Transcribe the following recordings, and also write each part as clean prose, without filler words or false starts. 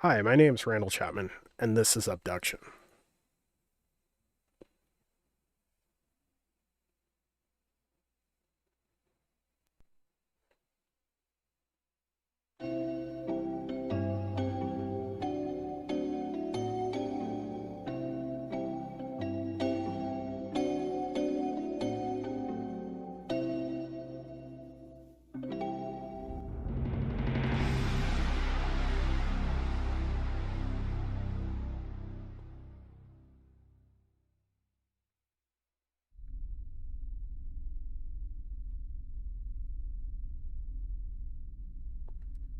Hi, my name's Randall Chapman, and this is Abduction.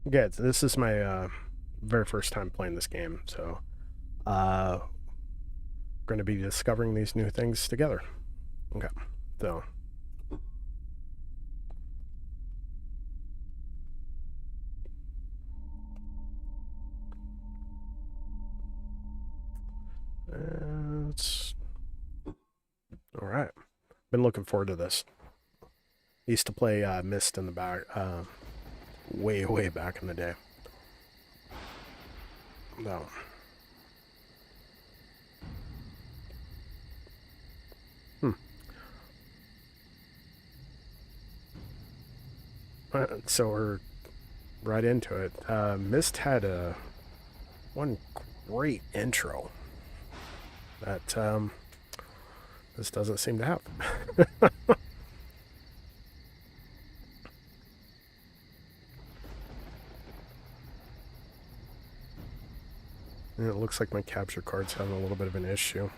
Good. So this is my very first time playing this game, so we're going to be discovering these new things together. Okay, so it's all right. Been looking forward to this. Used to play Myst in the back, way back in the day. No. So we're right into it. Myst had one great intro that this doesn't seem to have. And it looks like my capture card's having a little bit of an issue.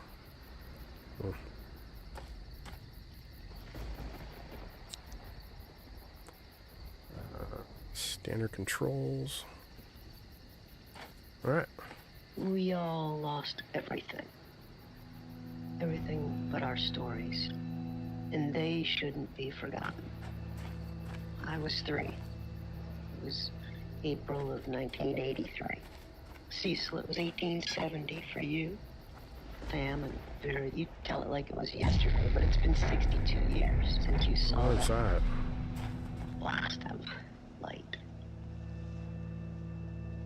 Standard controls. Alright. We all lost everything. Everything but our stories. And they shouldn't be forgotten. I was 3. It was April of 1983. Cecil, it was 1870 for you. Pam and Vera, you tell it like it was yesterday, but it's been 62 years since you saw What is that? blast of light.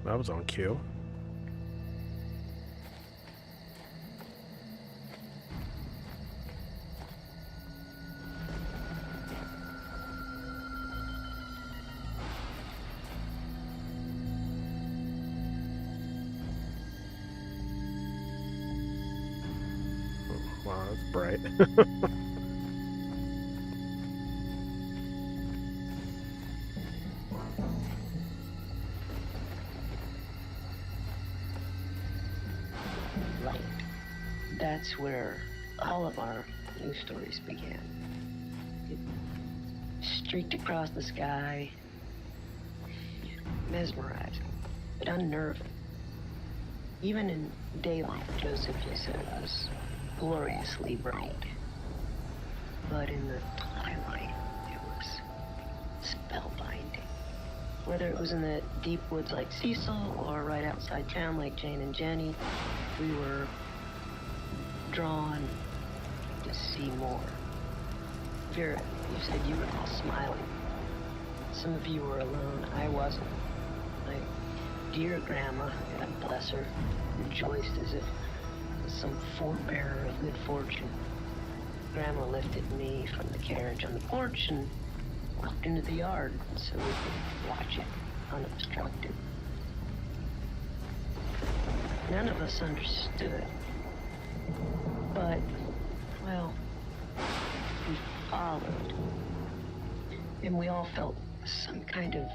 That was on cue. Wow, that's bright. Light. That's where all of our new stories began. It streaked across the sky, mesmerizing, but unnerving. Even in daylight, Joseph, you said it was gloriously bright. But in the twilight, it was spellbinding. Whether it was in the deep woods like Cecil or right outside town like Jane and Jenny, we were drawn to see more. Vera, you said you were all smiling. Some of you were alone. I wasn't. My dear grandma, God bless her, rejoiced as if as some forebearer of good fortune. Grandma lifted me from the carriage on the porch and walked into the yard so we could watch it unobstructed. None of us understood. But, well, we followed. And we all felt some kind of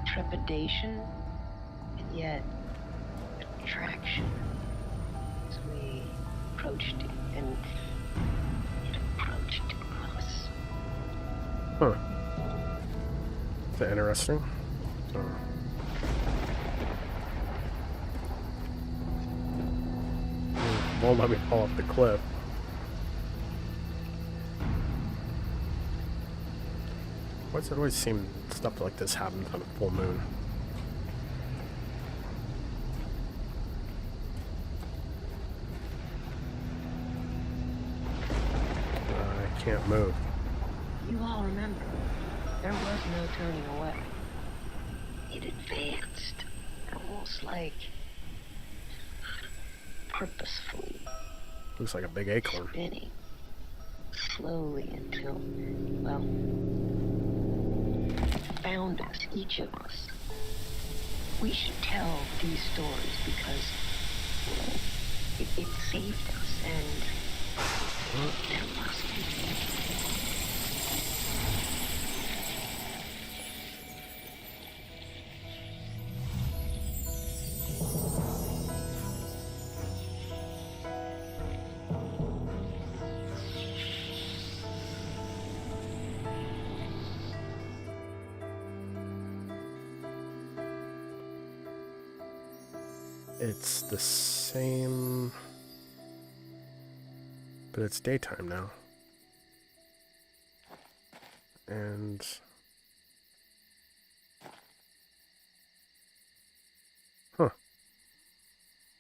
trepidation, and yet attraction as we approached it, and it approached us. Huh. Is that interesting? Won't let me fall off the cliff. Why does it always seem stuff like this happens on a full moon? I can't move. You all remember, there was no turning away. It advanced, and almost like purposefully Looks like a big acorn. spinning slowly until, well, found us, each of us. We should tell these stories because it saved us, and there must be. It's the same, but it's daytime now. And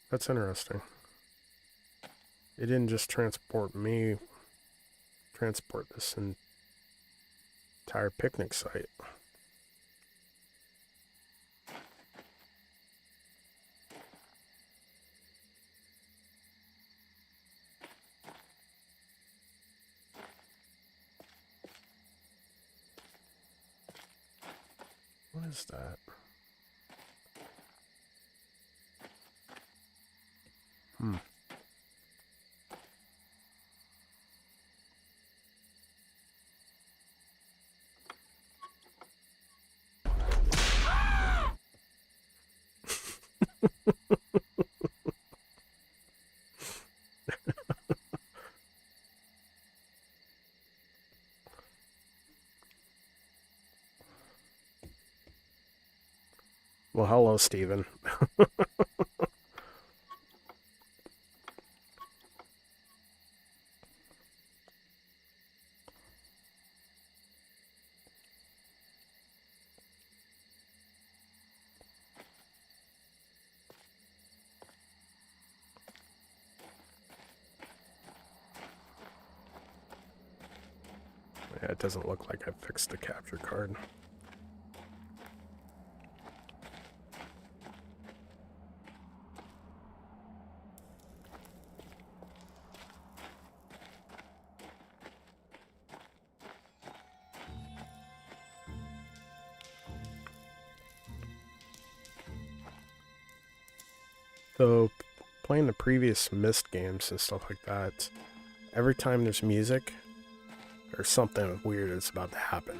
that's interesting. It didn't just transport this entire picnic site. What is that? Well, hello, Steven. Yeah, it doesn't look like I fixed the capture card. So, playing the previous Myst games and stuff like that, every time there's music, or something weird is about to happen.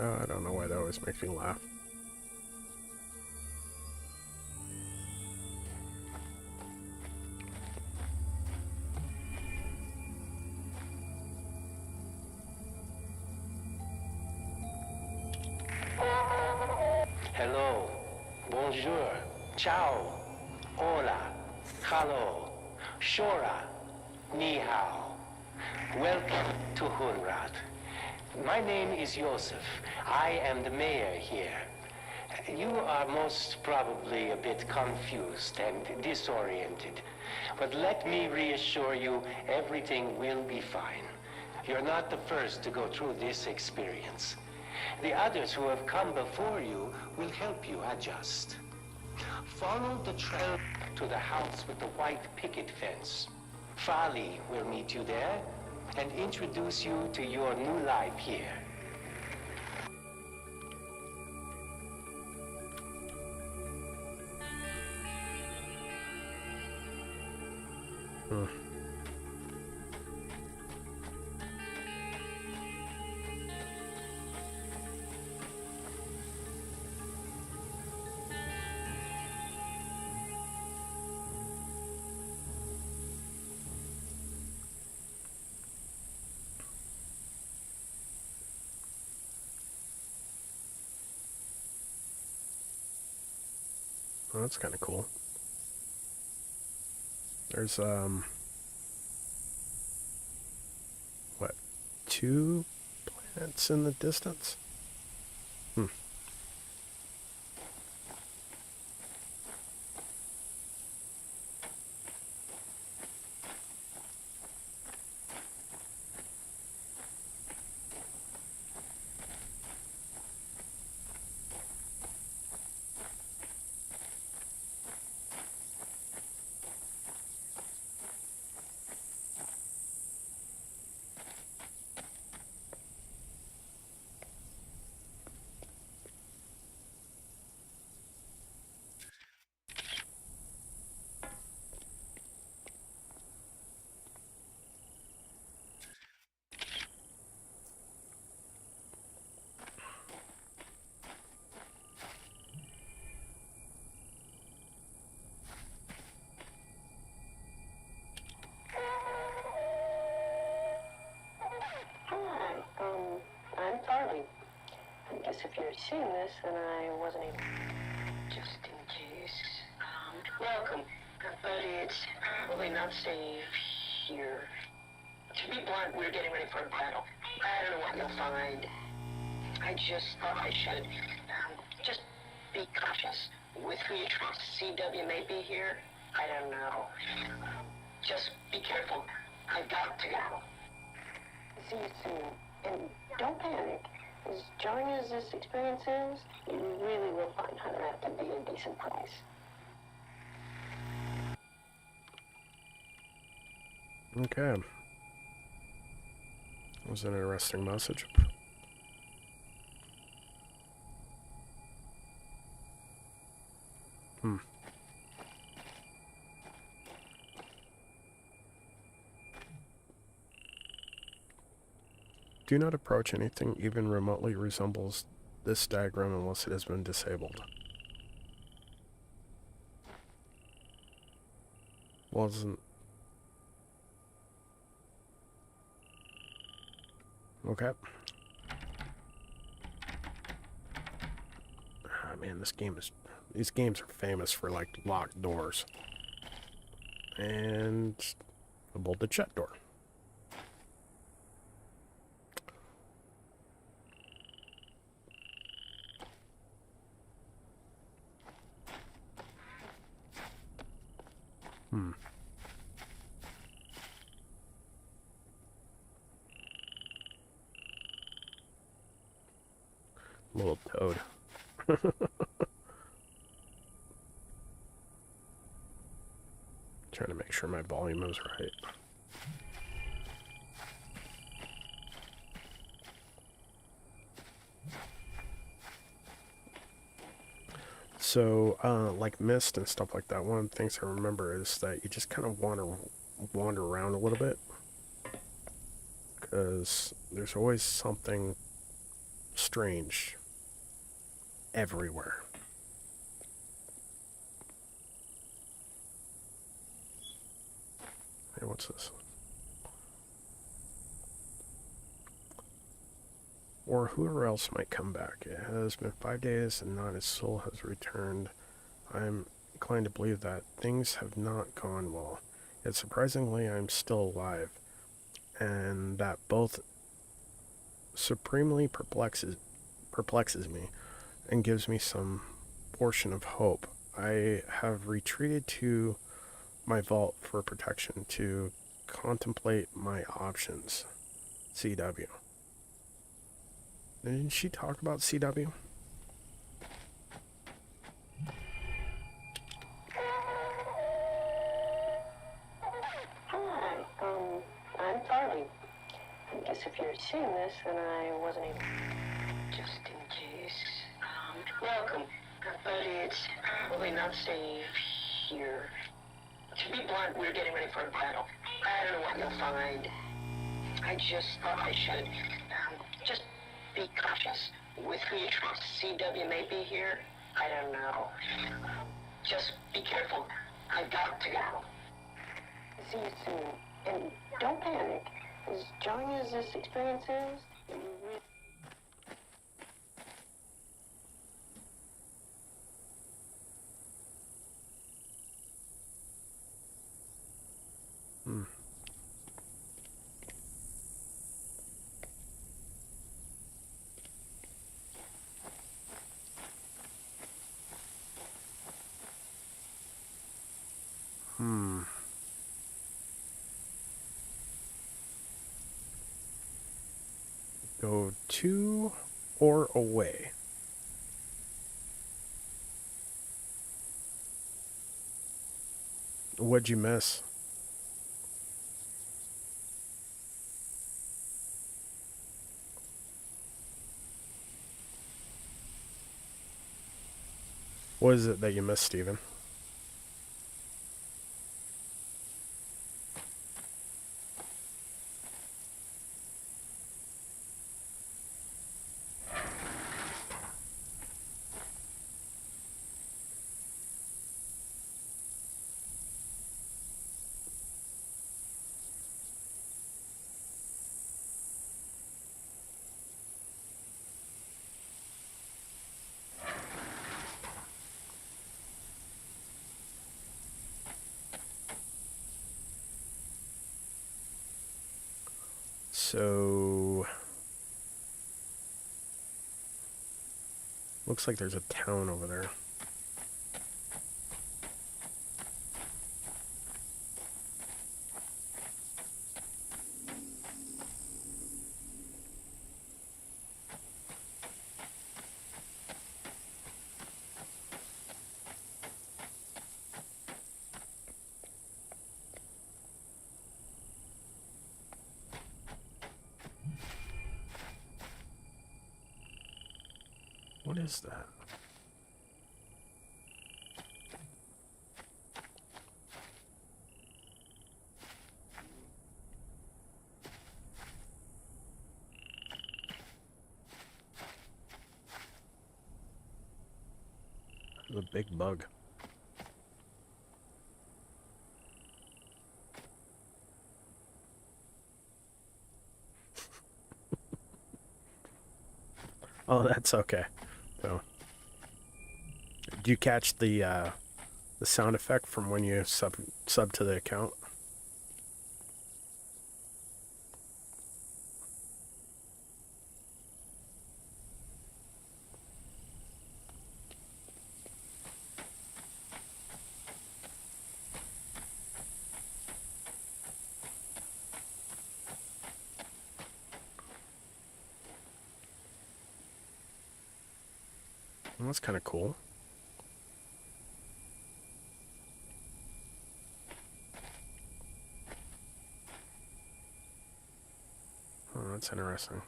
I don't know why that always makes me laugh. Hello, bonjour, ciao, hola, hello, shora, ni hao. Welcome to Hunrat. My name is Joseph. I am the mayor here. You are most probably a bit confused and disoriented. But let me reassure you, everything will be fine. You're not the first to go through this experience. The others who have come before you will help you adjust. Follow the trail to the house with the white picket fence. Fali will meet you there and introduce you to your new life here. that's kind of cool. There's, what, 2 planets in the distance? I guess if you're seeing this, then I wasn't able. Just in case. Welcome. But it's probably not safe here. To be blunt, we're getting ready for a battle. I don't know what you'll find. I just thought I should. Just be cautious with who you trust. CW may be here. I don't know. Just be careful. I've got to go. See you soon. And don't panic. As jarring as this experience is, you really will find Hunter out to be a decent price. Okay. That was an interesting message. Do not approach anything even remotely resembles this diagram unless it has been disabled. Wasn't... Okay. Ah, man, this game is... These games are famous for, like, locked doors. And... a bolted shut door. Little toad. Trying to make sure my volume is right. So, like Myst and stuff like that, one of the things I remember is that you just kind of want to wander around a little bit. Because there's always something strange everywhere. Hey, what's this? Or whoever else might come back. It has been 5 days and not a soul has returned. I'm inclined to believe that things have not gone well. Yet surprisingly, I'm still alive. And that both supremely perplexes me and gives me some portion of hope. I have retreated to my vault for protection to contemplate my options. CW. Didn't she talk about CW? Hi, I'm Farley. I guess if you're seeing this, then I wasn't able. Just in case. Welcome. But it's probably not safe here. To be blunt, we're getting ready for a battle. I don't know what you'll find. I just thought I should. Just be cautious with who you trust. CW may be here. I don't know. Just be careful. I've got to go. See you soon. And don't panic. As jarring as this experience is, you really... Go to or away? What'd you miss? What is it that you missed, Steven? So, looks like there's a town over there. What is that? The big bug. Oh, that's okay. So, do you catch the sound effect from when you sub to the account? Well, that's kind of cool. Oh, that's interesting.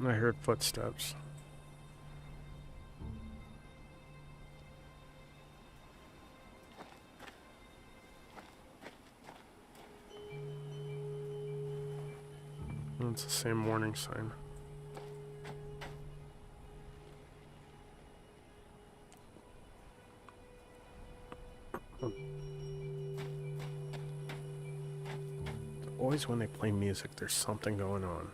I heard footsteps. It's the same warning sign. Always when they play music, there's something going on.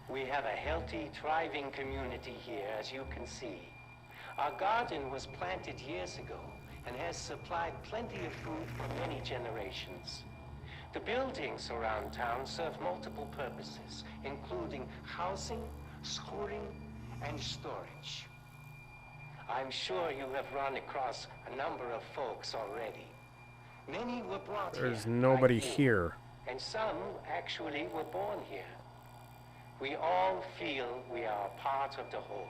We have a healthy, thriving community here, as you can see. Our garden was planted years ago and has supplied plenty of food for many generations. The buildings around town serve multiple purposes, including housing, schooling, and storage. I'm sure you have run across a number of folks already. Many were brought here. There's nobody like you, here. and some actually were born here. We all feel we are part of the whole.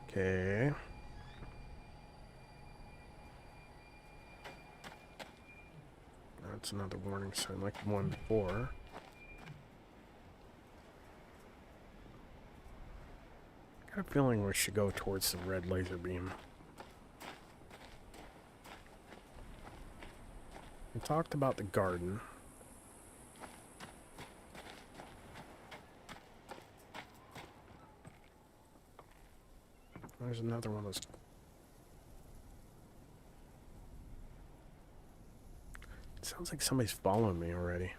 Okay. That's another warning sign like the one before. I have a feeling we should go towards the red laser beam. We talked about the garden. There's another one of those. It sounds like somebody's following me already.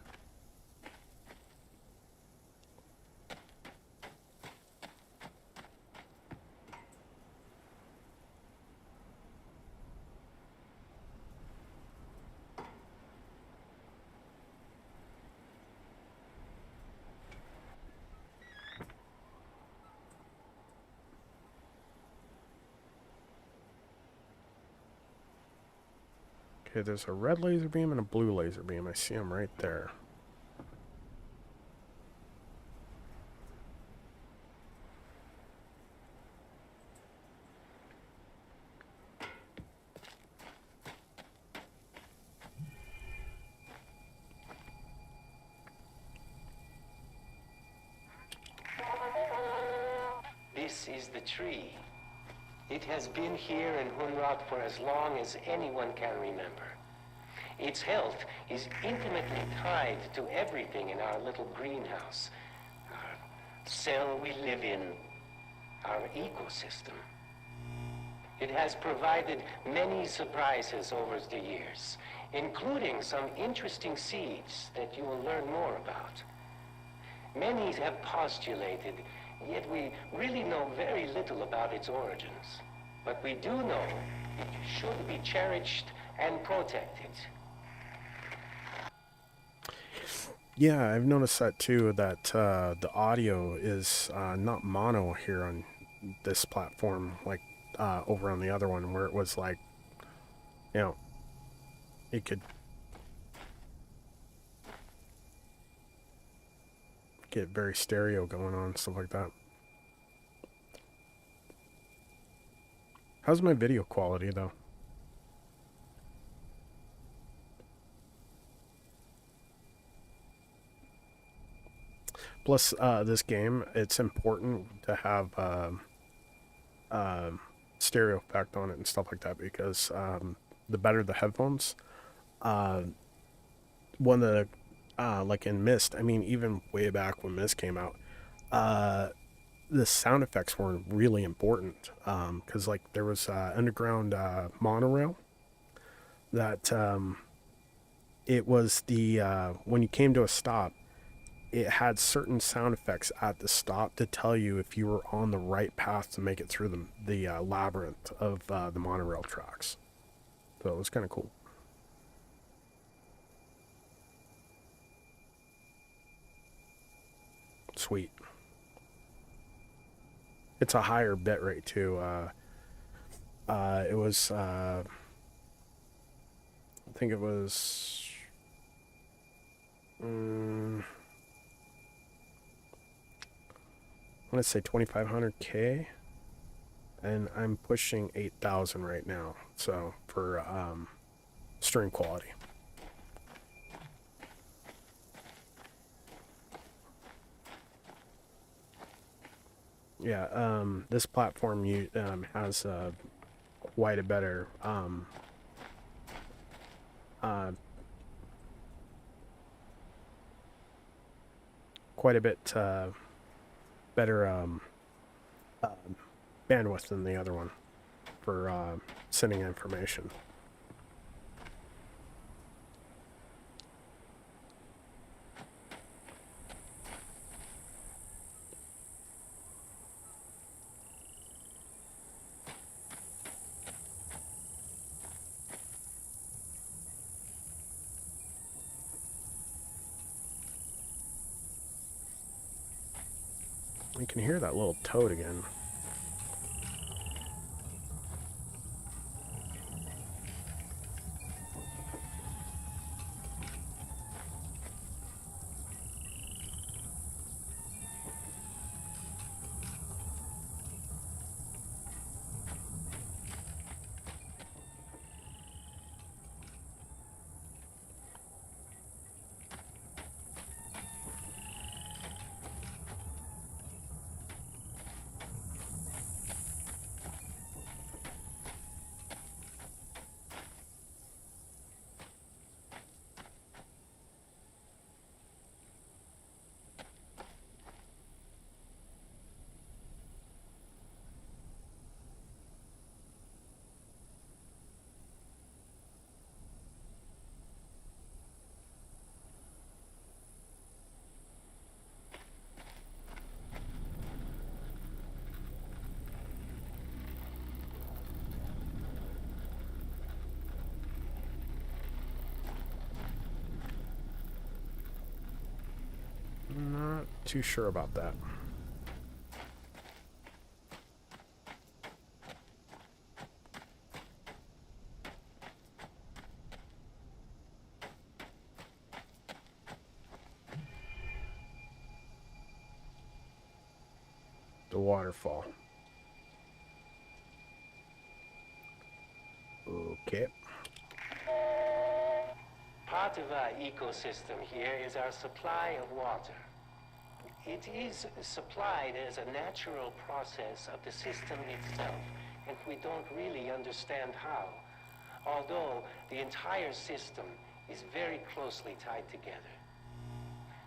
Okay, there's a red laser beam and a blue laser beam. I see them right there. This is the tree. It has been here in Hunrat for as long as anyone can remember. Its health is intimately tied to everything in our little greenhouse. Our cell we live in, our ecosystem. It has provided many surprises over the years, including some interesting seeds that you will learn more about. Many have postulated, yet we really know very little about its origins. But we do know it should be cherished and protected. Yeah, I've noticed that too, that the audio is not mono here on this platform, like over on the other one, where it was like, you know, it could get very stereo going on, stuff like that. How's my video quality, though? Plus, this game, it's important to have stereo effect on it and stuff like that, because the better the headphones, one of the, like in Myst, I mean, even way back when Myst came out, the sound effects were really important, because like there was underground monorail that it was the when you came to a stop, it had certain sound effects at the stop to tell you if you were on the right path to make it through the labyrinth of the monorail tracks. So it was kind of cool. Sweet. It's a higher bit rate too. It was I think it was I want to say 2500K, and I'm pushing 8000 right now, so for stream quality. Yeah, this platform has quite a better quite a bit better bandwidth than the other one for sending information. You can hear that little toad again. Not too sure about that. The waterfall. Okay. Part of our ecosystem here is our supply of water. It is supplied as a natural process of the system itself, and we don't really understand how, although the entire system is very closely tied together.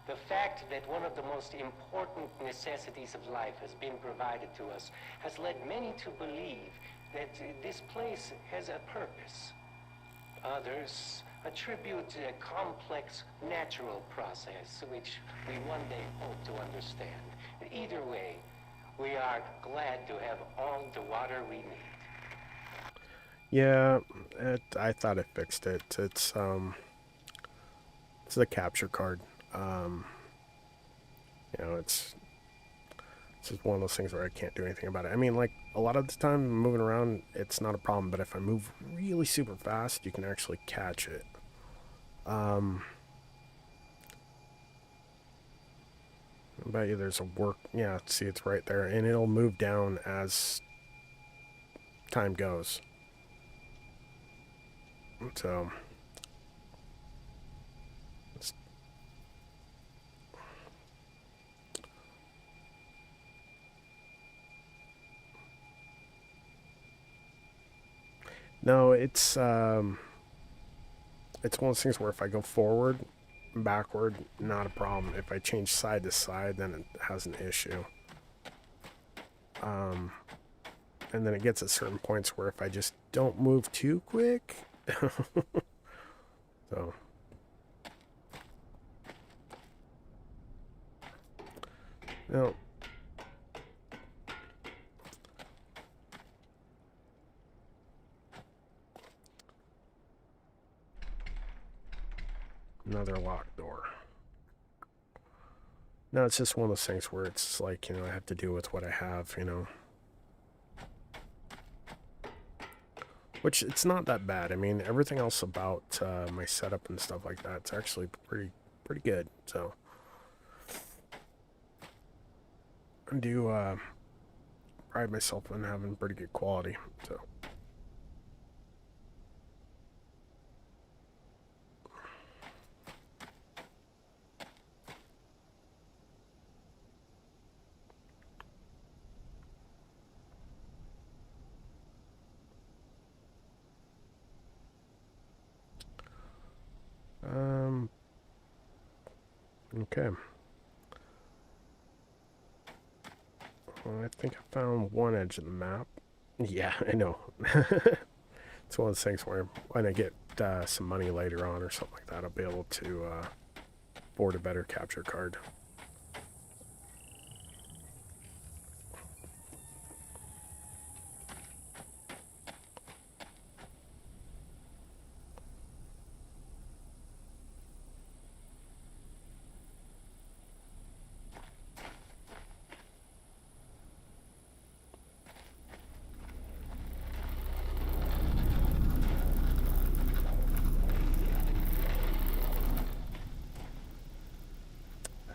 The fact that one of the most important necessities of life has been provided to us has led many to believe that this place has a purpose. Others attribute a complex natural process which we one day hope to understand. Either way, we are glad to have all the water we need. Yeah, I thought I fixed it. It's the capture card. You know, it's just one of those things where I can't do anything about it. I mean, like, a lot of the time moving around, it's not a problem, but if I move really super fast, you can actually catch it. I bet you there's a work... Yeah, see, it's right there, and it'll move down as time goes. So... No, it's one of those things where if I go forward, backward, not a problem. If I change side to side, then it has an issue. And then it gets at certain points where if I just don't move too quick, so. No. Another locked door. No, it's just one of those things where it's like, you know, I have to deal with what I have, you know. Which, it's not that bad. I mean, everything else about my setup and stuff like that, it's actually pretty good, so. I do pride myself on having pretty good quality, so. Okay. Well, I think I found one edge of the map. Yeah, I know. It's one of those things where when I get some money later on or something like that, I'll be able to afford a better capture card.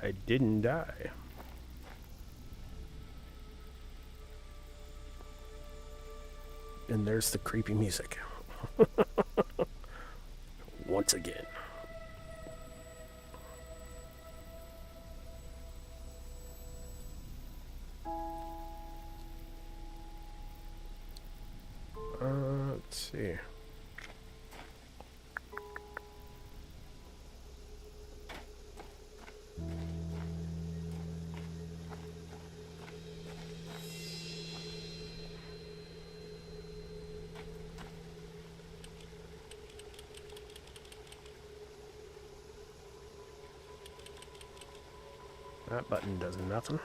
I didn't die. And there's the creepy music. Once again. Let's see. That button does nothing.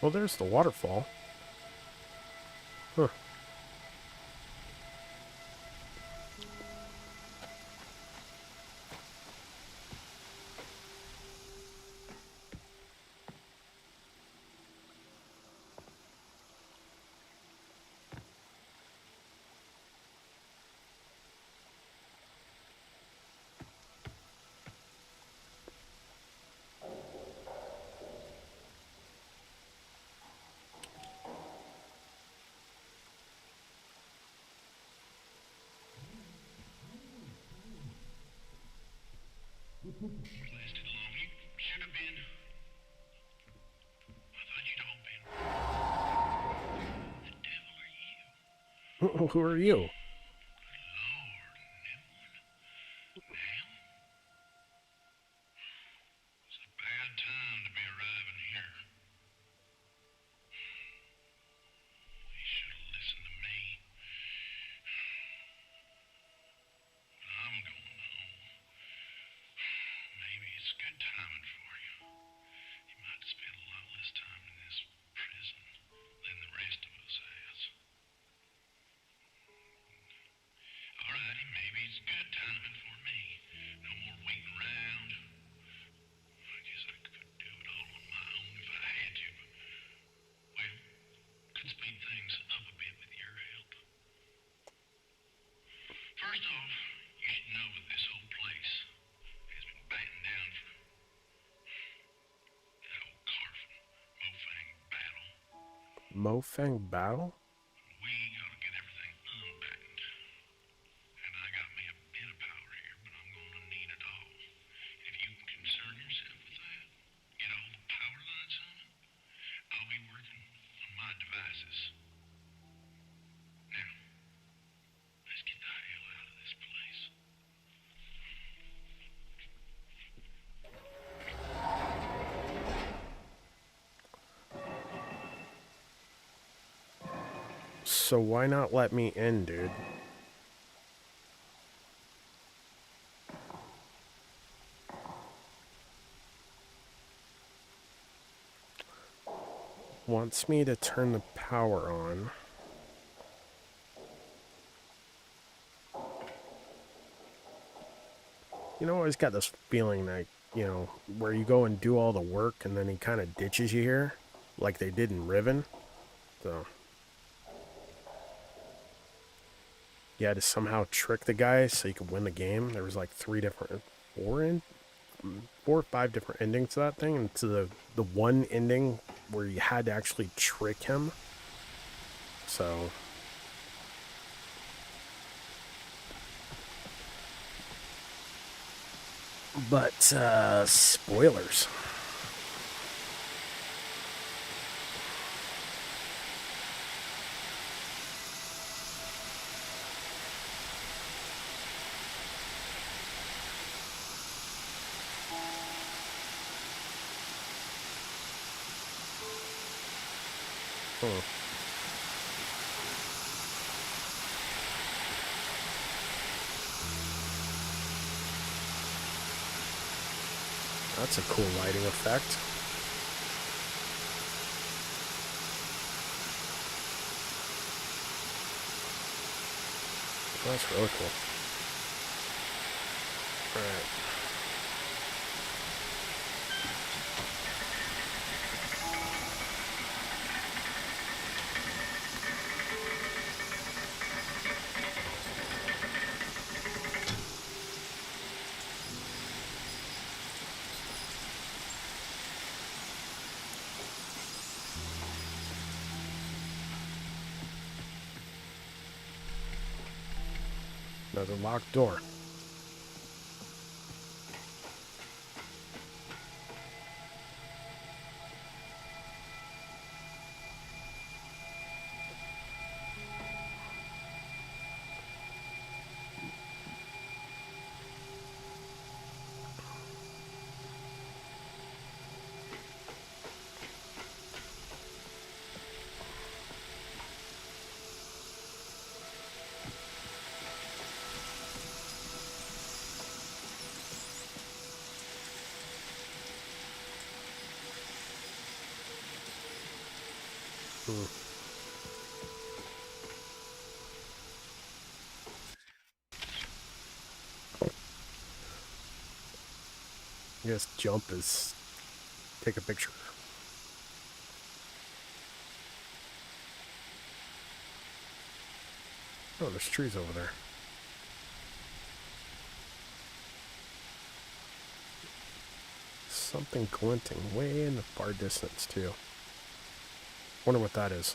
Well, there's the waterfall. Huh. Lasted long. You should have been. I thought you'd all been. The devil are you? Who are you? Good Lord, Neville. Now? It's a bad time to be arriving here. We should have listened to me. But I'm going home. Maybe it's good timing for you. You might spend a lot less time in this prison than the rest of us has. Alrighty, maybe it's good timing for me. No more waiting around. I guess I could do it all on my own if I had to, but, well, could speed things up a bit with your help. First off, you should know that this whole place has been battened down for that old Carfin Mofang battle. Mofang battle? We gotta get everything unbattened. And I got me a bit of power here, but I'm gonna need it all. If you can concern yourself with that, get all the power lines on it, I'll be working on my devices. Now, let's get the hell out of this place. So why not let me in, dude? Wants me to turn the power on. You know, I always got this feeling that, you know, where you go and do all the work and then he kind of ditches you here, like they did in Riven. So you had to somehow trick the guy so you could win the game. There was like four or five different endings to that thing, and to the one ending where you had to actually trick him. So but spoilers. That's a cool lighting effect. That's really cool. Alright. Another locked door. I guess jump is take a picture. Oh, there's trees over there. Something glinting way in the far distance, too. Wonder what that is.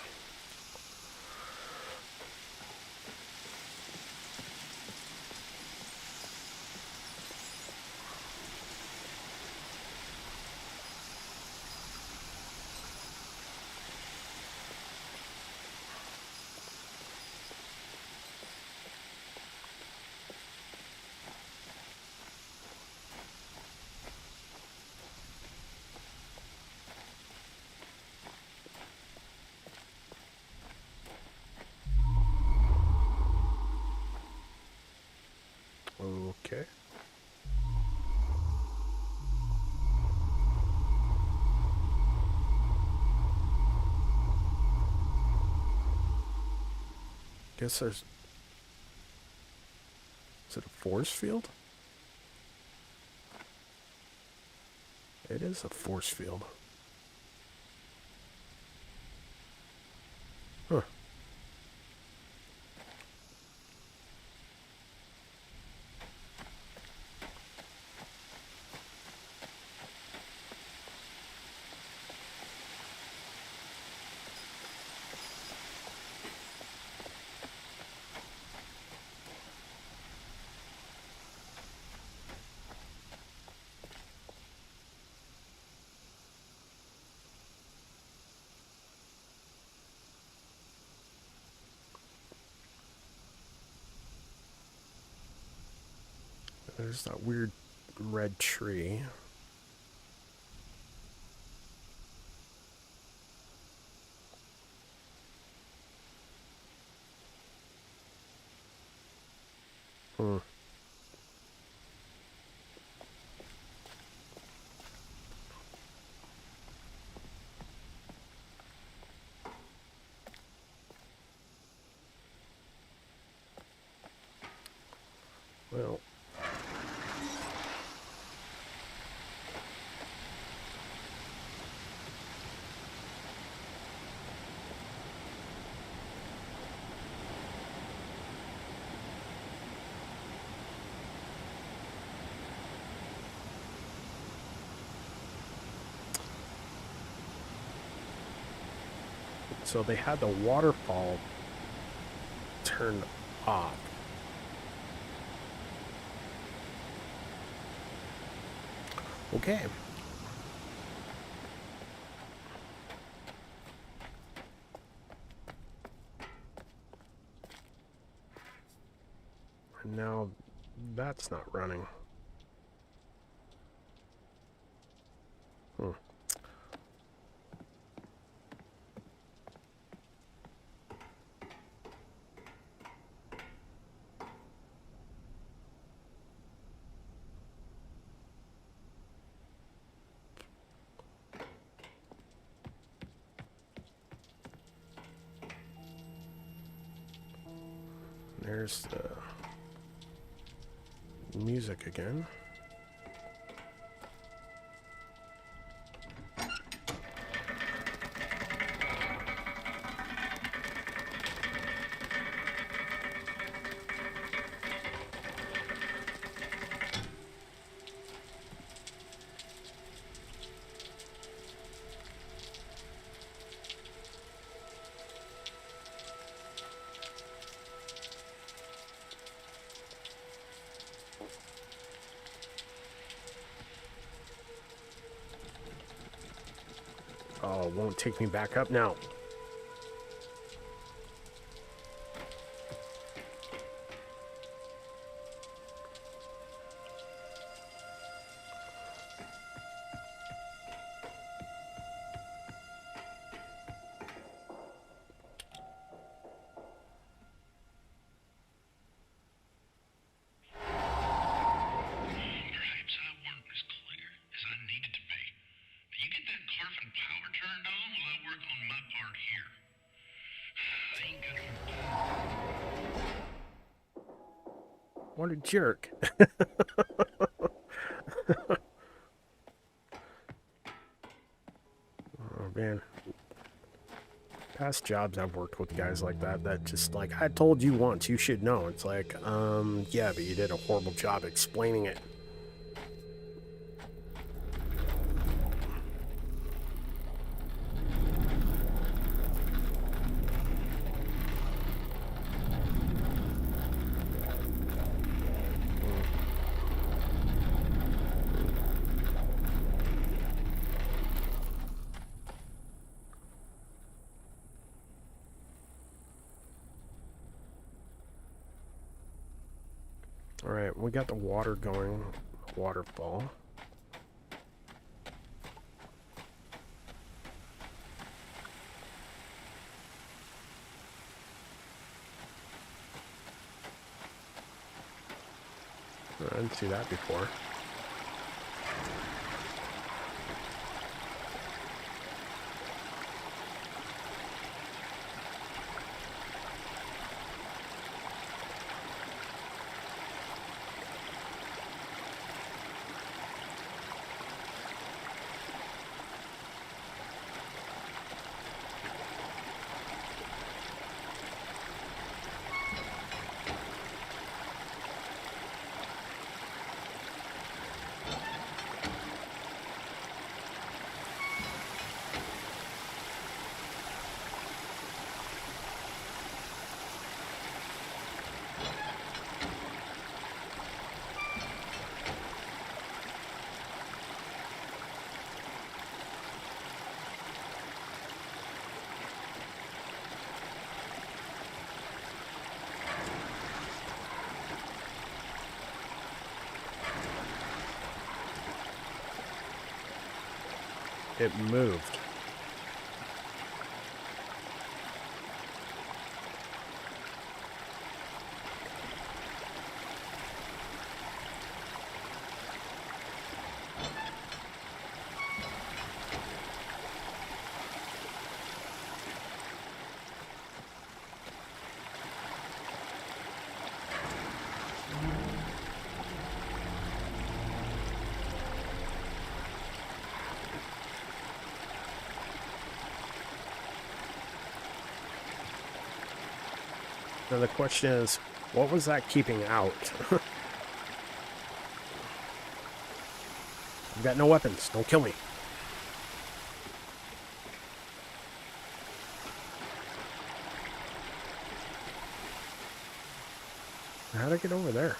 Okay. Guess there's... Is it a force field? It is a force field. Huh. There's that weird red tree. Hmm. Well... So they had the waterfall turned off. Okay. And now that's not running. Hmm. There's the music again. Oh, it won't take me back up now. Perhaps I weren't as clear as I needed to be. You get that Carvin power turned on while I work on my part here. I ain't got What a jerk. Oh, man. Past jobs I've worked with guys like that just like, I told you once, you should know. It's like, yeah, but you did a horrible job explaining it. Alright, we got the water going, waterfall. I didn't see that before. It moved. Now the question is, what was that keeping out? I've got no weapons. Don't kill me. How'd I get over there?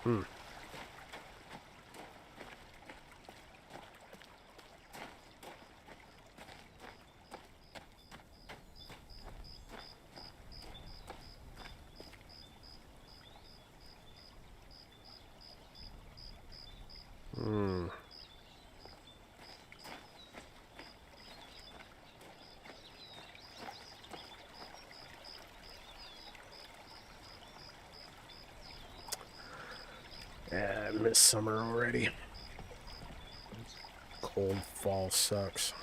Hmm. Hmm. miss summer already. Cold fall sucks.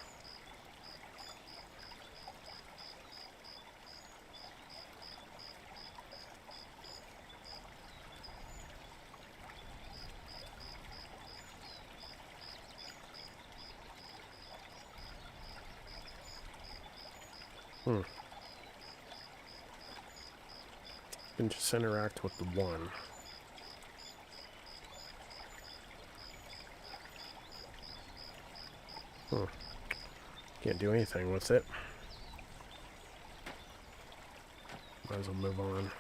You can just interact with the one. Can't do anything with it. Might as well move on.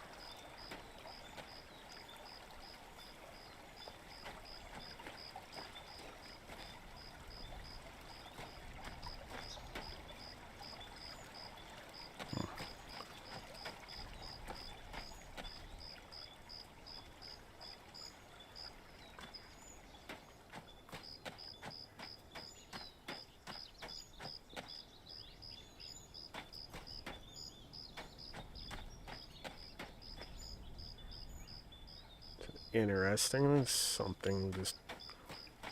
Interesting. Something just...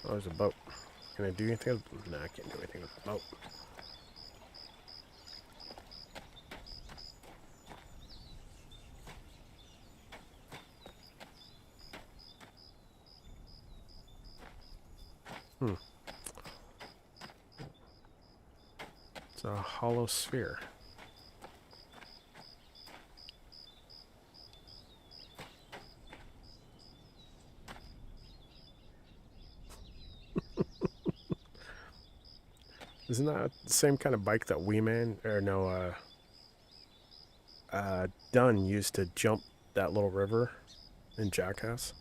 Oh, there's a boat. Can I do anything with... Nah, I can't do anything with the boat. It's a hollow sphere. Isn't that the same kind of bike that Dunn used to jump that little river in Jackass?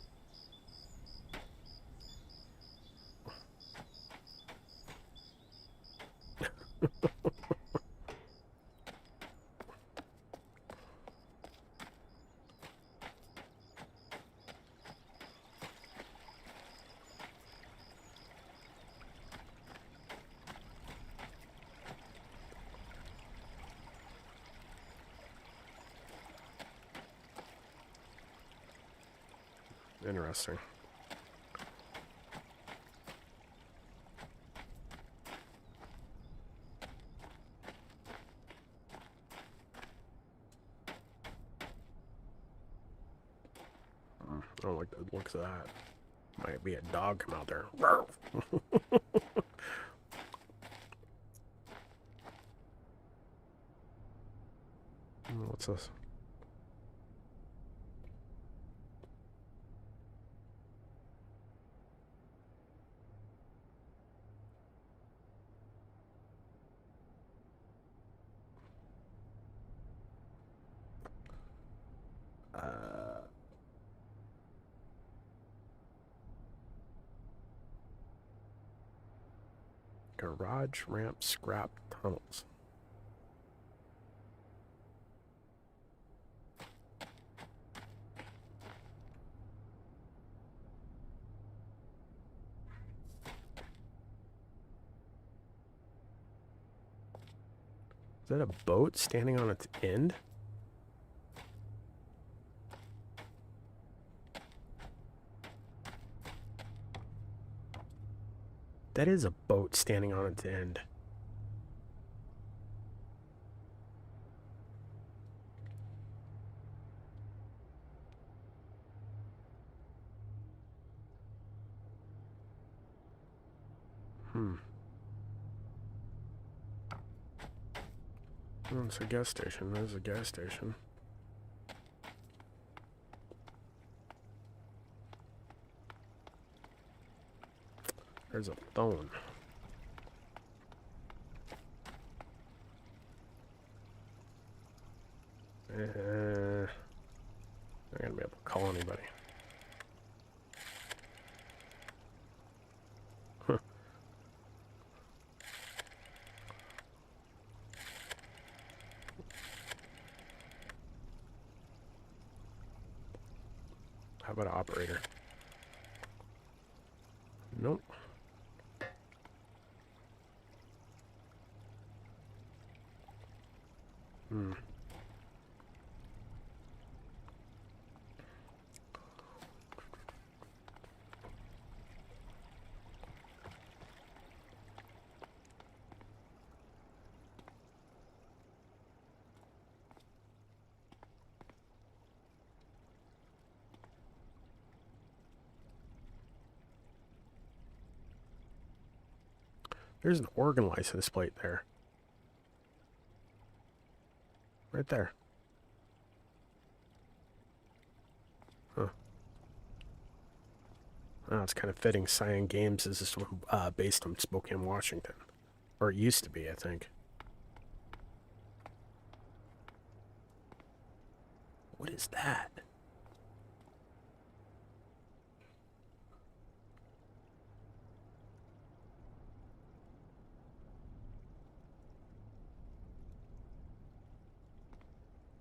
Interesting. I don't like the looks of that. Might be a dog come out there. What's this? Garage ramp scrap tunnels. Is that a boat standing on its end? That is a boat standing on its end. Oh, it's a gas station. There's a gas station. There's a phone. I'm not gonna be able to call anybody. Huh. How about an operator? Nope. There's an organ license plate there. Right there. Huh. Oh, it's kind of fitting. Cyan Games is based on Spokane, Washington. Or it used to be, I think. What is that?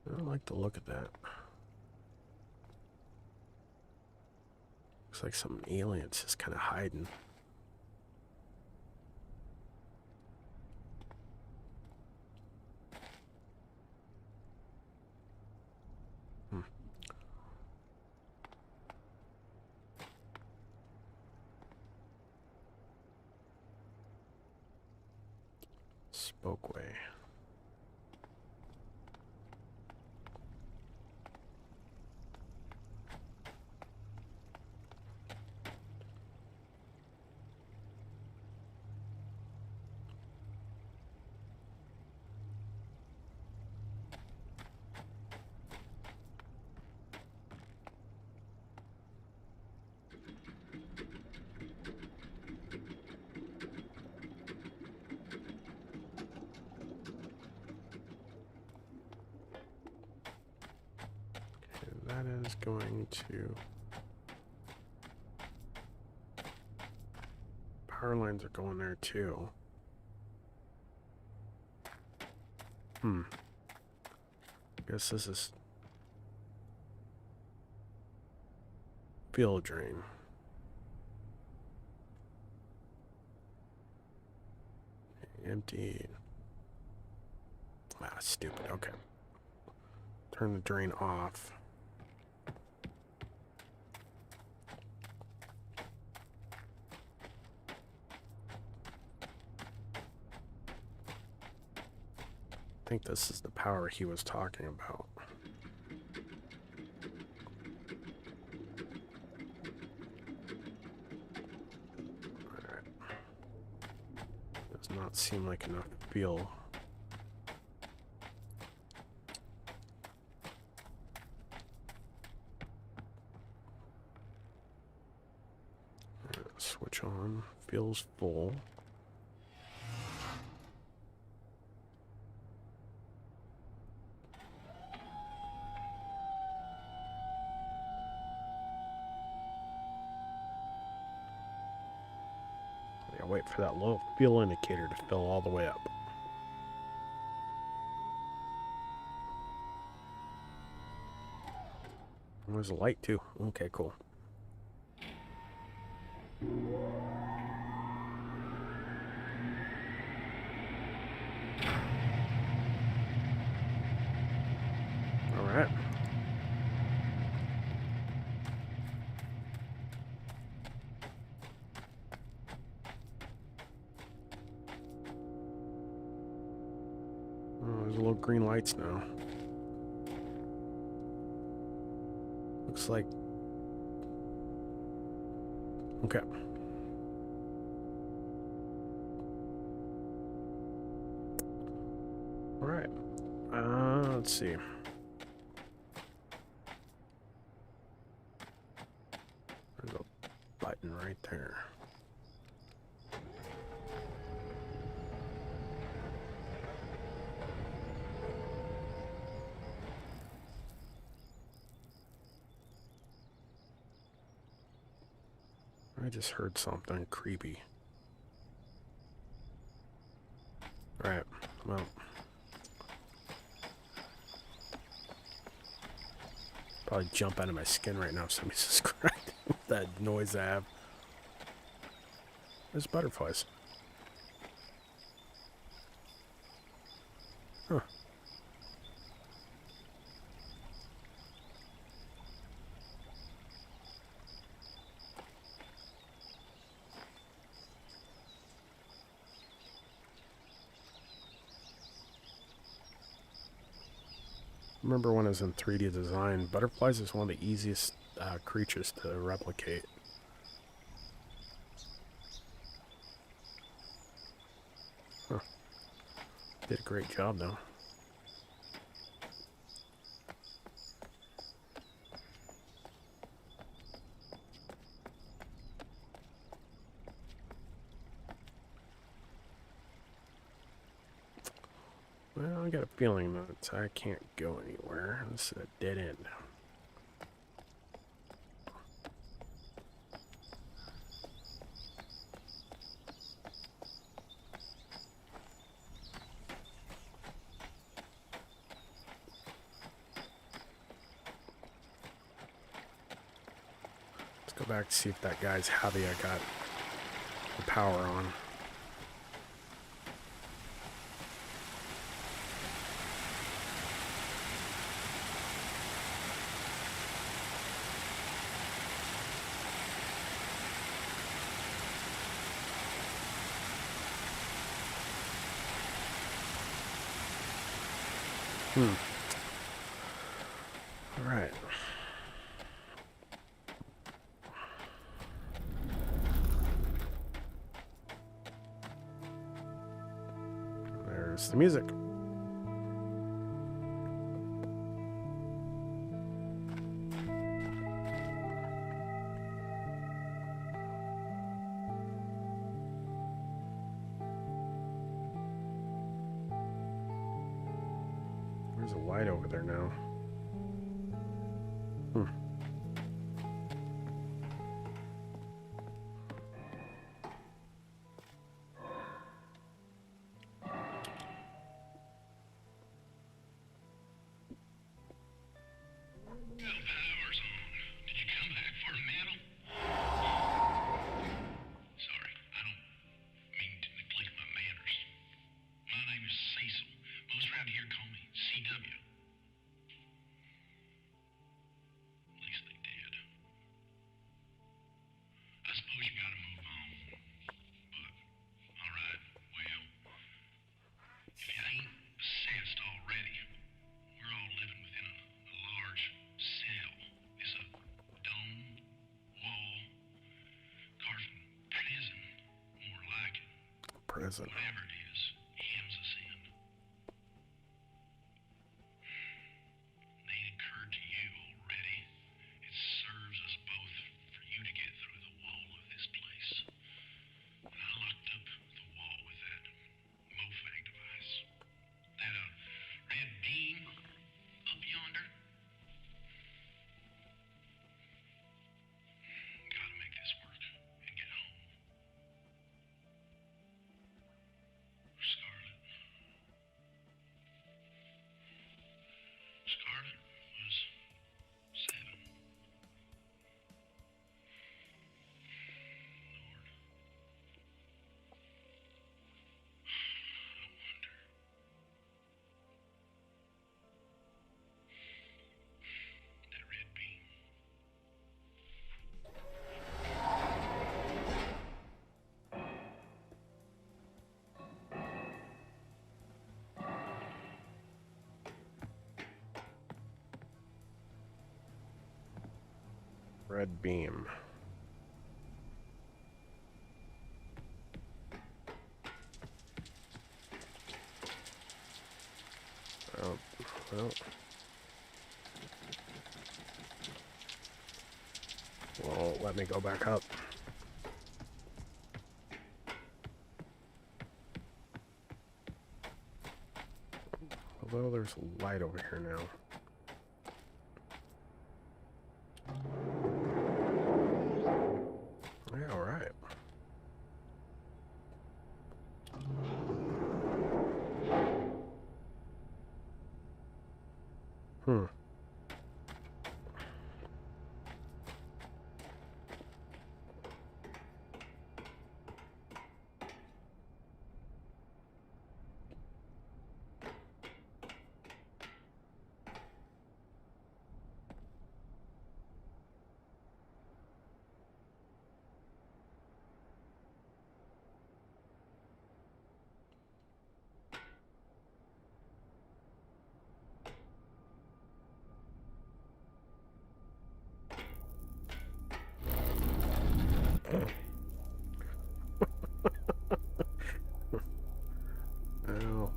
I don't like the look of that. Looks like some aliens just kind of hiding. Spokeway. That is going to... Power lines are going there too. Guess this is... Fuel drain. Empty. Ah, stupid. Okay. Turn the drain off. I think this is the power he was talking about. Alright. Does not seem like enough fuel. Alright, switch on. Fuel's full. Wait for that little fuel indicator to fill all the way up. There's a light too. Okay, cool. All right. There's little green lights now. Looks like... Okay. Alright. Let's see. There's a button right there. I just heard something creepy. Alright, well. Probably jump out of my skin right now if somebody's describing that noise I have. There's butterflies. Huh. Remember when I was in 3D design, butterflies is one of the easiest creatures to replicate. Did a great job, though. Well, I got a feeling that I can't go anywhere. This is a dead end. Let's go back to see if that guy's happy I got the power on. All right. There's the music. There's a light over there now. Power's on. Did you come back for a medal? Sorry, I don't mean to neglect my manners. My name is Cecil. Most around here call me CW. At least they did. I suppose you gotta move on. But, alright, well, if you ain't assessed already, we're all living within a large cell. It's a dome, wall, carved prison, more like it. Prison. Whatever it is, hems us in. They ain't occurred to you already. It serves us both for you to get through the wall of this place. And I locked up the wall with that MOFAG device. That red beam up yonder. Gotta make this work and get home. Scarlet. Scarlet was 7. Lord. I wonder. That red beam. Red beam. Oh, well. Well, let me go back up. Although there's light over here now. Yeah, all right. Well,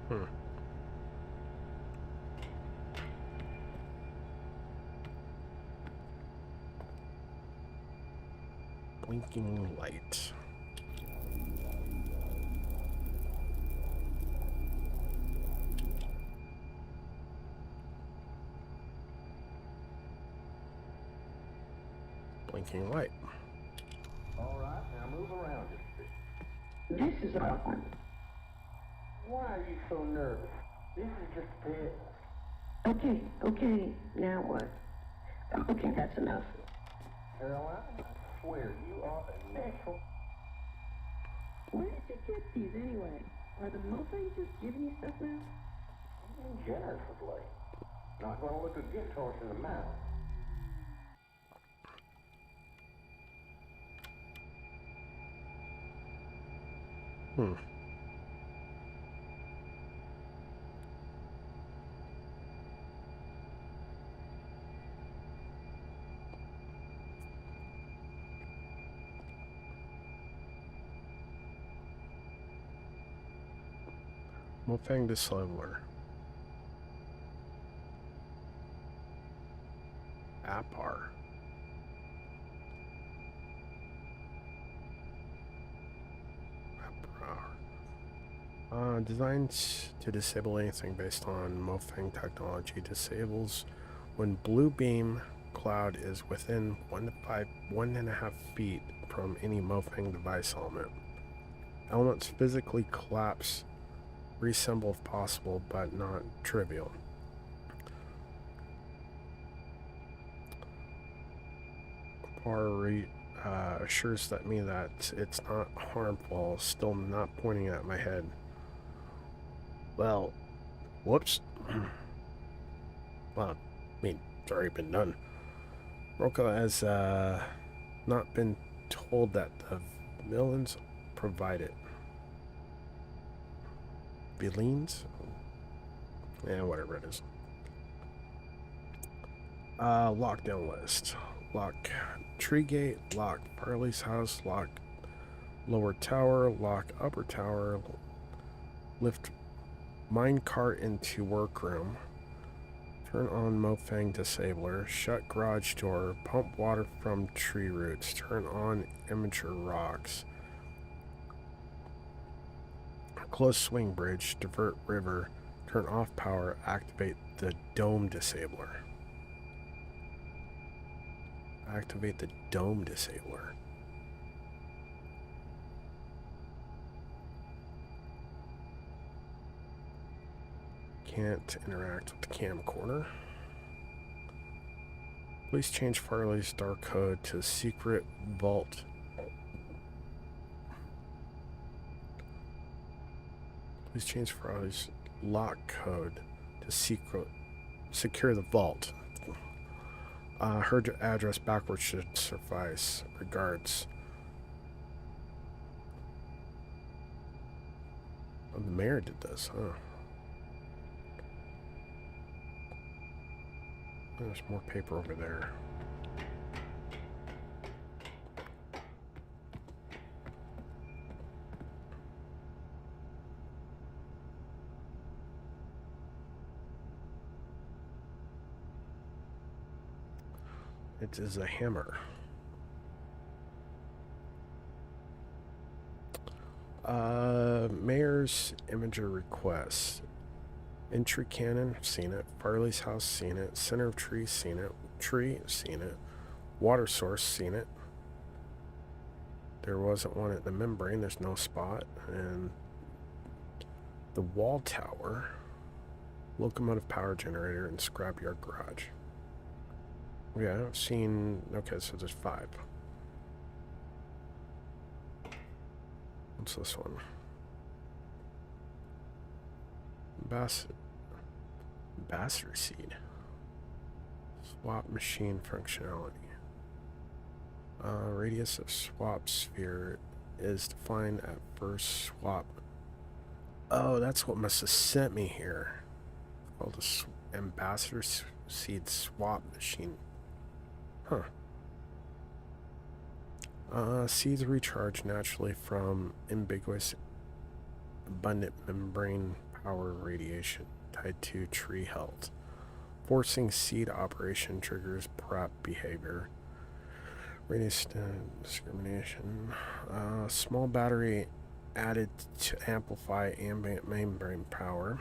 hmm. Blinking light. Blinking light. All right, now move around just a bit. This is a rough one. Why are you so nervous? This is just a test. Okay, now what? Okay, that's enough. Caroline, I swear you are a natural. Where did you get these anyway? Are the Mustangs just giving you stuff now? You've been generous of late. Not gonna look a gift horse in the mouth. Hmm. Mofang Disleveler. Apar. Designed to disable anything based on Mofang technology. Disables when blue beam cloud is within 1.5 feet from any Mofang device element. Elements physically collapse, reassemble if possible, but not trivial. Assures that me that it's not harmful, still not pointing at my head. Well, whoops. Well, I mean, it's already been done. Roka has not been told that the villains provide it. Villains? Yeah, whatever it is. Lockdown list. Lock Tree Gate, lock Farley's house, lock Lower Tower, lock Upper Tower, lift minecart into workroom, turn on Mofang disabler, shut garage door, pump water from tree roots, turn on immature rocks, close swing bridge, divert river, turn off power, activate the dome disabler. Activate the dome disabler. Can't interact with the camcorder. Please change Farley's dark code to secret vault. Please change Farley's lock code to secure the vault. Her address backwards should suffice. Regards. Oh, the mayor did this, huh? There's more paper over there. It is a hammer. Mayor's imager request. Entry cannon, seen it. Farley's house, seen it. Center of tree, seen it. Tree, seen it. Water source, seen it. There wasn't one at the membrane, there's no spot. And The wall tower, locomotive power generator, and scrapyard garage. Yeah, I've seen... Okay, so there's 5. What's this one? Ambassador seed. Swap machine functionality. Radius of swap sphere is defined at first swap. Oh, that's what must have sent me here. Called the ambassador seed swap machine. Huh. Seeds recharge naturally from ambiguous, abundant membrane power radiation tied to tree health. Forcing seed operation triggers prep behavior. Radius discrimination. Small battery added to amplify ambient membrane power.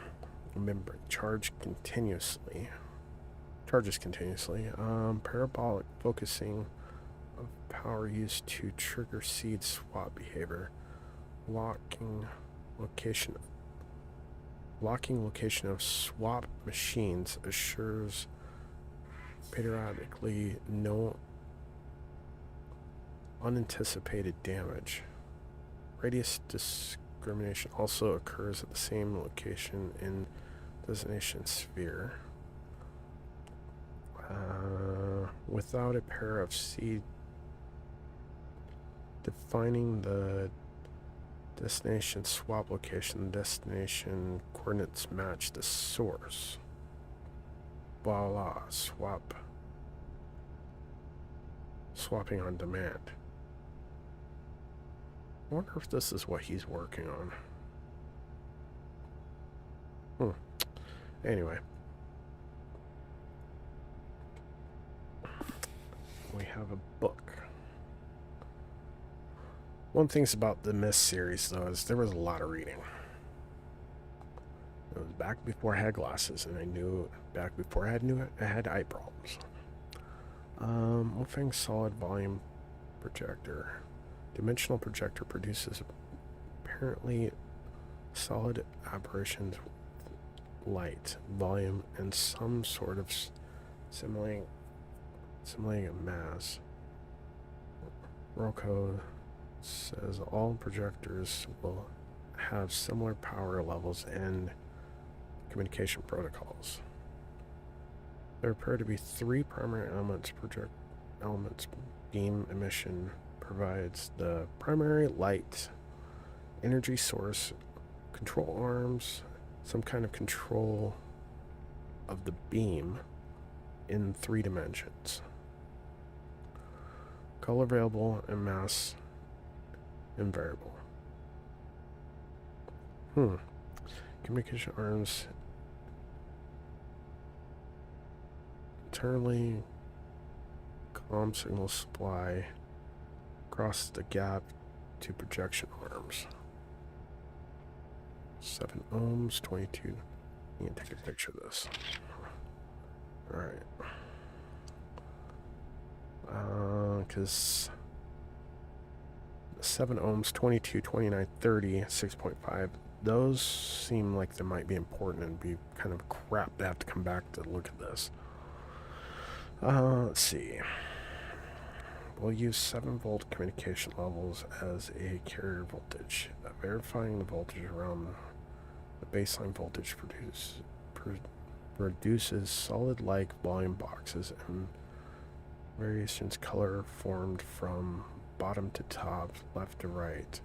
Membrane charges continuously. Parabolic focusing of power used to trigger seed swap behavior. Locking location of swap machines assures periodically no unanticipated damage. Radius discrimination also occurs at the same location in designation sphere. Without a pair of seed defining the destination swap location, the destination coordinates match the source. Voila, swapping on demand. I wonder if this is what he's working on. Anyway. We have a book. One thing about the Myst series, though, is there was a lot of reading. It was back before I had glasses, and I knew back before I had eye problems. Wolfang's solid volume projector. Dimensional projector produces apparently solid aberrations with light, volume, and some sort of simulating a mass. Rocco says all projectors will have similar power levels and communication protocols. There appear to be 3 primary elements. Beam emission provides the primary light, energy source, control arms, some kind of control of the beam in 3 dimensions. Color variable and mass invariable. Communication arms internally comm signal supply across the gap to projection arms. 7 ohms, 22. You can take a picture of this. Alright. Because 7 ohms, 22, 29, 30, 6.5, those seem like they might be important and be kind of crap to have to come back to look at this. Let's see. We'll use 7-volt communication levels as a carrier voltage. Verifying the voltage around the baseline voltage produces solid-like volume boxes and variations color formed from bottom to top, left to right.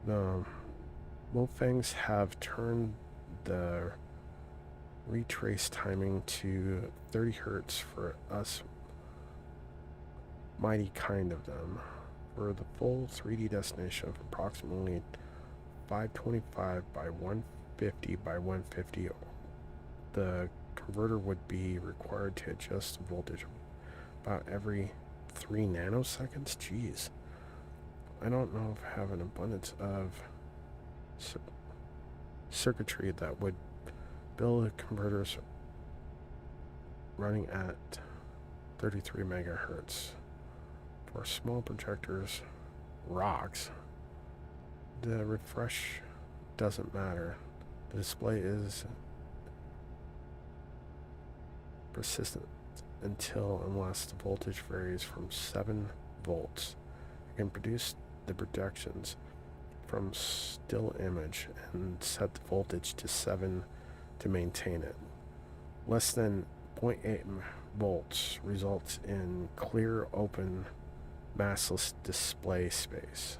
The Wolfangs have turned the retrace timing to 30 Hertz for us mighty kind of them. For the full 3D destination of approximately 525 by 150 by 150, the converter would be required to adjust the voltage about every 3 nanoseconds. Jeez. I don't know if I have an abundance of circuitry that would build converters running at 33 megahertz. For small projectors, rocks, the refresh doesn't matter. The display is persistent unless the voltage varies from 7 volts. You can produce the projections from still image and set the voltage to 7 to maintain it. Less than 0.8 volts results in clear, open, massless display space.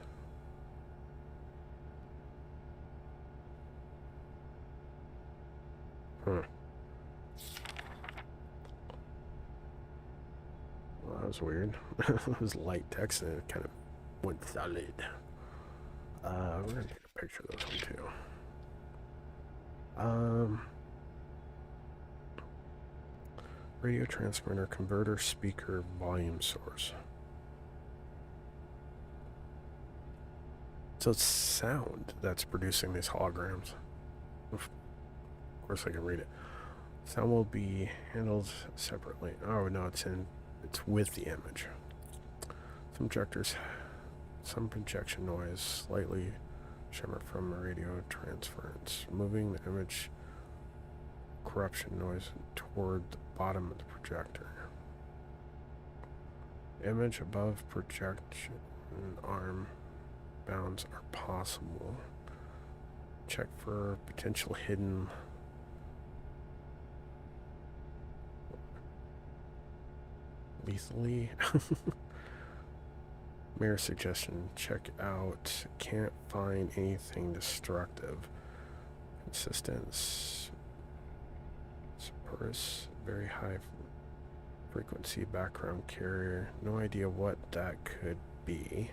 Well, that was weird. It was light text and it kind of went solid. We're gonna take a picture of this one too. Radio transmitter, converter, speaker, volume source. So it's sound that's producing these holograms. Of course I can read it. Sound will be handled separately. Oh no, it's with the image. Some projection noise, slightly shimmer from radio transference, moving the image corruption noise toward the bottom of the projector. Image above projection arm bounds are possible. Check for potential hidden lethally. Mirror suggestion. Check out. Can't find anything destructive. Consistent. Spurious. Very high frequency background carrier. No idea what that could be.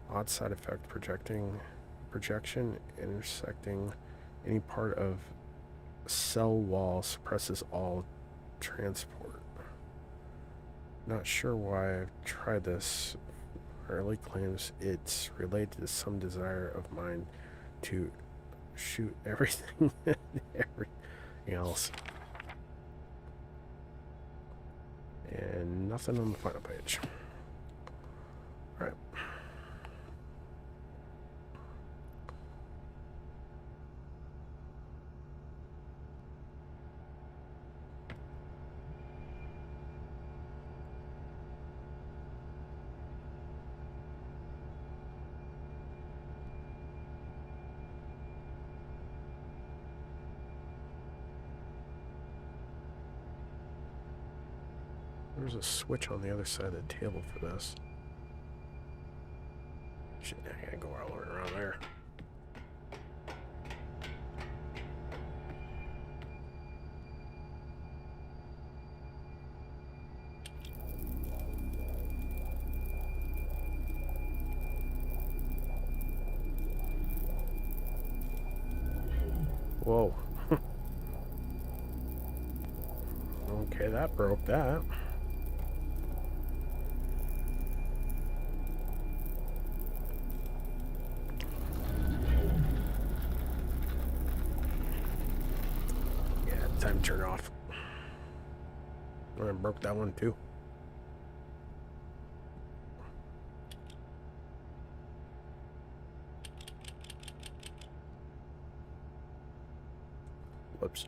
Odd side effect. Projection intersecting any part of cell wall suppresses all transport. Not sure why I've tried this. Early claims it's related to some desire of mine to shoot everything and everything else. And nothing on the final page. Alright. There's a switch on the other side of the table for this. Shit, I gotta go all the way around there. Whoa. Okay, that broke that. Time to turn off. I broke that one too. Whoops.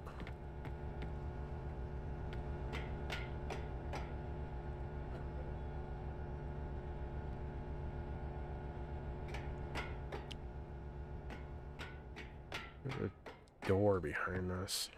There's a door behind us.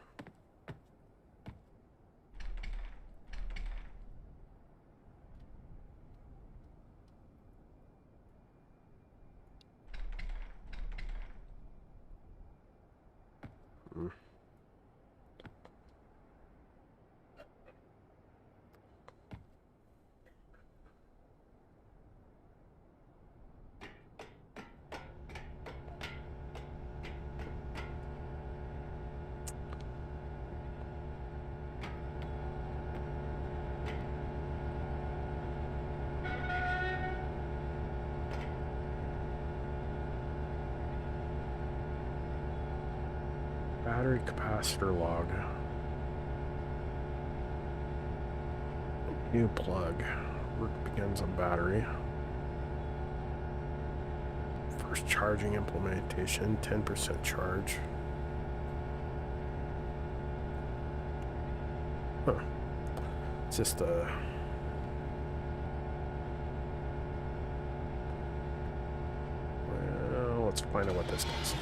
Battery capacitor log. New plug. Work begins on battery. First charging implementation, 10% charge. Huh. It's just a... Well, let's find out what this does.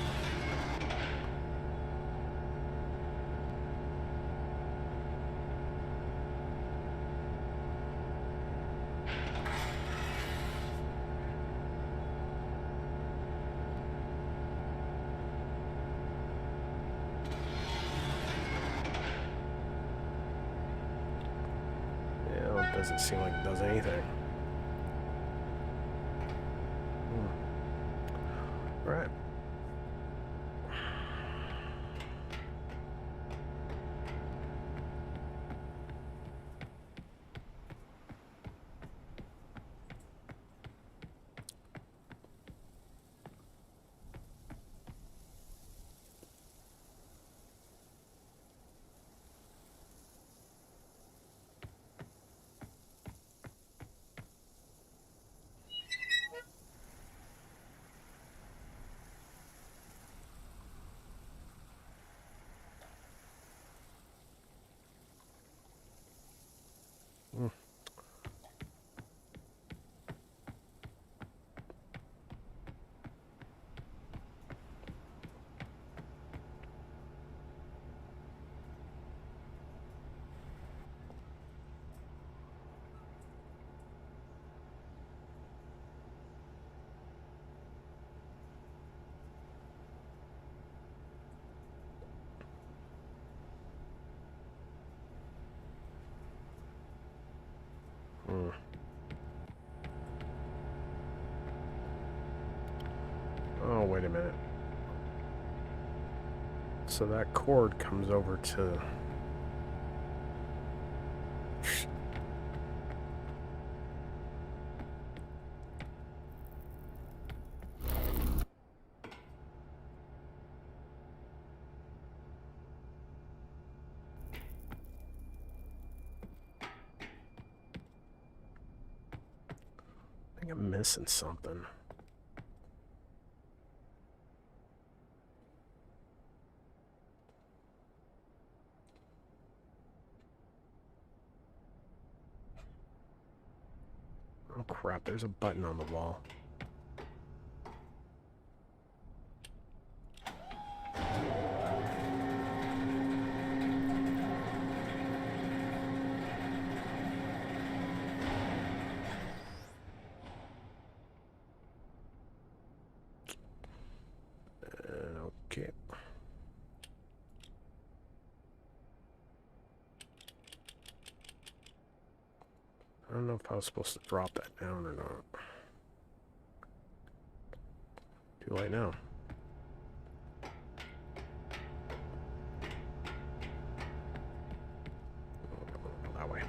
Yeah, it doesn't seem like it does anything. Right. Oh, wait a minute. So that cord comes over to... I think I'm missing something. Oh crap, there's a button on the wall. Okay. I don't know if I was supposed to drop that down or not. Too late now. That way.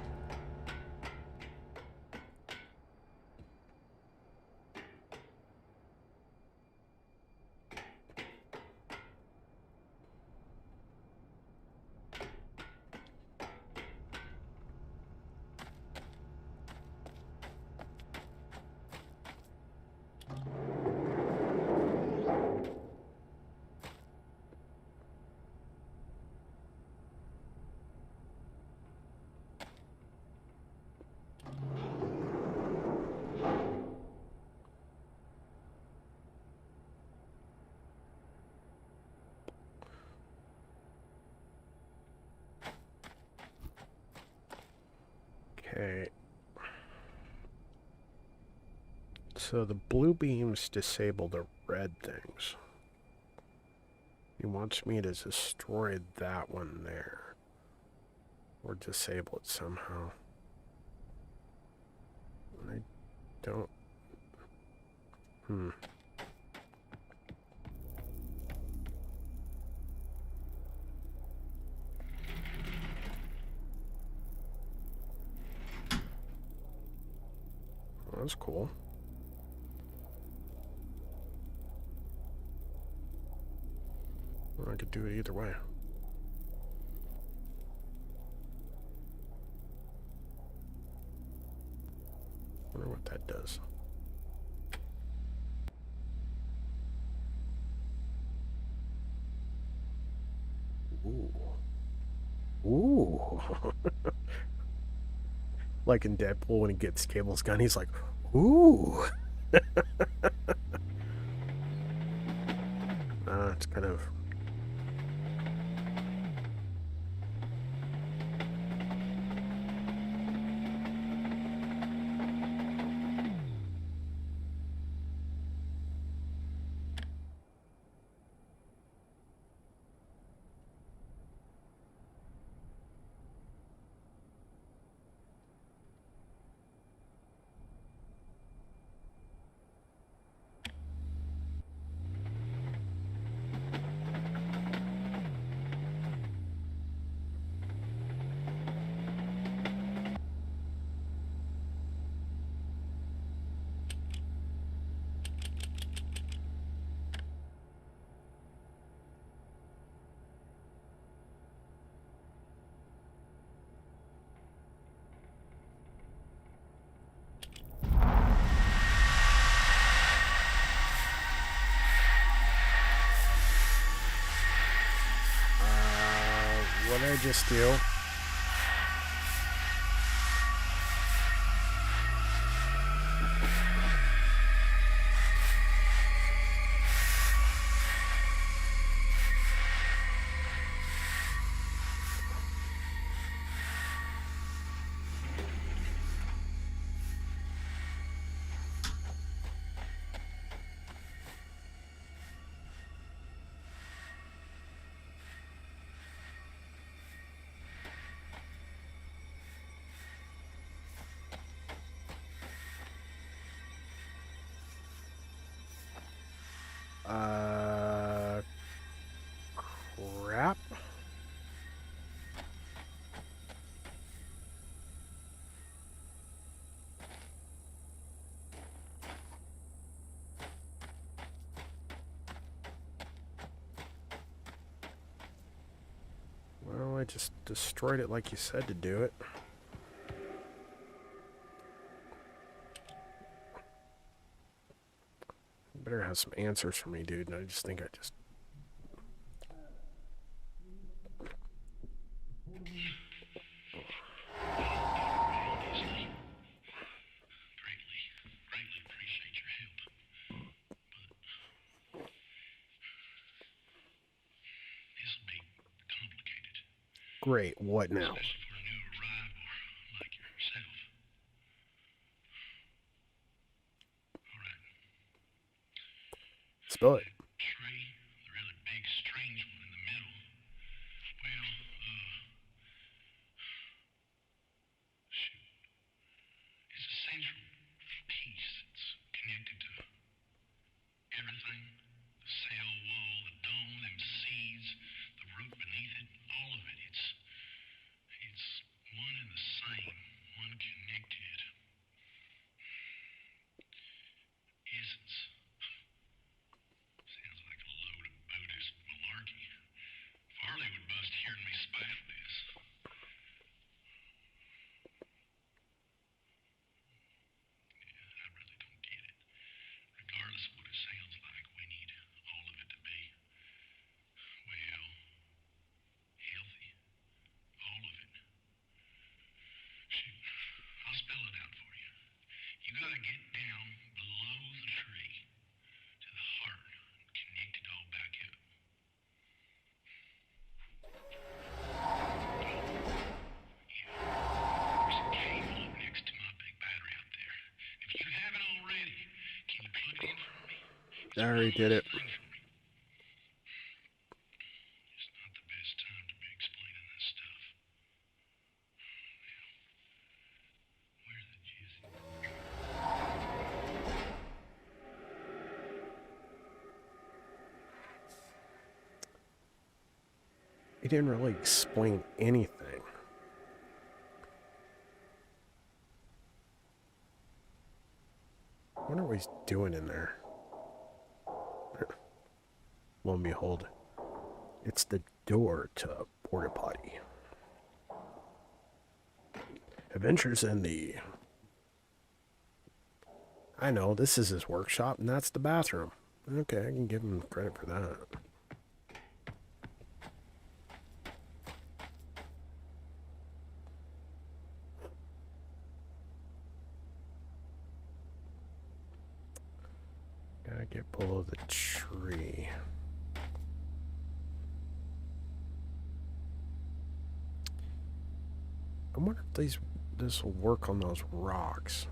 Okay. So the blue beams disable the red things. He wants me to destroy that one there. Or disable it somehow. I don't... Well, that's cool. Well, I could do it either way. Wonder what that does. Ooh. Ooh. Like in Deadpool when he gets Cable's gun, he's like, ooh. It's kind of... what did I just do? Crap. Well, I just destroyed it like you said to do it. You better have some answers for me, dude. And I just think I just... Greatly appreciate your help. But this'll be complicated. Great, what now? Especially for a new arrival like yourself. Alright. Spill it. Tree, the really big, strange one in the middle. Well, shoot. It's a central piece that's connected to everything. The cell wall, the dome, them seeds, the root beneath it, all of it. It's one and the same, one connected. Essence. Sounds like a load of Buddhist malarkey. Farley would bust hearing me spout this. Yeah, I really don't get it. Regardless of what it sounds like, we need all of it to be, well, healthy. All of it. Shoot, I'll spell it out for you. You gotta get down below the tree to the heart and connect it all back up. Yeah, there's a cable up next to my big battery out there. If you haven't already, can you plug it in for me? I already did it. Thing for me. It's not the best time to be explaining this stuff. Now, where's the jizzy? He didn't really explain anything. I wonder what he's doing in there. Lo and behold, it's the door to a porta potty. Adventures in the... I know, this is his workshop, and that's the bathroom. Okay, I can give him credit for that. get below the tree. I wonder if this will work on those rocks.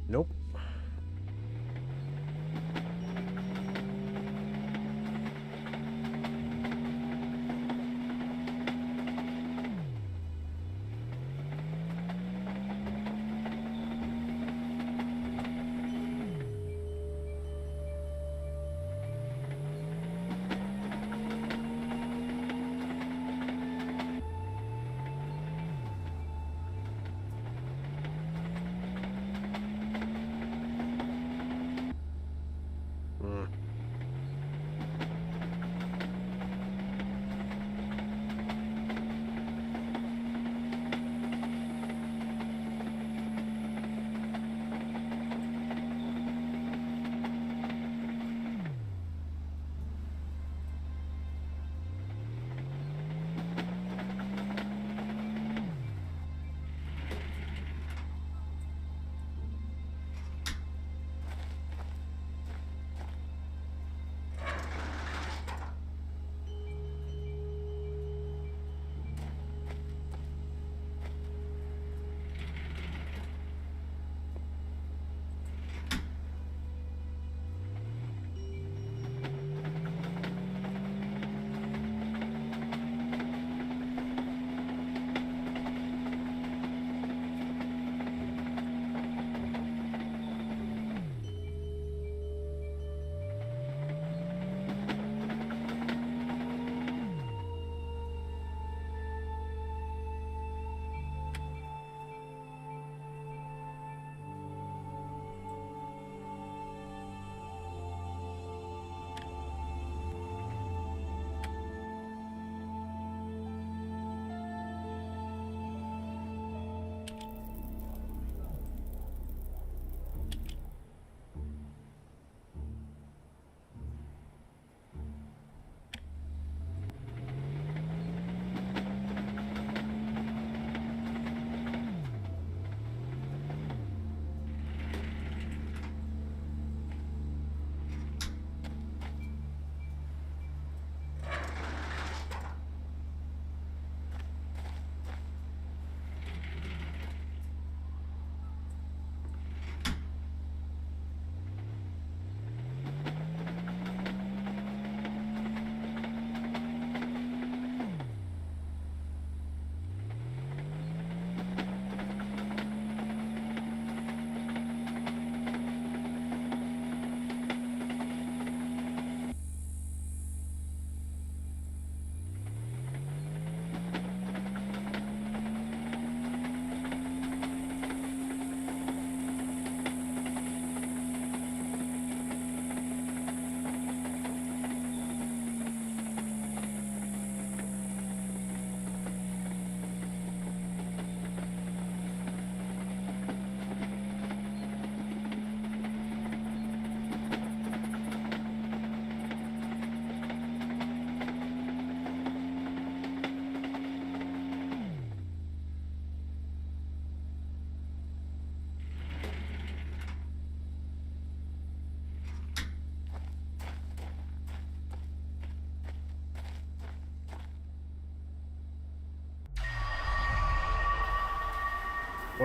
Nope.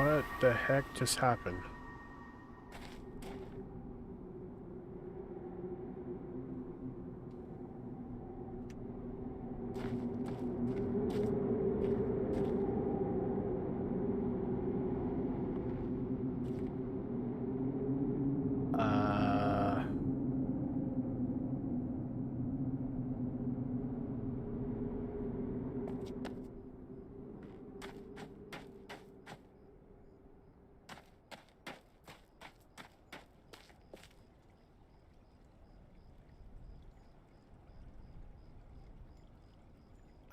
What the heck just happened?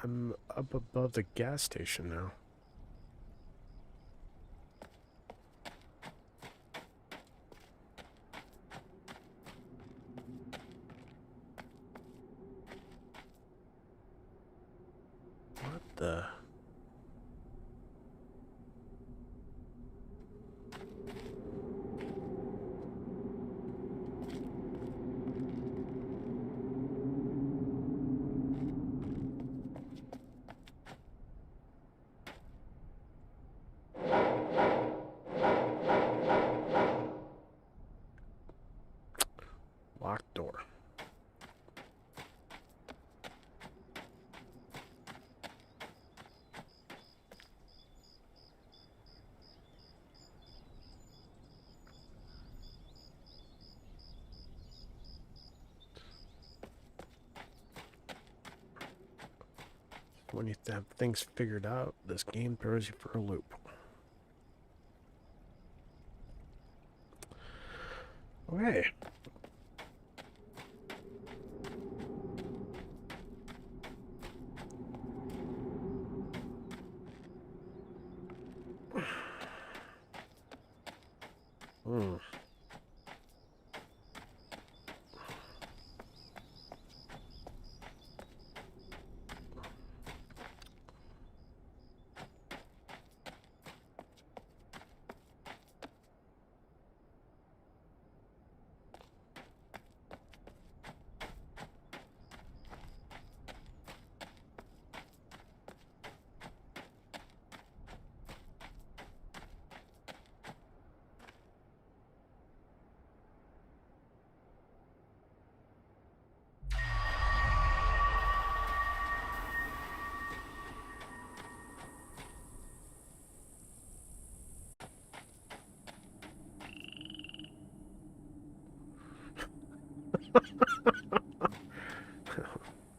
I'm up above the gas station now. What the? Locked door. When you have things figured out, this game throws you for a loop. Okay. Hmm.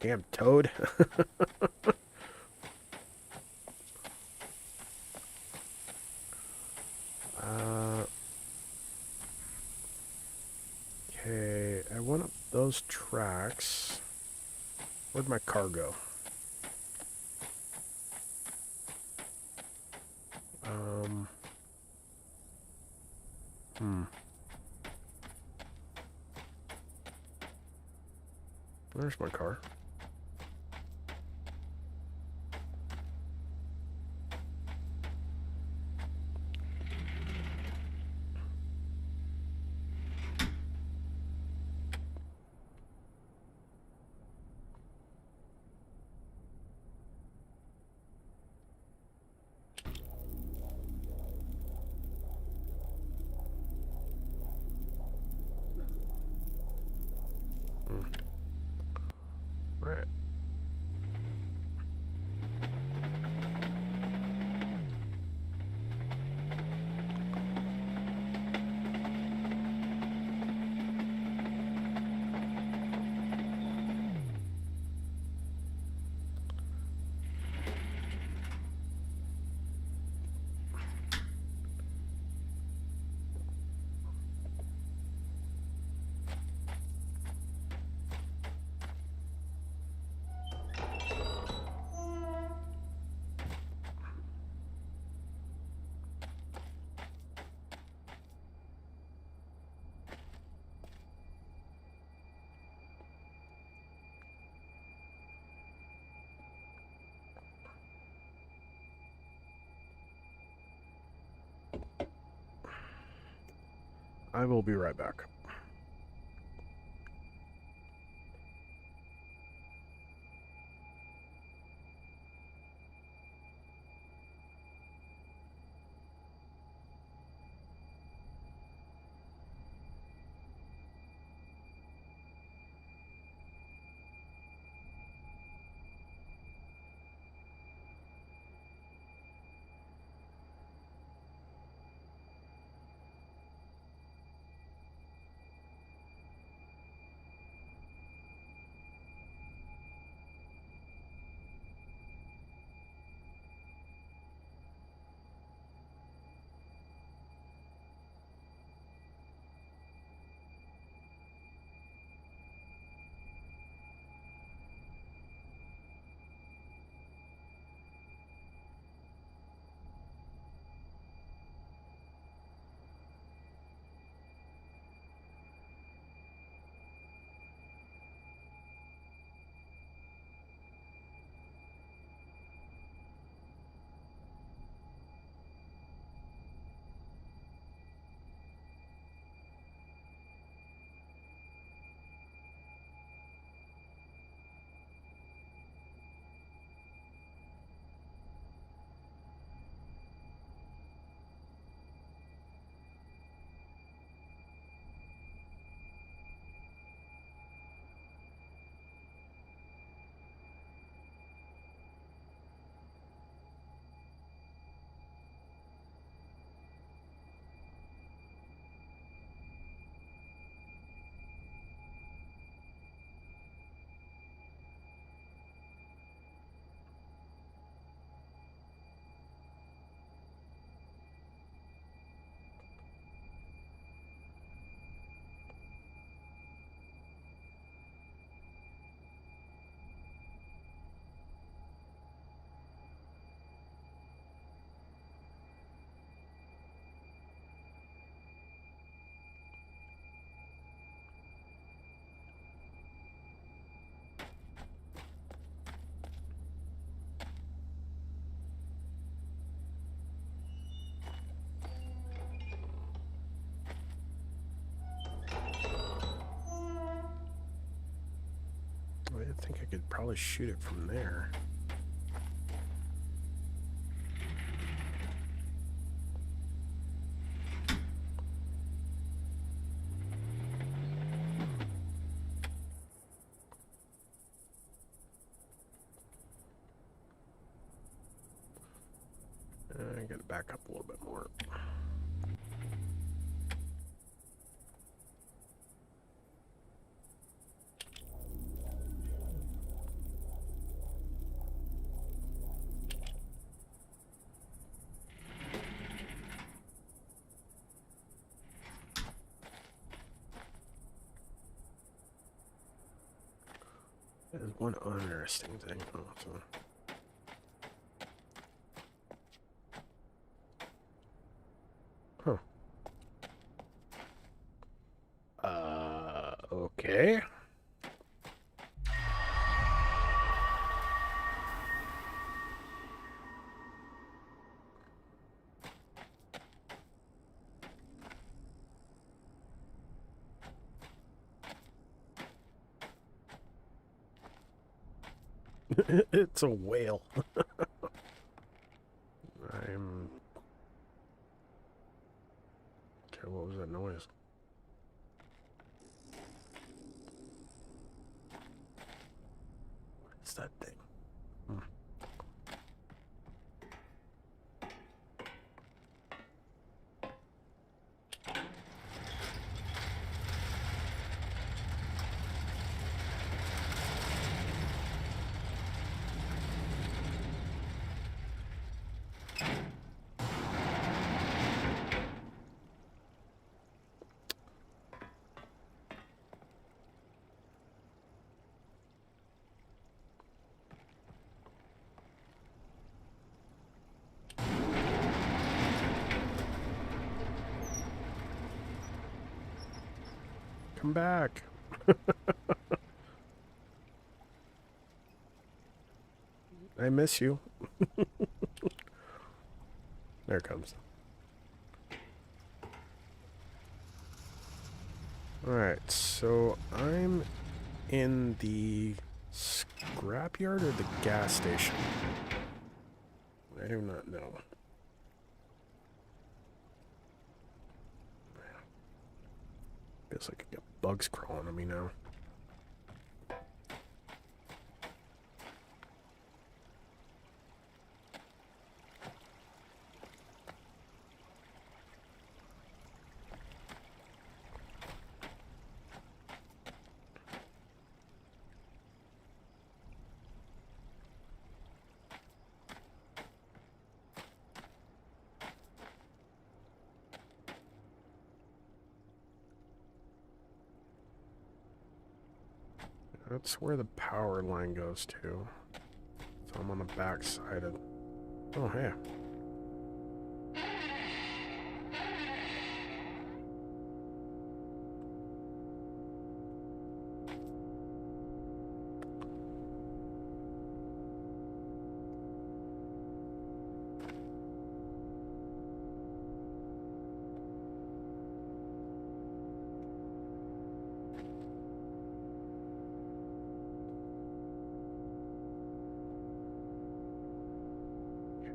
Damn toad. Okay, I went up those tracks. Where'd my car go? Where's my car? Right. I will be right back. probably shoot it from there. I gotta back up a little bit more. There's one interesting thing also. Okay. It's a whale. Okay, what was that noise? What's that thing? Come back. I miss you. There it comes. Alright, so I'm in the scrapyard or the gas station? I do not know. Feels like I got bugs crawling on me now. That's where the power line goes to. So I'm on the back side of... Oh, hey.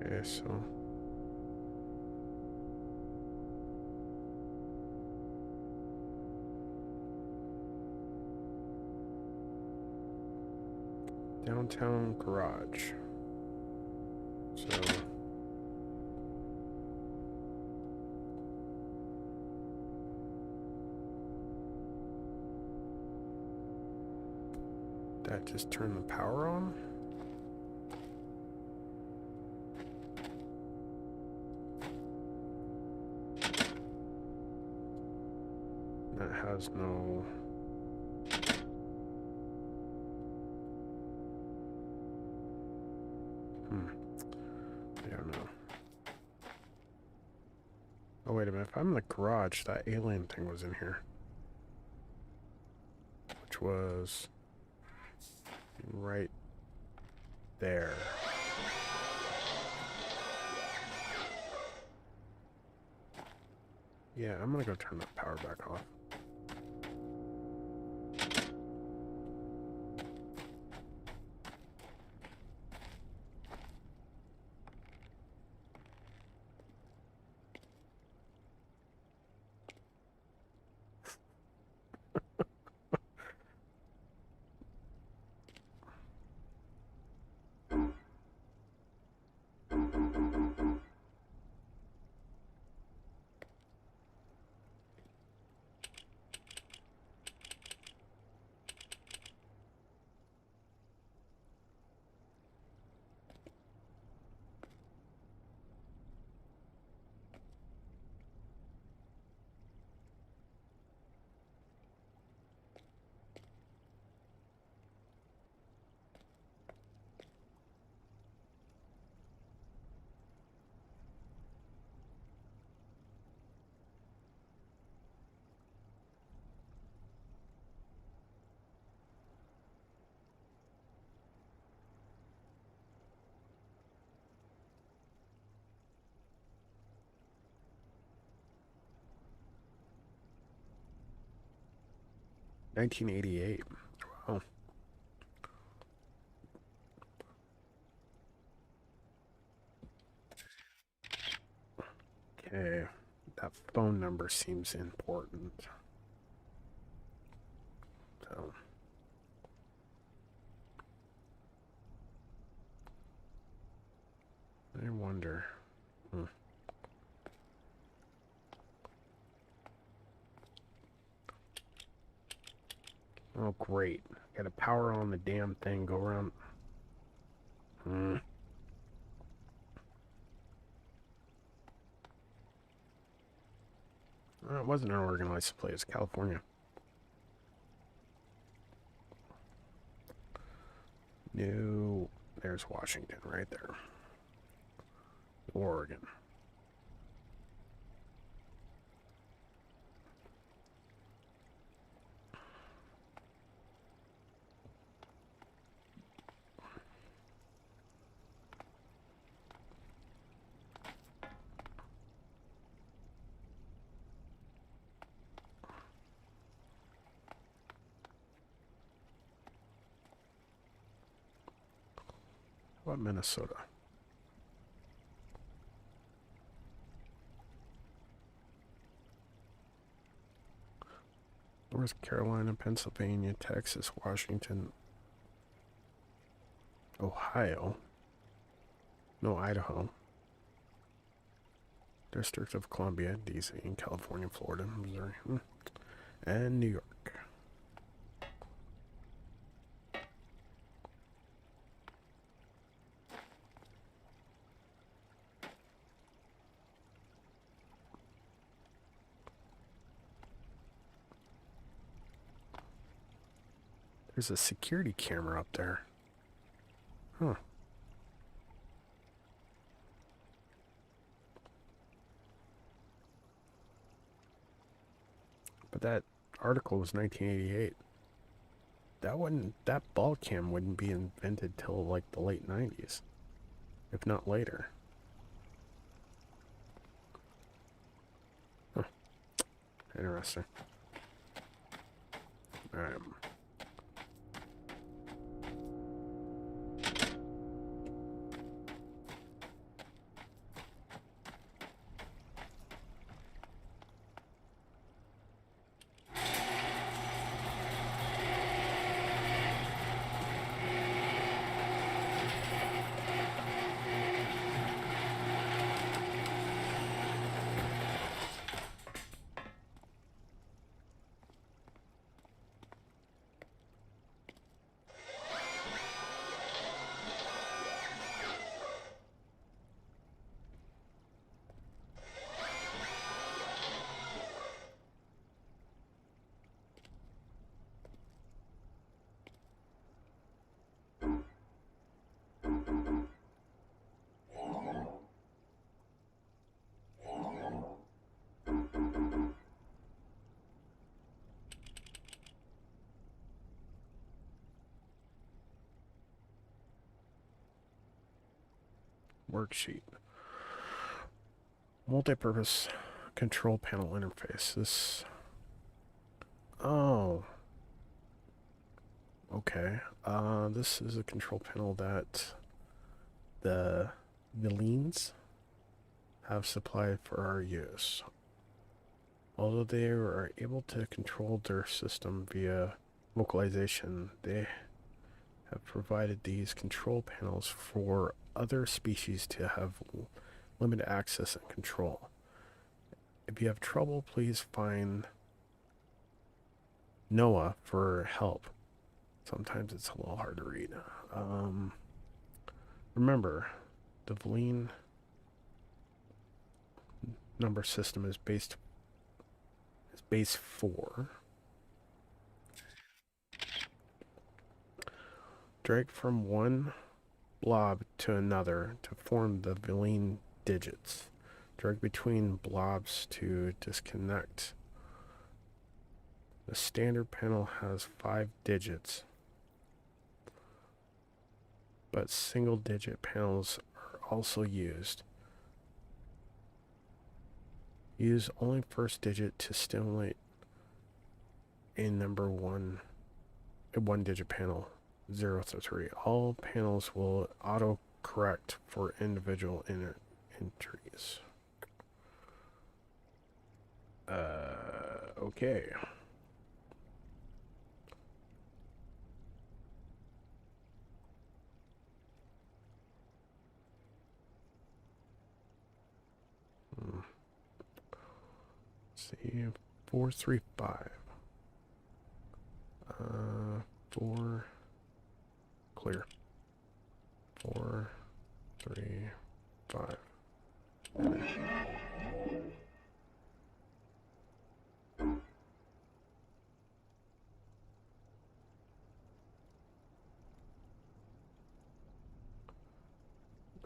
Okay, so... Downtown garage. So... That just turned the power on? That has no... I don't know. Oh, wait a minute. If I'm in the garage, that alien thing was in here. Which was... right there. Yeah, I'm gonna go turn that power back off. 1988. Wow. Okay. That phone number seems important. So. I wonder. Oh, great. Gotta power on the damn thing, go around. It wasn't an organized place, California. No, there's Washington right there. Oregon. How about Minnesota? North Carolina, Pennsylvania, Texas, Washington, Ohio. No, Idaho. District of Columbia, DC, California, Florida, Missouri, and New York. There's a security camera up there. Huh. But that article was 1988. That ball cam wouldn't be invented till like the late 90s, if not later. Huh. Interesting. Alright. Worksheet. Multi-purpose control panel interface. This. Oh. Okay. This is a control panel that the Villains have supplied for our use. Although they are able to control their system via localization, they have provided these control panels for other species to have limited access and control. If you have trouble, please find Noah for help. Sometimes it's a little hard to read. Remember, the Vleen number system is base 4. Drag from one blob to another to form the Vleen digits. Drag between blobs to disconnect. The standard panel has 5 digits, but single digit panels are also used. Use only first digit to stimulate a number a one-digit panel, 0 to 3. All panels will auto-correct for individual entries. Okay. See, 435. 4 clear. 4 3 5.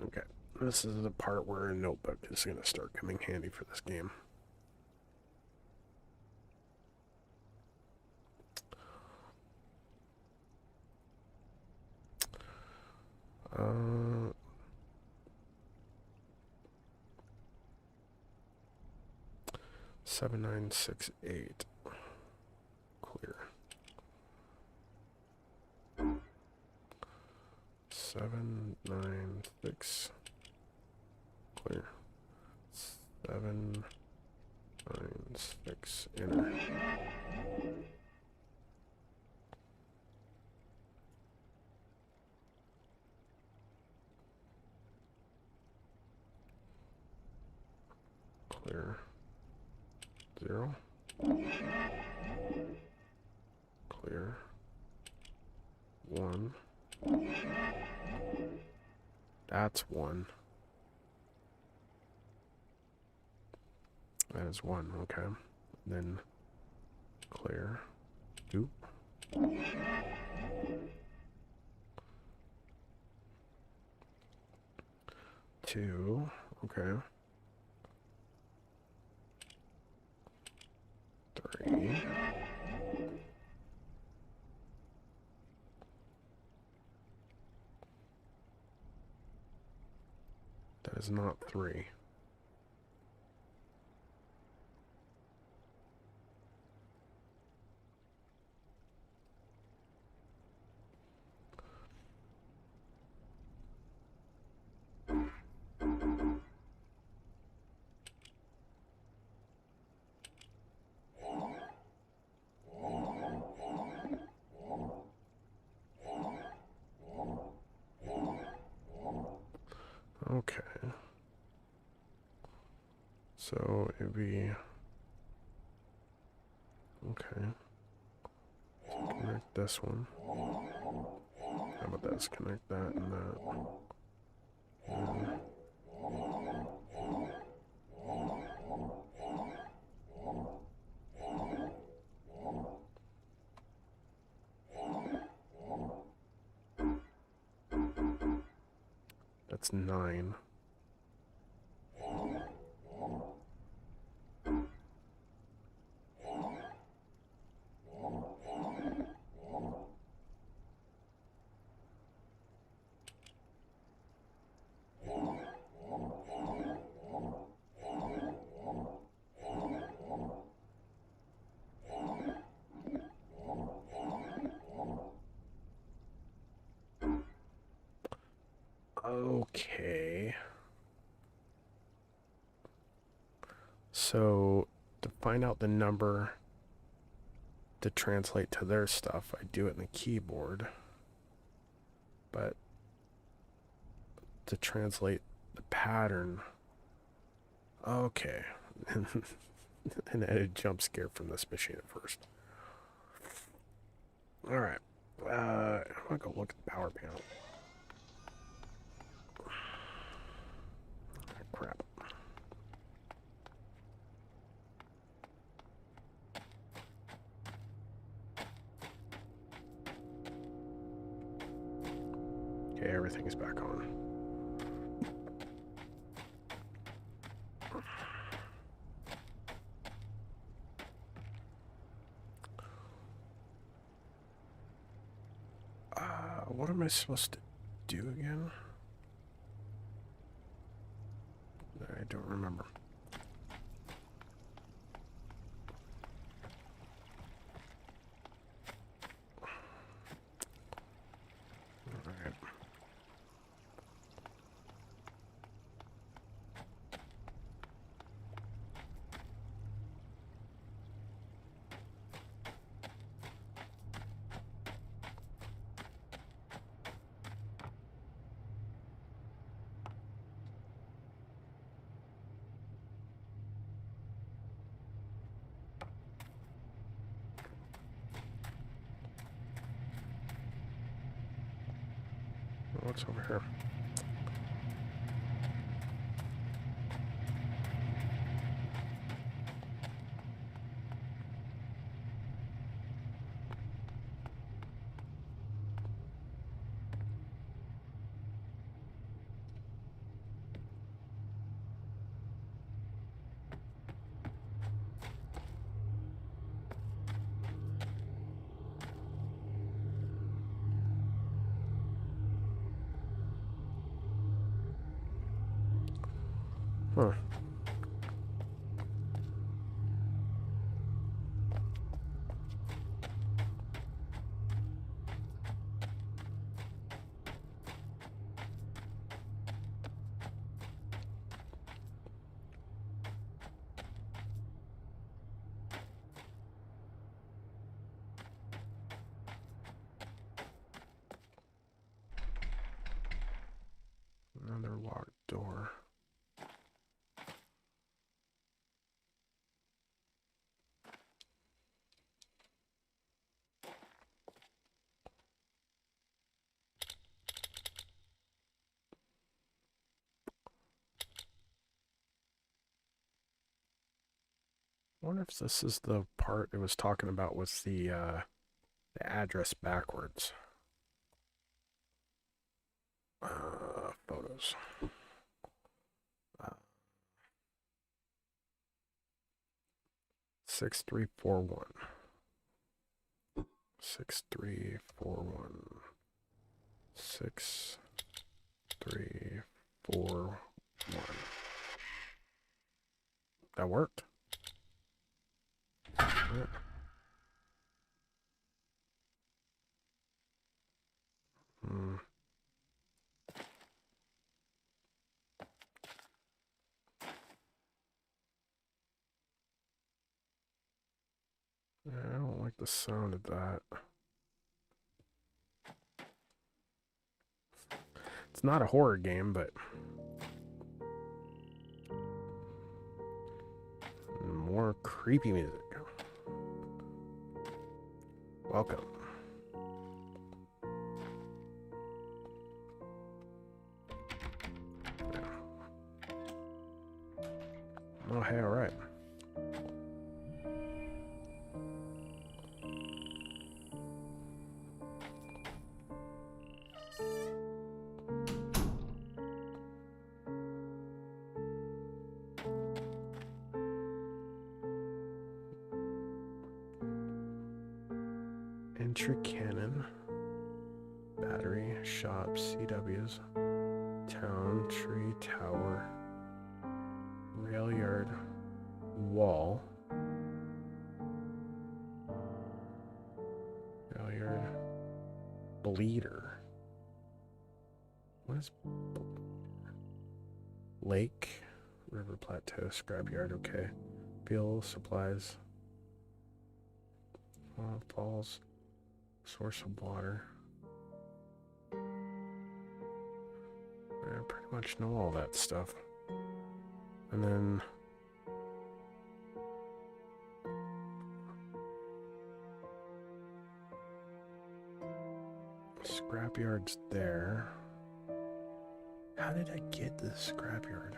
Okay, this is the part where a notebook is going to start coming handy for this game. Uh, 7968 clear. 796 clear. 796 enter. Clear. 0. Clear. 1. That's 1. That is 1, okay. Then clear. 2. 2, okay. 3. That is not 3. Okay. So it'd be okay. So connect this one. How about this? Connect that and that. And that's 9. Okay. So to find out the number to translate to their stuff, I do it in the keyboard. But to translate the pattern, okay. And I had a jump scare from this machine at first. Alright. I'm gonna go look at the power panel. Crap. Okay, everything is back on. What am I supposed to do again? I don't remember. What's over here? Huh. Another locked door. I wonder if this is the part it was talking about with the address backwards. Photos. 6341. 6341. 6341. That worked. Yeah. Hmm. Yeah, I don't like the sound of that. It's not a horror game, but more creepy music. Welcome. Yeah. Oh, hey, all right. Entry cannon, battery, shop, CWs, town, tree, tower, rail yard, wall, rail yard, bleeder. What is lake, river plateau, scrapyard? Okay, fuel, supplies, falls. Source of water. I pretty much know all that stuff. And then scrapyard's there. How did I get the scrapyard?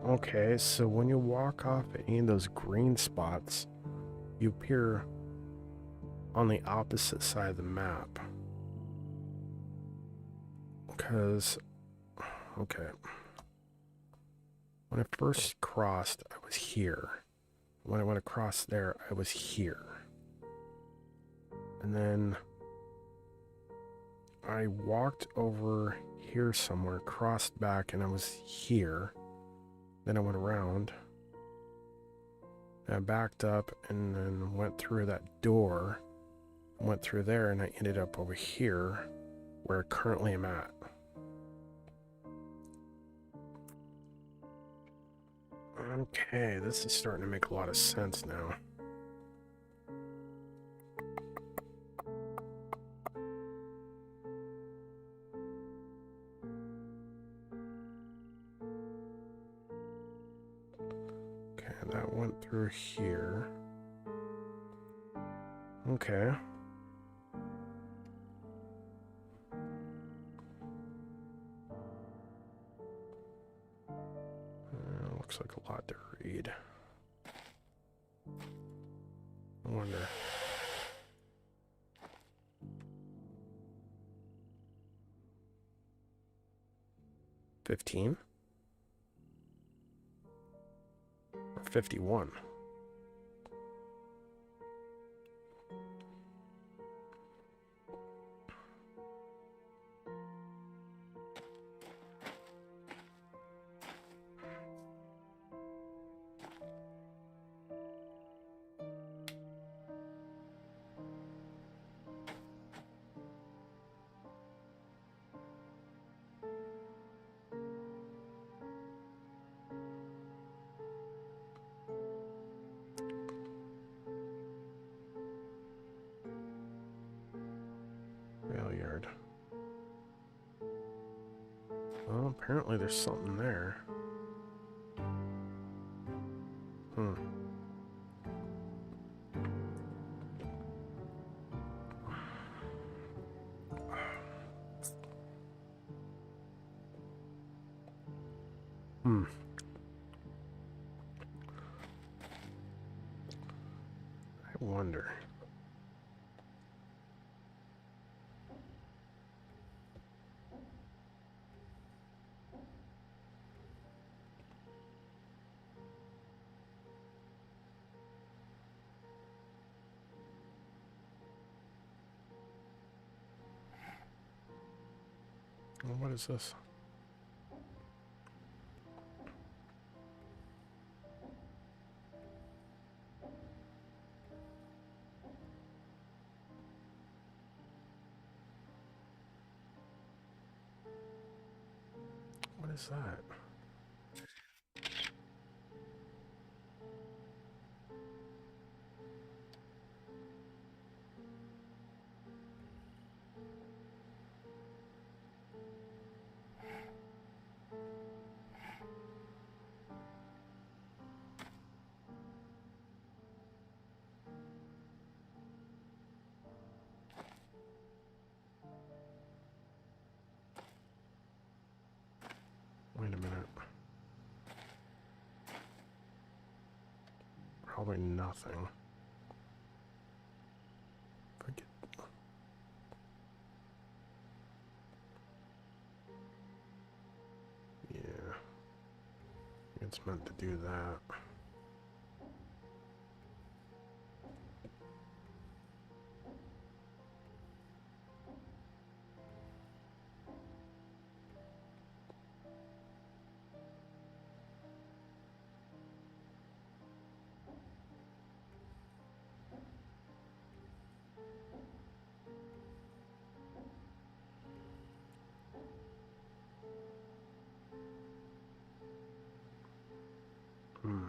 Okay, so when you walk off any of those green spots, you appear on the opposite side of the map. Because, okay, when I first crossed, I was here. When I went across there, I was here. And then I walked over here somewhere, crossed back, and I was here. Then I went around. And I backed up and then went through that door. went through there, and I ended up over here, where I currently am at. Okay, this is starting to make a lot of sense now. Okay, that went through here. Okay. Looks like a lot to read. I wonder. $15? Or 51? Rail yard. Well, apparently there's something there. Hmm. Hmm. I wonder. Well, what is this? What is that? Wait a minute. Probably nothing. Forget. Yeah. It's meant to do that. Hmm.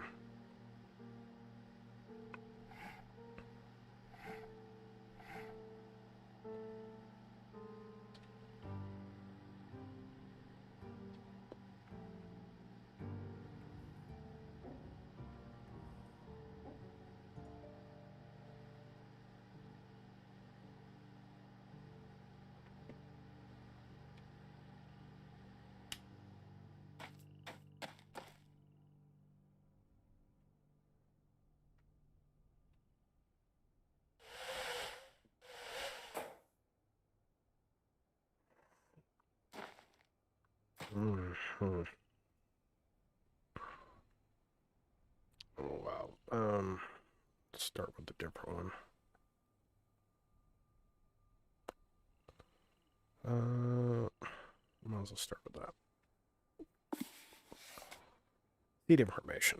Mm-hmm. Oh, wow. Let's start with the different one. Might as well start with that. Seed information.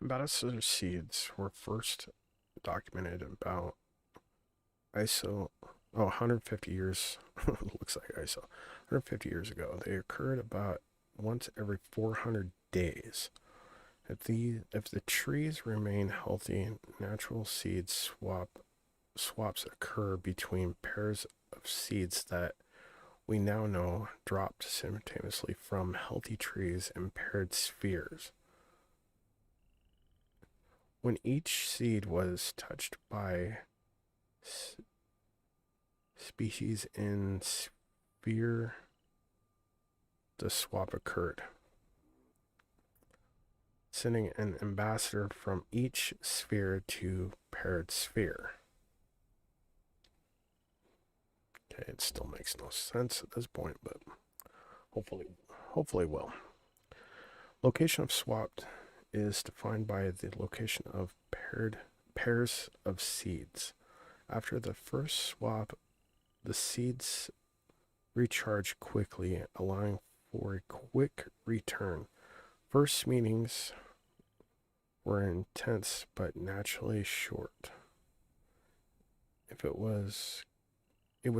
Ambassador seeds were first documented about ISO, 150 years, looks like ISO, 150 years ago. They occurred about once every 400 days. If the trees remain healthy, natural seed swaps occur between pairs of seeds that we now know dropped simultaneously from healthy trees and paired spheres. When each seed was touched by species in sphere, the swap occurred, sending an ambassador from each sphere to paired sphere. Okay, it still makes no sense at this point, but hopefully will. Location of swapped is defined by the location of pairs of seeds. After the first swap, the seeds recharge quickly, allowing for a quick return. First meetings were intense but naturally short. It was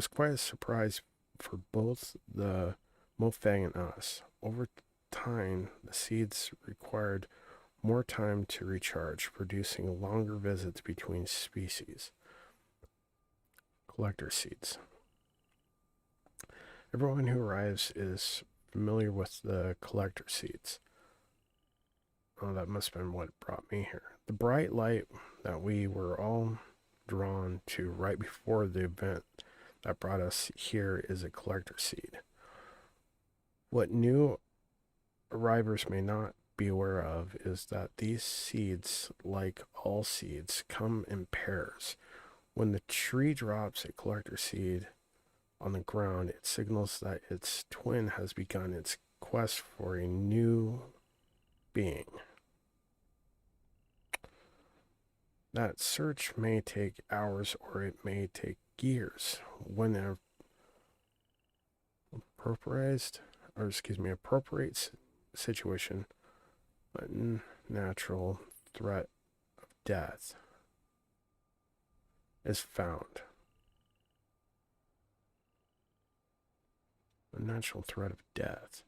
quite a surprise for both the Mofang and us. Over time, the seeds required more time to recharge, producing longer visits between species. Collector seeds. Everyone who arrives is familiar with the collector seeds. Oh, that must have been what brought me here. The bright light that we were all drawn to right before the event that brought us here is a collector seed. What new arrivers may not be aware of is that these seeds, like all seeds, come in pairs. When the tree drops a collector seed on the ground, it signals that its twin has begun its quest for a new being. That search may take hours or it may take years. When appropriate situation, unnatural threat of death is found. A natural threat of death.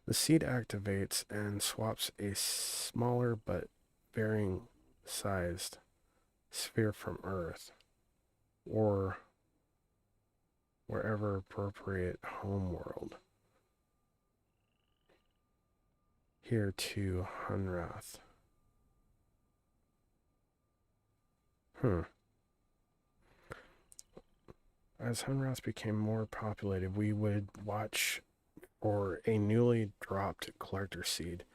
The seed activates and swaps a smaller but varying sized sphere from Earth or wherever appropriate homeworld. Here to Hunrath. As Hunrath became more populated, we would watch for a newly dropped collector seed,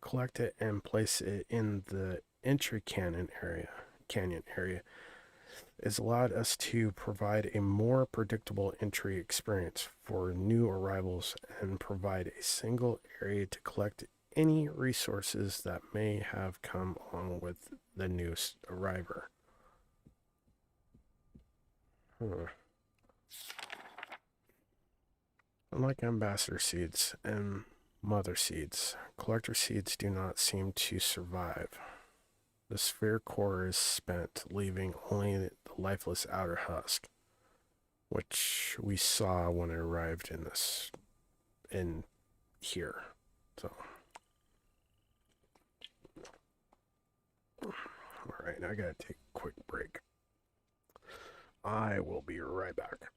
collect it and place it in the entry canyon area. It's allowed us to provide a more predictable entry experience for new arrivals and provide a single area to collect any resources that may have come along with the new arriver. Unlike ambassador seeds and mother seeds, collector seeds do not seem to survive. The sphere core is spent, leaving only the lifeless outer husk, which we saw when I arrived in here. So, all right, I gotta take a quick break. I will be right back.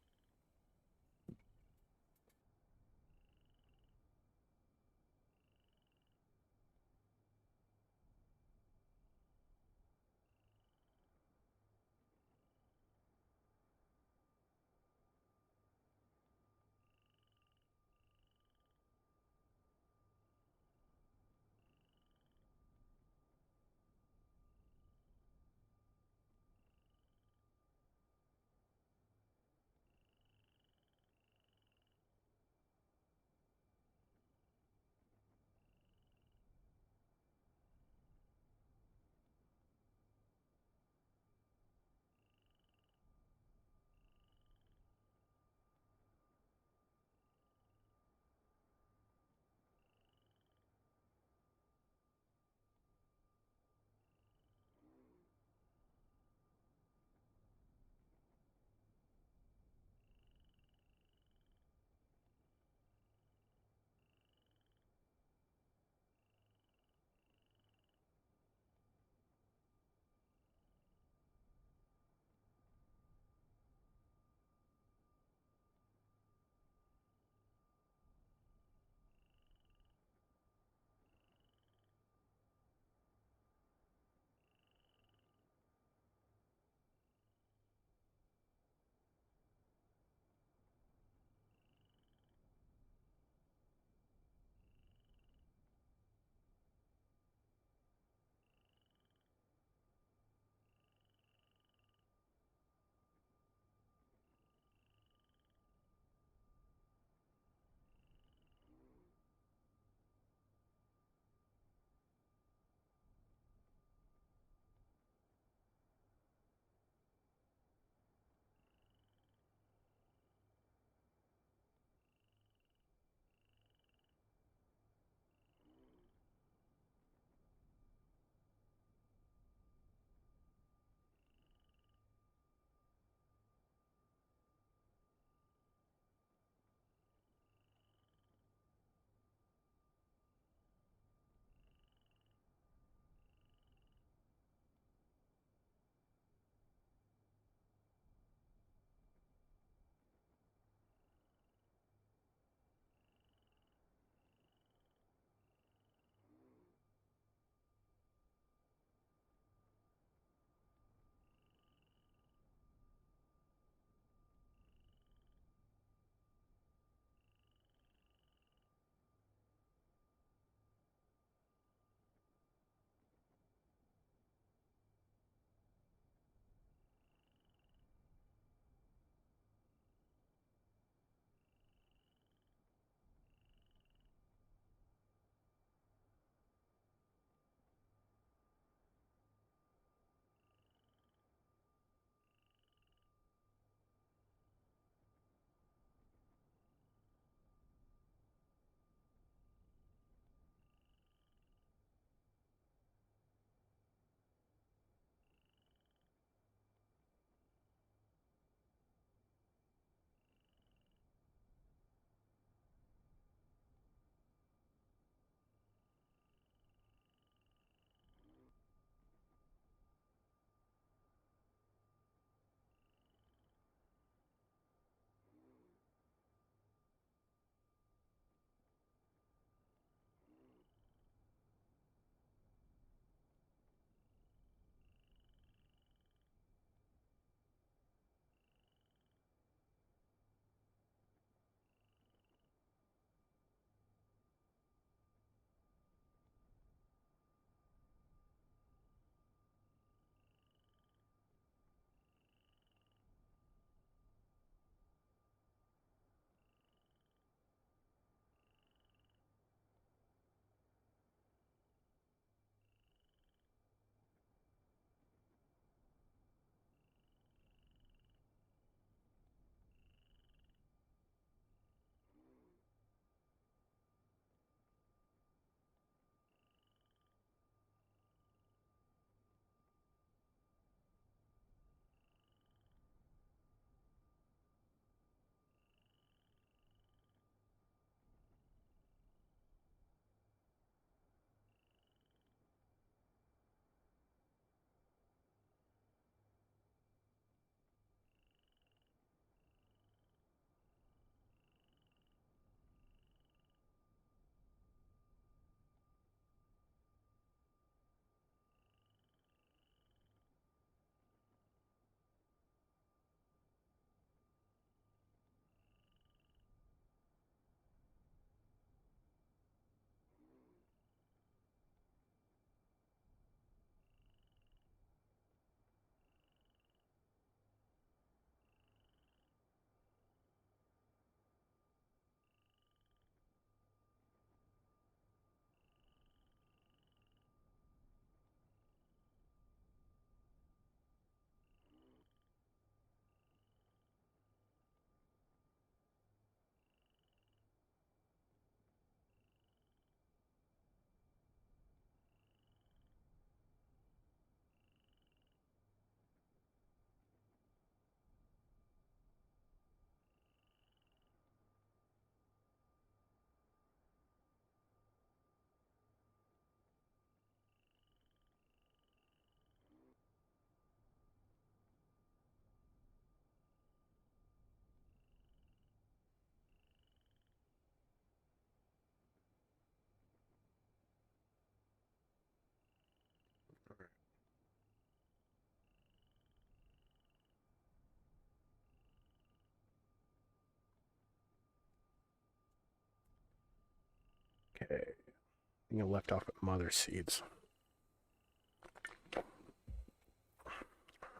think I left off at mother seeds.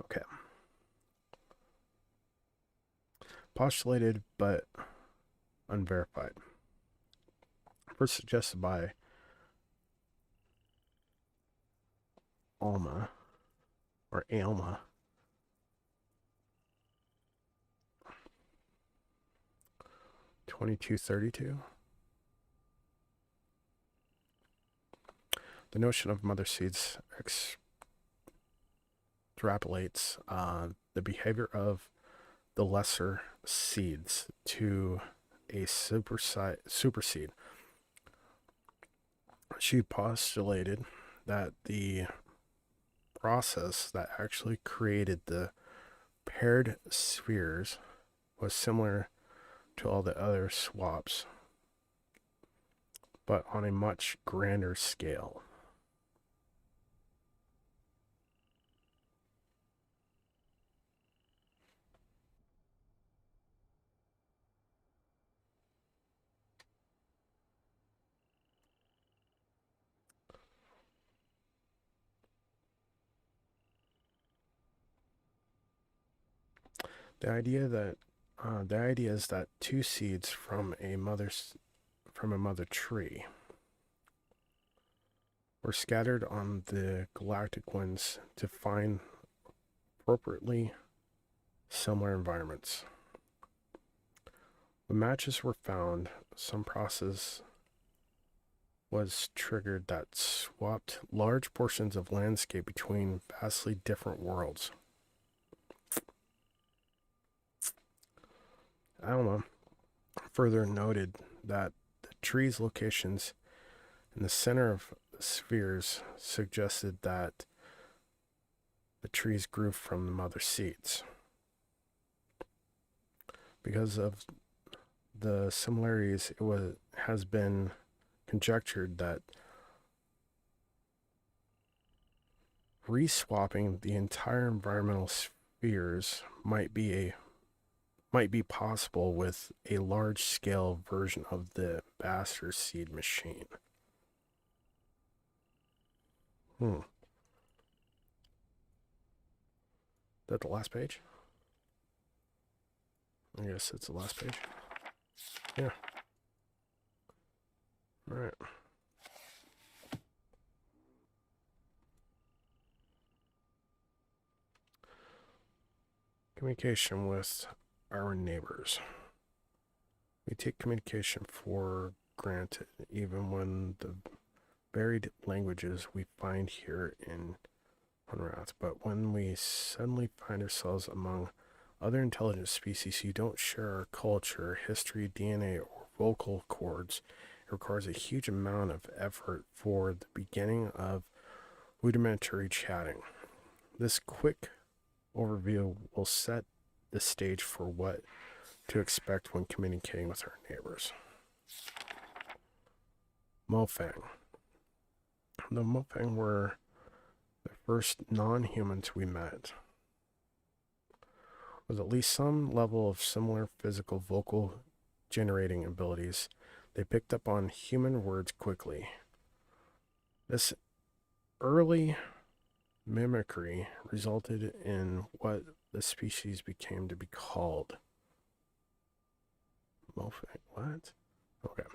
Okay. Postulated but unverified. First suggested by Alma, or Alma, 2232. The notion of mother seeds extrapolates the behavior of the lesser seeds to a superseed. She postulated that the process that actually created the paired spheres was similar to all the other swaps, but on a much grander scale. The idea is that two seeds from a mother tree were scattered on the galactic winds to find appropriately similar environments. When matches were found, some process was triggered that swapped large portions of landscape between vastly different worlds. Alma further noted that the tree's locations in the center of the spheres suggested that the trees grew from the mother seeds. Because of the similarities, has been conjectured that reswapping the entire environmental spheres might be possible with a large-scale version of the bastard seed machine. Is that the last page? I guess it's the last page. Yeah. All right. Communication with our neighbors. We take communication for granted, even when the varied languages we find here in Hunrath. But when we suddenly find ourselves among other intelligent species who don't share our culture, history, DNA, or vocal cords, it requires a huge amount of effort for the beginning of rudimentary chatting. This quick overview will set the stage for what to expect when communicating with our neighbors. Mofang. The Mofang were the first non-humans we met. With at least some level of similar physical vocal generating abilities, they picked up on human words quickly. This early mimicry resulted in what the species became to be called. Mofang, what? Okay.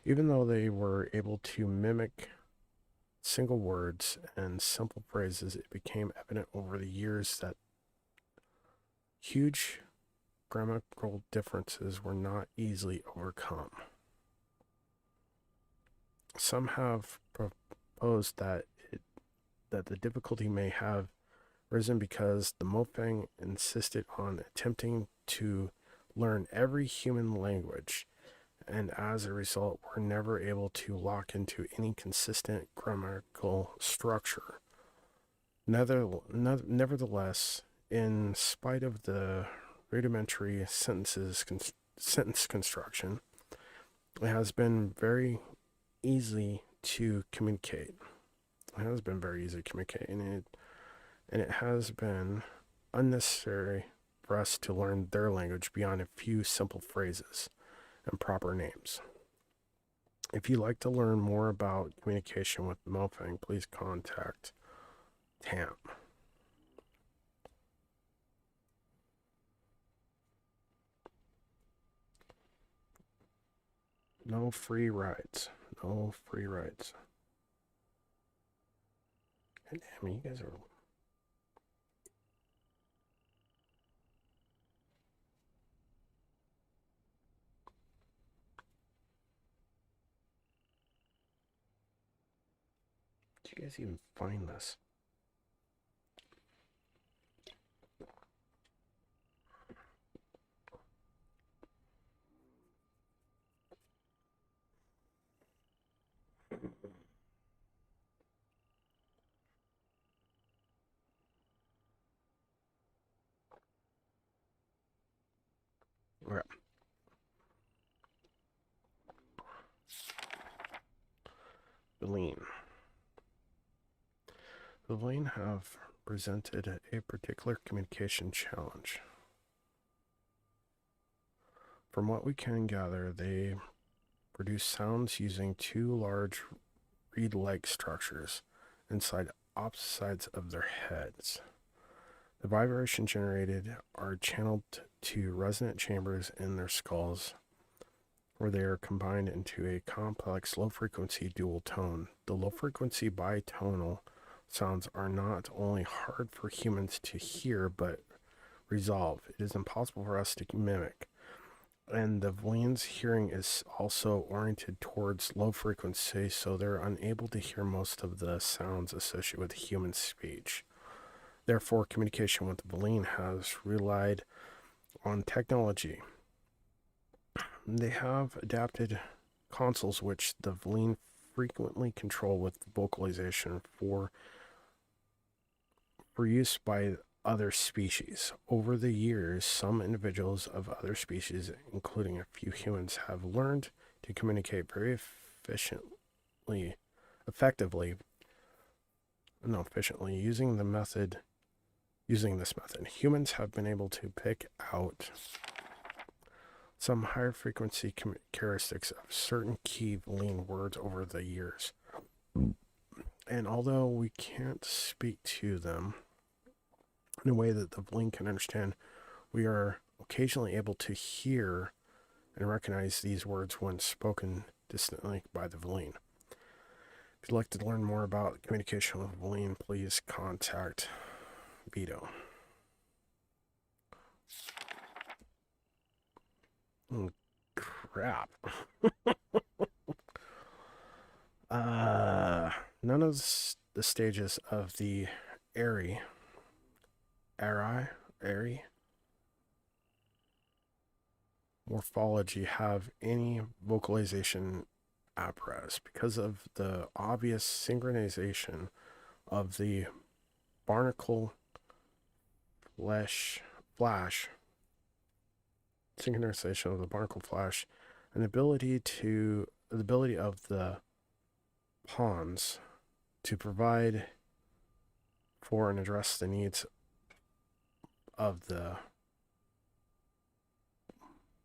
Even though they were able to mimic single words and simple phrases, it became evident over the years that huge grammatical differences were not easily overcome. Some have proposed that the difficulty may have risen because the Mofang insisted on attempting to learn every human language, and as a result were never able to lock into any consistent grammatical structure. Nevertheless, in spite of the rudimentary sentence construction, it has been very easy to communicate. It has been very easy to communicate, and it has been unnecessary for us to learn their language beyond a few simple phrases. and proper names. If you'd like to learn more about communication with Mofang, please contact Tam. No free rides. No free rides. God damn, you guys are... Did you guys even find this? Okay. Beline. The Beline have presented a particular communication challenge. From what we can gather, they produce sounds using two large reed-like structures inside opposite sides of their heads. The vibration generated are channeled to resonant chambers in their skulls, where they are combined into a complex low-frequency dual tone. The low-frequency bitonal sounds are not only hard for humans to hear, but resolve. It is impossible for us to mimic. And the Valine's hearing is also oriented towards low frequency, so they're unable to hear most of the sounds associated with human speech. Therefore, communication with the Valine has relied on technology. They have adapted consoles which the Valine frequently control with vocalization for use by other species. Over the years, some individuals of other species, including a few humans, have learned to communicate very efficiently using this method. Humans have been able to pick out some higher frequency characteristics of certain key Valine words over the years. And although we can't speak to them in a way that the Valine can understand, we are occasionally able to hear and recognize these words when spoken distantly by the Valine. If you'd like to learn more about communication with Valine, please contact Vito. Oh, crap. None of the stages of the Airy morphology have any vocalization apparatus because of the obvious synchronization of the barnacle flash, synchronization of the barnacle flash, and the ability of the pawns to provide for and address the needs of the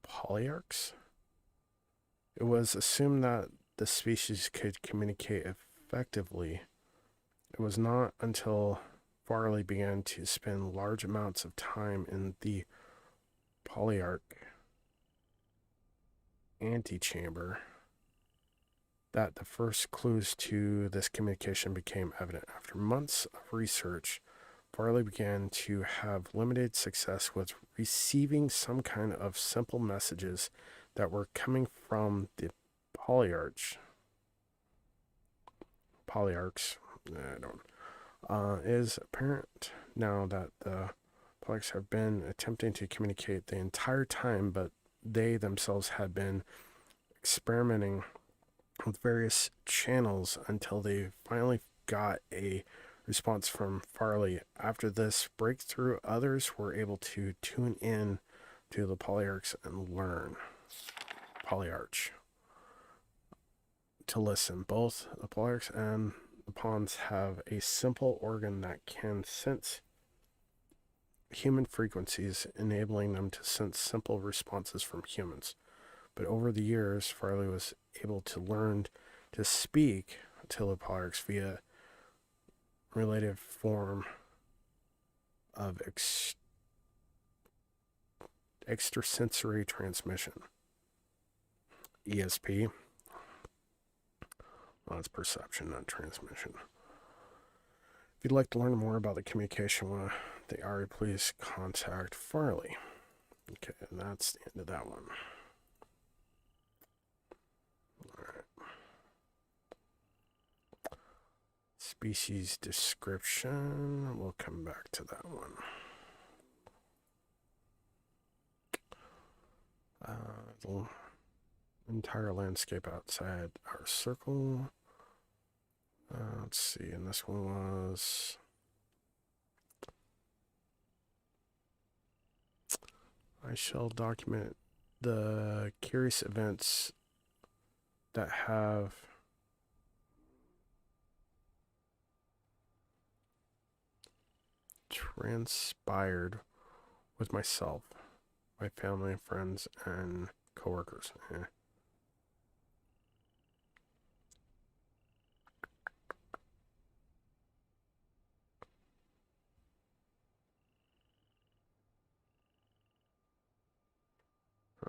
polyarchs. It was assumed that the species could communicate effectively. It was not until Farley began to spend large amounts of time in the polyarch antechamber that the first clues to this communication became evident. After months of research, Farley began to have limited success with receiving some kind of simple messages that were coming from the polyarchs. It is apparent now that the polyarchs have been attempting to communicate the entire time, but they themselves had been experimenting with various channels until they finally got a response from Farley. After this breakthrough, others were able to tune in to the polyarchs and learn to listen. Both the polyarchs and the pawns have a simple organ that can sense human frequencies, enabling them to sense simple responses from humans. But over the years, Farley was able to learn to speak telepotics via relative form of extrasensory transmission. ESP. Well, it's perception, not transmission. If you'd like to learn more about the communication with the ARI, please contact Farley. Okay, and that's the end of that one. Alright. Species description. We'll come back to that one. The entire landscape outside our circle. Let's see, and this one was... I shall document the curious events that have transpired with myself, my family, friends, and coworkers.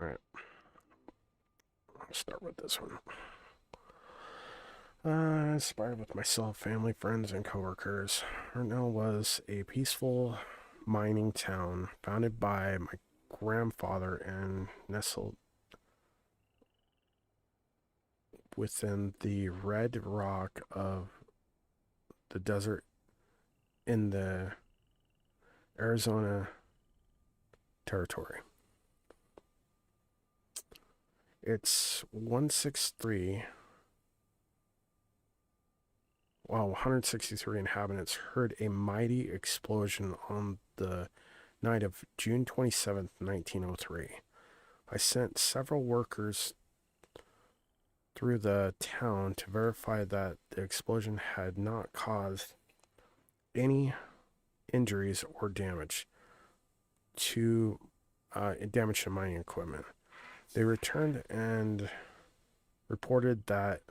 All right, I'll start with this one. Inspired with myself, family, friends, and coworkers. Hartnell was a peaceful mining town founded by my grandfather and nestled within the red rock of the desert in the Arizona territory. It's 163 inhabitants heard a mighty explosion on the night of June 27th, 1903. I sent several workers through the town to verify that the explosion had not caused any injuries or damage to mining equipment. They returned and reported that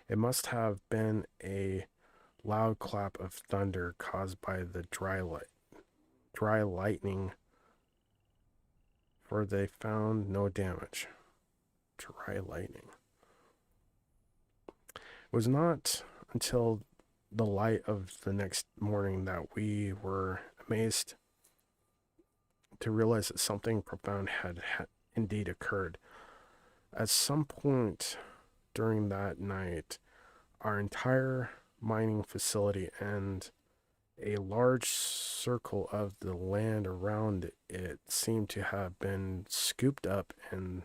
it must have been a loud clap of thunder caused by the dry lightning, for they found no damage. Dry lightning. It was not until the light of the next morning that we were amazed to realize that something profound had indeed occurred. At some point during that night, our entire mining facility and a large circle of the land around it seemed to have been scooped up and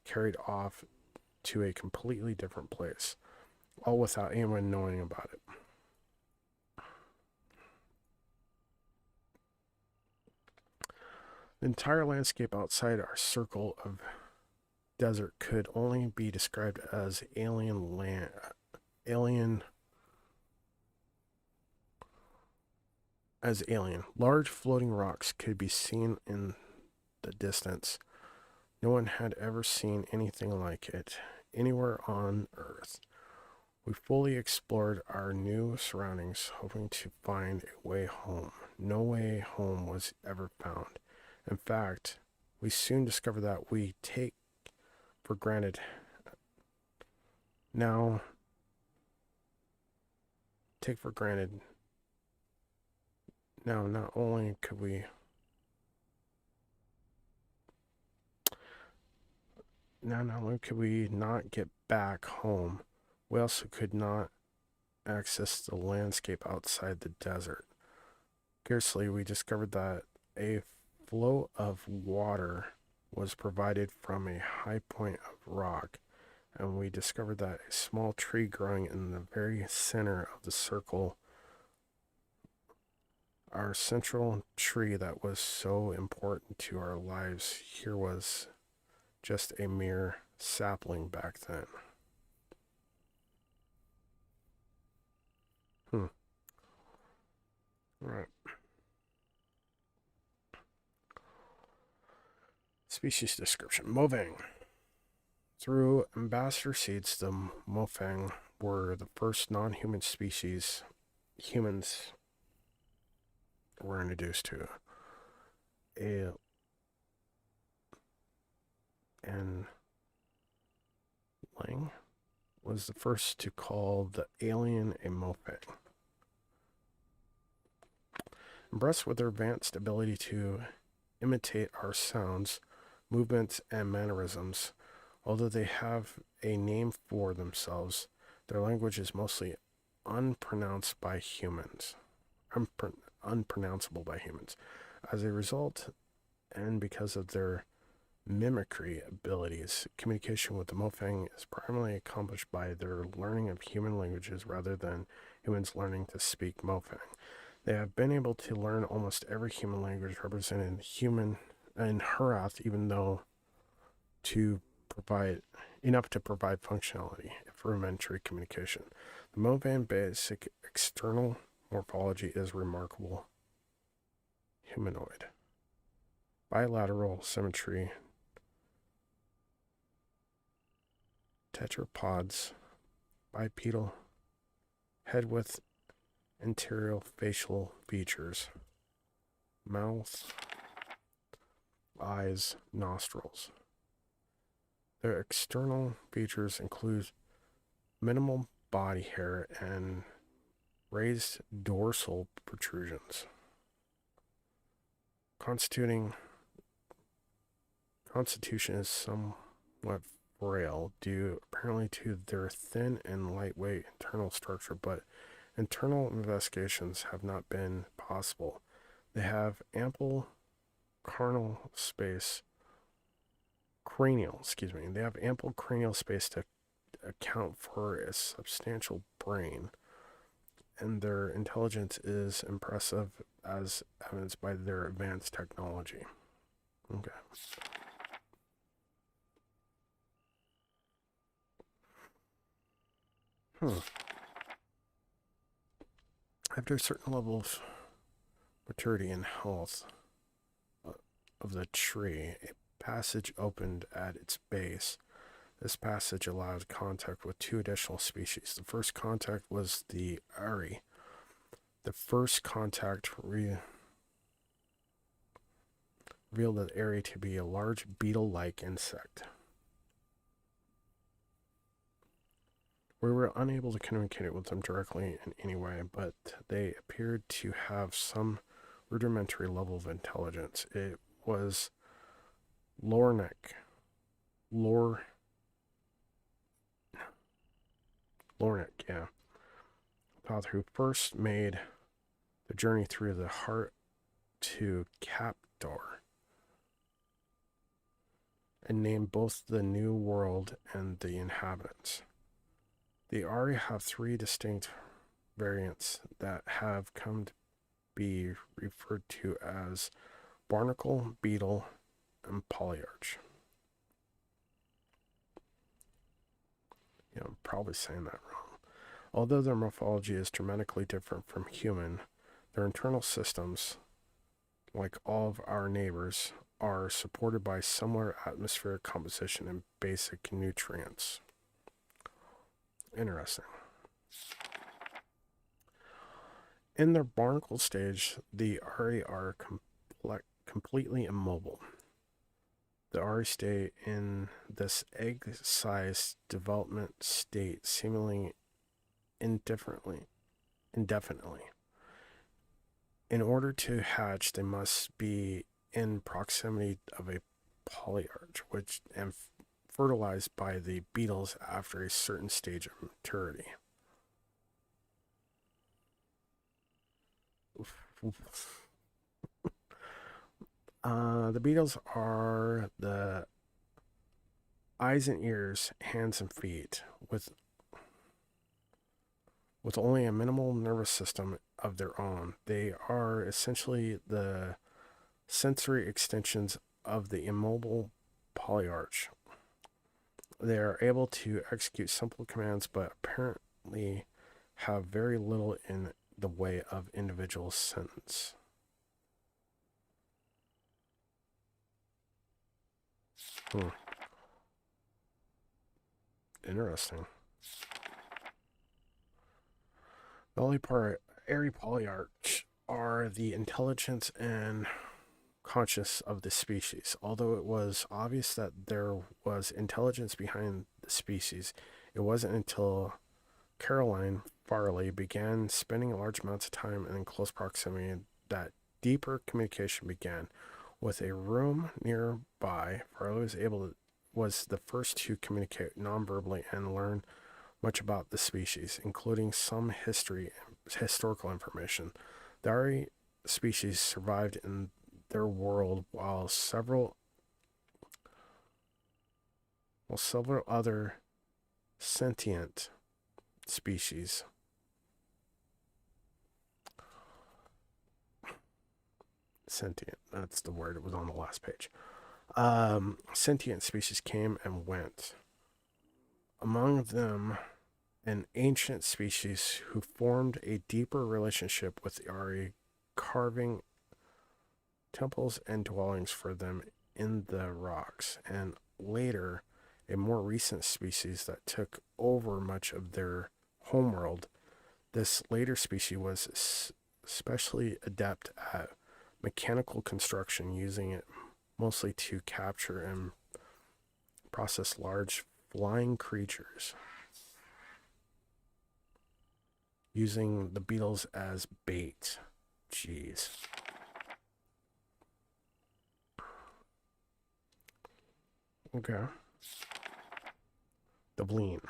carried off to a completely different place, all without anyone knowing about it. The entire landscape outside our circle of desert could only be described as alien. Large floating rocks could be seen in the distance. No one had ever seen anything like it anywhere on Earth. We fully explored our new surroundings, hoping to find a way home. No way home was ever found. In fact, we soon discovered that we take for granted now not only could we not get back home, we also could not access the landscape outside the desert. Curiously, we discovered that a flow of water was provided from a high point of rock, and we discovered that a small tree growing in the very center of the circle, our central tree that was so important to our lives here, was just a mere sapling back then. Right. Species description. Moving. Through ambassador seeds, the Mofang were the first non-human species humans were introduced to. And Lang was the first to call the alien a Mofang. Impressed with their advanced ability to imitate our sounds, movements, and mannerisms, although they have a name for themselves, their language is mostly unpronounceable by humans. As a result, and because of their mimicry abilities, communication with the Mofang is primarily accomplished by their learning of human languages rather than humans learning to speak Mofang. They have been able to learn almost every human language represented in Hurath, even though enough to provide functionality for rudimentary communication. The Mofang basic external morphology is remarkable. Humanoid. Bilateral symmetry. Tetrapods. Bipedal. Head with interior facial features. Mouth. Eyes. Nostrils. Their external features include minimal body hair and raised dorsal protrusions. Constitution is somewhat frail due apparently to their thin and lightweight internal structure, but internal investigations have not been possible. They have ample cranial space to account for a substantial brain, and their intelligence is impressive as evidenced by their advanced technology. Okay. After a certain level of maturity and health of the tree, a passage opened at its base. This passage allowed contact with two additional species. The first contact was the Ari. The first contact revealed the Ari to be a large beetle-like insect. We were unable to communicate with them directly in any way, but they appeared to have some rudimentary level of intelligence. It was Lornek, yeah, father who first made the journey through the heart to Capdor and named both the New World and the inhabitants. The Ari have three distinct variants that have come to be referred to as barnacle, beetle, and polyarch. Yeah, I'm probably saying that wrong. Although their morphology is dramatically different from human, their internal systems, like all of our neighbors, are supported by similar atmospheric composition and basic nutrients. Interesting. In their barnacle stage, the Ari are completely immobile. The Ari stay in this egg-sized development state seemingly indefinitely. In order to hatch, they must be in proximity of a polyarch, which and fertilized by the beetles after a certain stage of maturity. The beetles are the eyes and ears, hands and feet, with only a minimal nervous system of their own. They are essentially the sensory extensions of the immobile polyarch. They are able to execute simple commands, but apparently have very little in the way of individual sentence. Interesting. The Airy polyarch are the intelligence and conscious of the species. Although it was obvious that there was intelligence behind the species, it wasn't until Caroline Farley began spending large amounts of time in close proximity that deeper communication began. With a room nearby, Farley was the first to communicate non-verbally and learn much about the species, including some historical information. The Ari species survived in their world while several other sentient species that's the word, it was on the last page. Sentient species came and went. Among them, an ancient species who formed a deeper relationship with the Ari, carving temples and dwellings for them in the rocks, and later a more recent species that took over much of their homeworld. This later species was especially adept at mechanical construction, using it mostly to capture and process large flying creatures, using the beetles as bait. Jeez. Okay. The Vleen.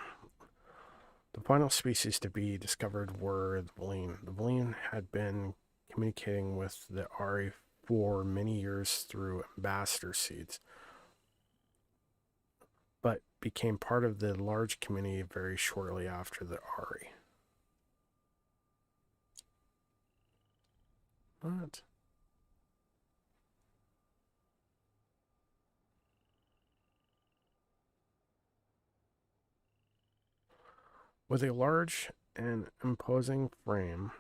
The final species to be discovered were the Vleen. The Vleen had been communicating with the Ari for many years through ambassador seeds, but became part of the large community very shortly after the Ari. What? With a large and imposing frame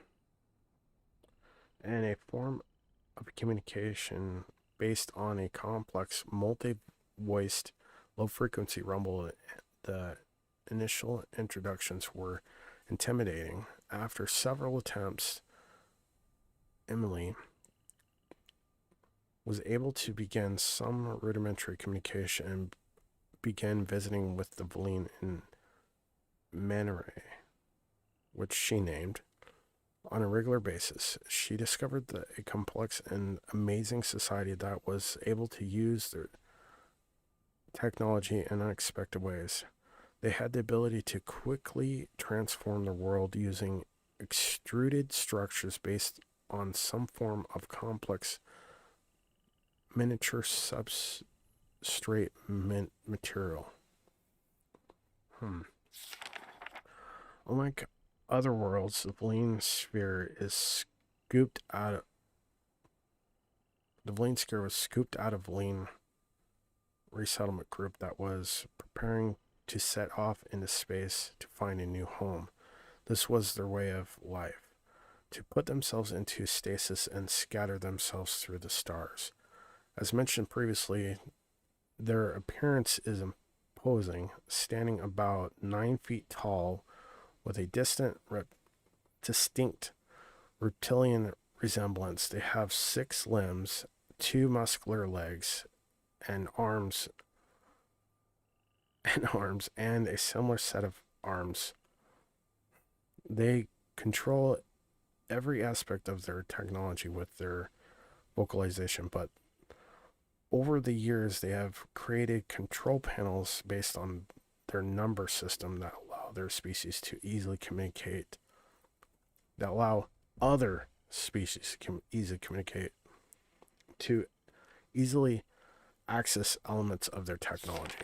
and a form of communication based on a complex, multi-voiced, low-frequency rumble, the initial introductions were intimidating. After several attempts, Emily was able to begin some rudimentary communication and began visiting with the Vleen in Maneray, which she named, on a regular basis. She discovered a complex and amazing society that was able to use their technology in unexpected ways. They had the ability to quickly transform the world using extruded structures based on some form of complex miniature substrate material. Unlike other worlds, the Vleen sphere was scooped out of Vleen resettlement group that was preparing to set off into space to find a new home. This was their way of life, to put themselves into stasis and scatter themselves through the stars. As mentioned previously, their appearance is imposing, standing about 9 feet tall, with a distinct reptilian resemblance. They have 6 limbs, 2 muscular legs, and arms, and a similar set of arms. They control every aspect of their technology with their vocalization, but over the years they have created control panels based on their number system that allow their species to easily communicate, that allow other species to easily communicate, to easily access elements of their technology.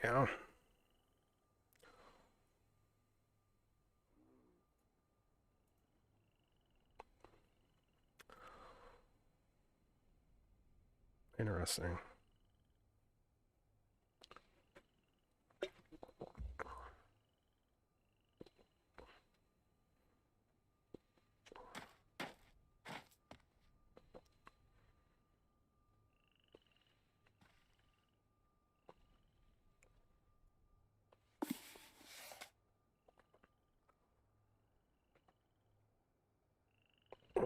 Yeah. Interesting.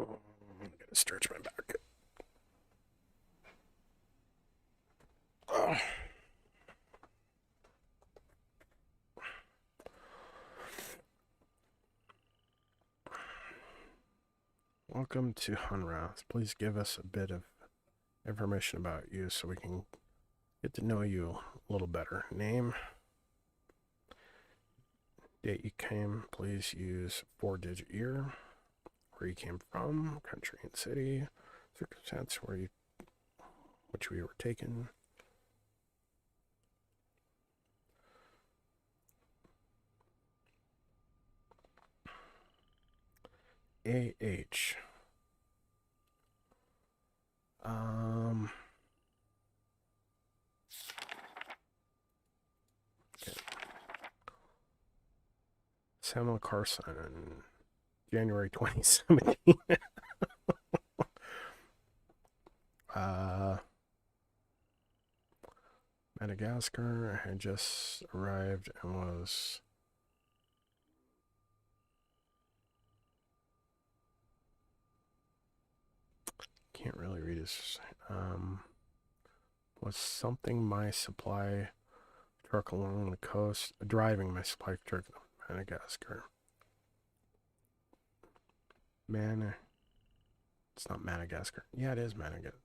I'm gonna stretch my back. Oh. Welcome to Hunrath. Please give us a bit of information about you so we can get to know you a little better. Name, date you came, please use 4-digit year, where you came from, country and city, circumstance which we were taken. AH. Okay. Samuel Carson, January 2017. Madagascar. I had just arrived and was can't really read his was something my supply truck along the coast, driving my supply truck to Madagascar. It's not Madagascar. Yeah, it is Madagascar.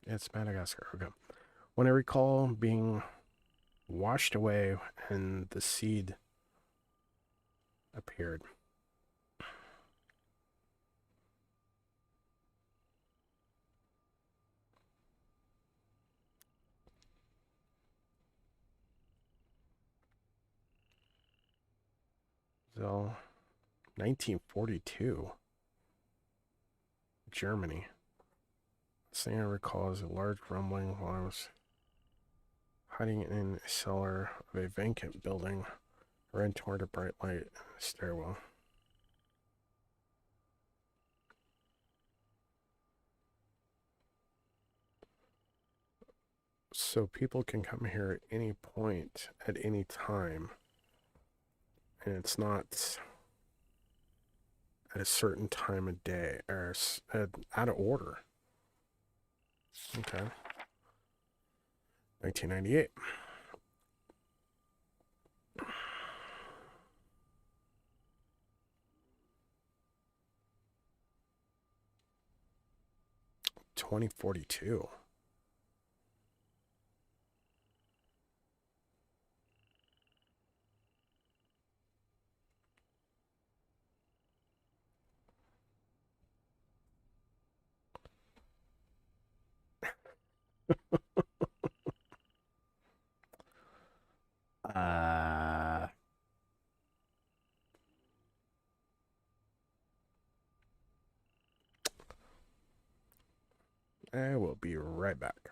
It's Madagascar. Okay. When I recall being washed away and the seed appeared. So, 1942, Germany. The thing I recall is a large rumbling while I was hiding in a cellar of a vacant building. I ran toward a bright light in the stairwell. So people can come here at any point, at any time. And it's not at a certain time of day, or out of order. Okay. 1998. $2042. I will be right back.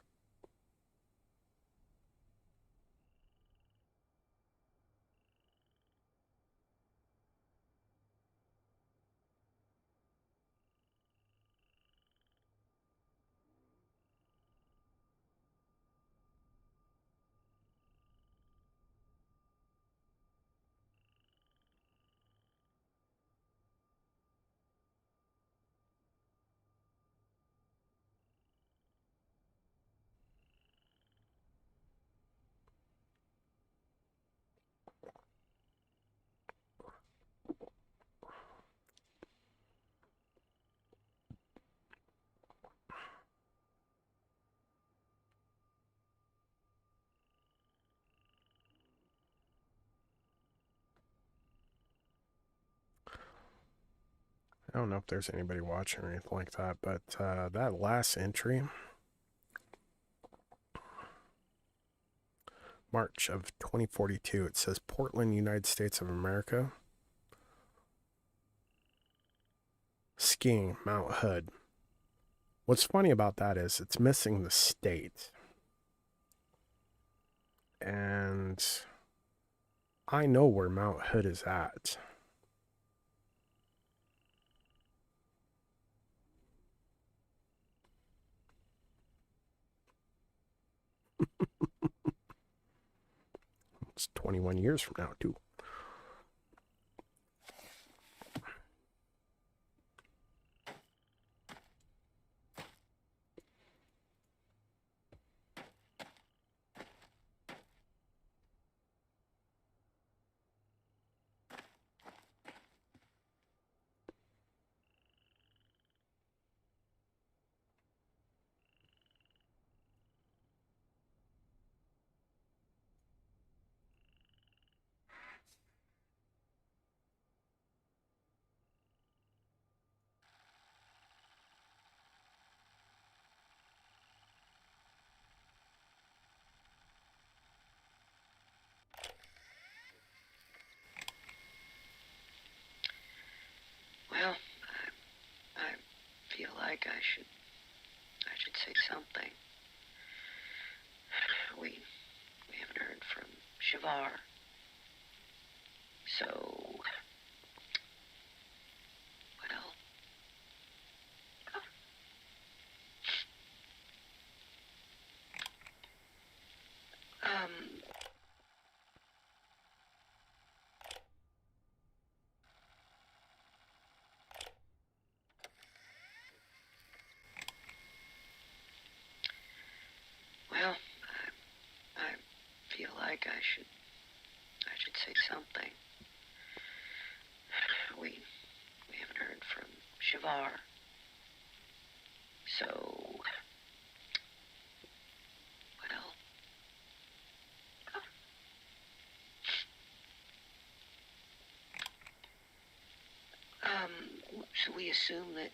I don't know if there's anybody watching or anything like that, but that last entry, March of 2042, it says Portland, United States of America. Skiing, Mount Hood. What's funny about that is it's missing the state. And I know where Mount Hood is at. It's 21 years from now, too. like I should say something. We haven't heard from Shavar. So, well, well, I feel like I should say something. We haven't heard from Shavar. So, well, so we assume that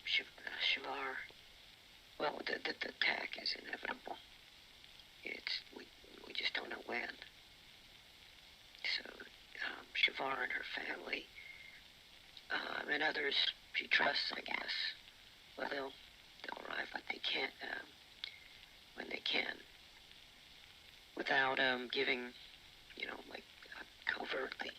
Shavar, well, the attack is inevitable. We just don't know when. So, Shavar and her family, and others she trusts, I guess, well, they'll arrive when they can, without giving, like covertly.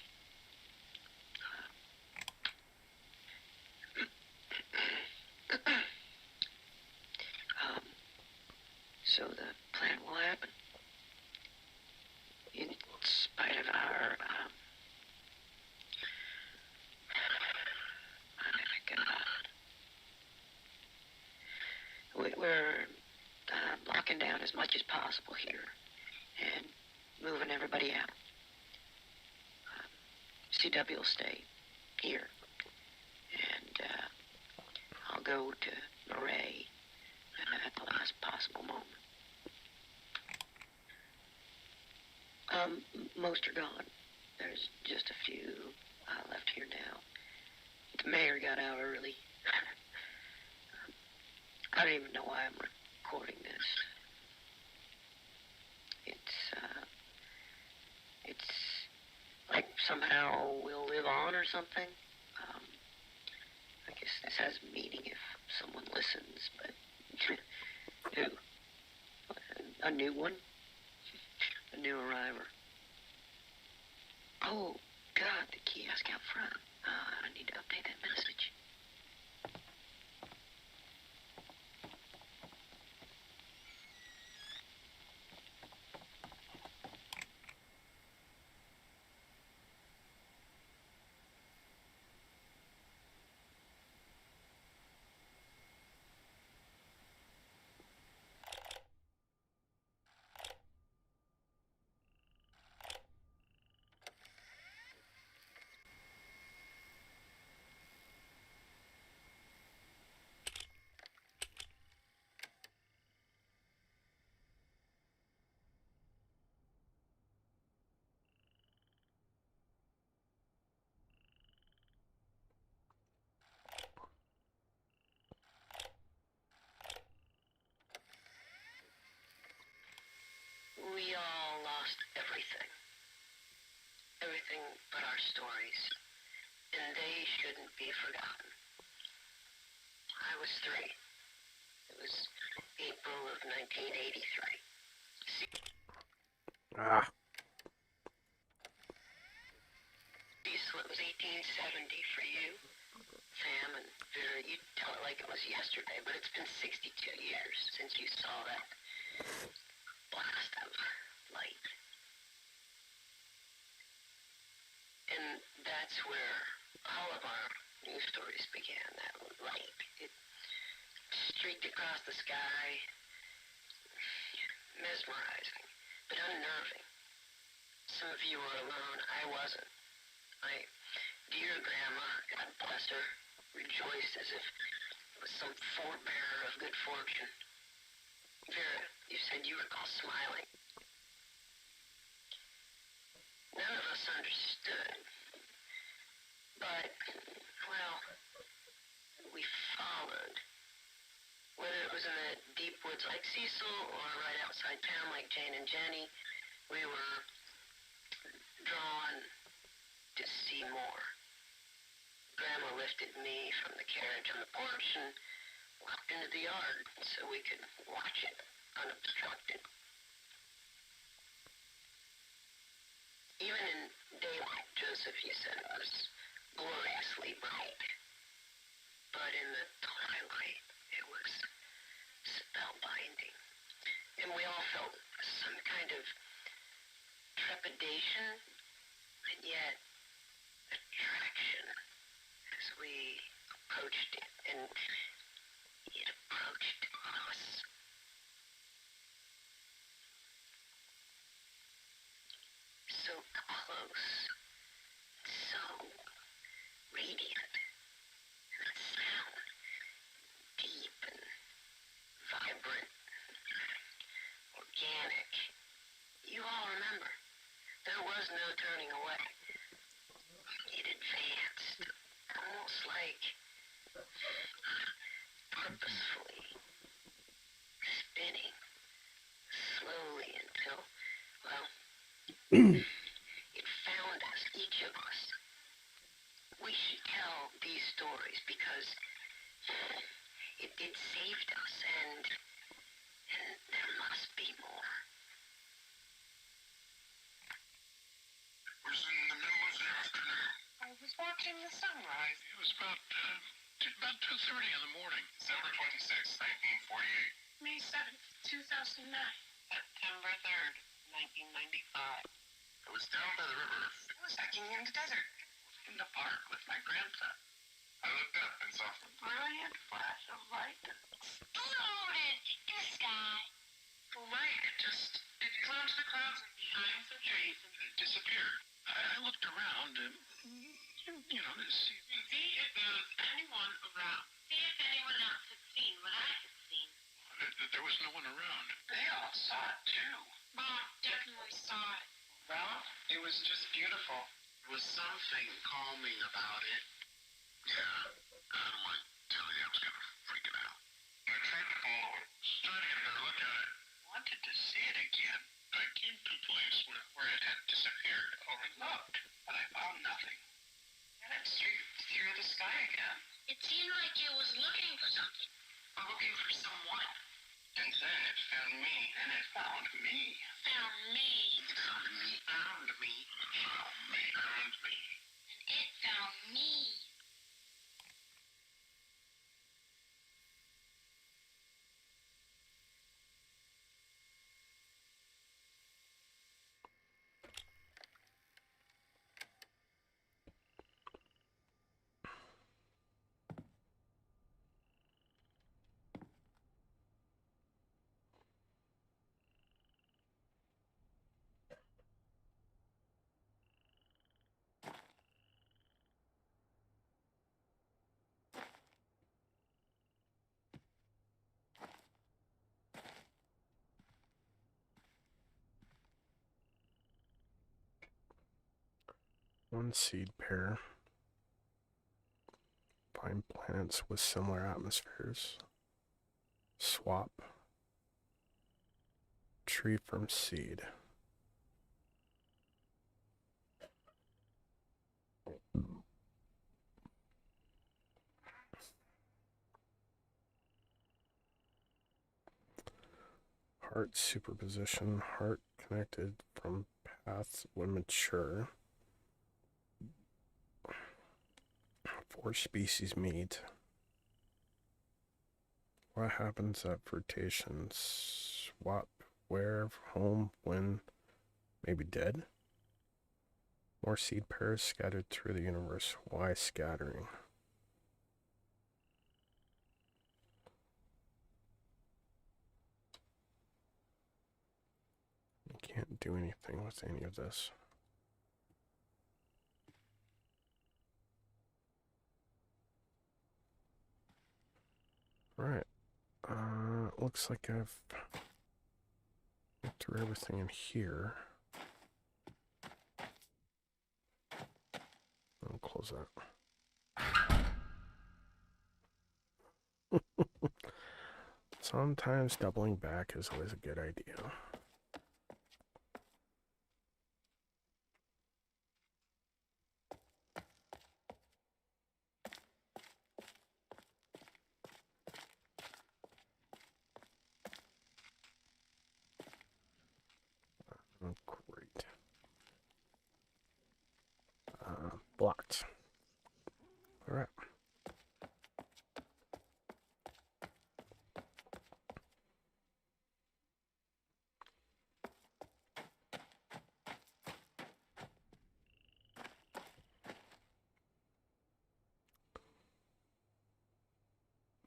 So the plan will happen, in spite of our, we're locking down as much as possible here and moving everybody out. CW will stay here, and I'll go to Murray at the last possible moment. Most are gone. There's just a few left here now. The mayor got out early. I don't even know why I'm recording this. It's like somehow we'll live on or something. I guess this has meaning if someone listens, but who? A new one? A new arriver. Oh, God, the kiosk out front. I need to update that message. We all lost everything. Everything but our stories. And they shouldn't be forgotten. I was 3. It was April of 1983. Ah. Cecil, it was 1870 for you. Sam and Vera, you tell it like it was yesterday, but it's been 62 years since you saw that blast of light. And that's where all of our news stories began, that light. It streaked across the sky, mesmerizing, but unnerving. Some of you were alone, I wasn't. My dear grandma, God bless her, rejoiced as if it was some forebearer of good fortune. Vera, you said you recall smiling. None of us understood. But, well, we followed. Whether it was in the deep woods like Cecil or right outside town like Jane and Jenny, we were drawn to see more. Grandma lifted me from the carriage on the porch and walked into the yard so we could watch it unobstructed. Even in daylight, Joseph, you said it was gloriously bright. But in the twilight, it was spellbinding. And we all felt some kind of trepidation, and yet attraction as we approached it, and it approached us. So close, so radiant, and the sound deep and vibrant, organic. You all remember, there was no turning away. It advanced, almost like purposefully spinning slowly until, well, it found us, each of us. We should tell these stories because it saved us, and there must be more. It was in the middle of the afternoon. I was watching the sunrise. It was about 2:30 in the morning. December 26, 1948. May 7th, 2009. September 3rd, 1995. I was down by the river. I was hiking in the desert, in the park with my grandson. I looked up and saw A brilliant flash of light. Exploded in the sky. The light it closed the clouds and behind the trees and it disappeared. I looked around and, to see. see if there was anyone around. See if anyone else had seen what I had seen. There was no one around. They all saw it too. Bob definitely saw it. Well, it was just beautiful. There was something calming about it. Yeah, I don't mind telling you, I was kind of freaking out. I tried to follow it, tried to get a better look at it. Wanted to see it again. I came to a place where it had disappeared. I looked, but I found nothing. And it streaked through the sky again. It seemed like it was looking for something. Or looking for someone. And then it found me. And it found me. Found me. It found me. Found me. Found me. Found me. And it found me. One seed pair. Find planets with similar atmospheres. Swap. Tree from seed. Heart superposition. Heart connected from paths when mature. 4 species meet. What happens at flirtation? Swap where, home, when, maybe dead? More seed pairs scattered through the universe. Why scattering? I can't do anything with any of this. Right. Looks like I've looked through everything in here. I'll close that. Sometimes doubling back is always a good idea. Blocked. Alright.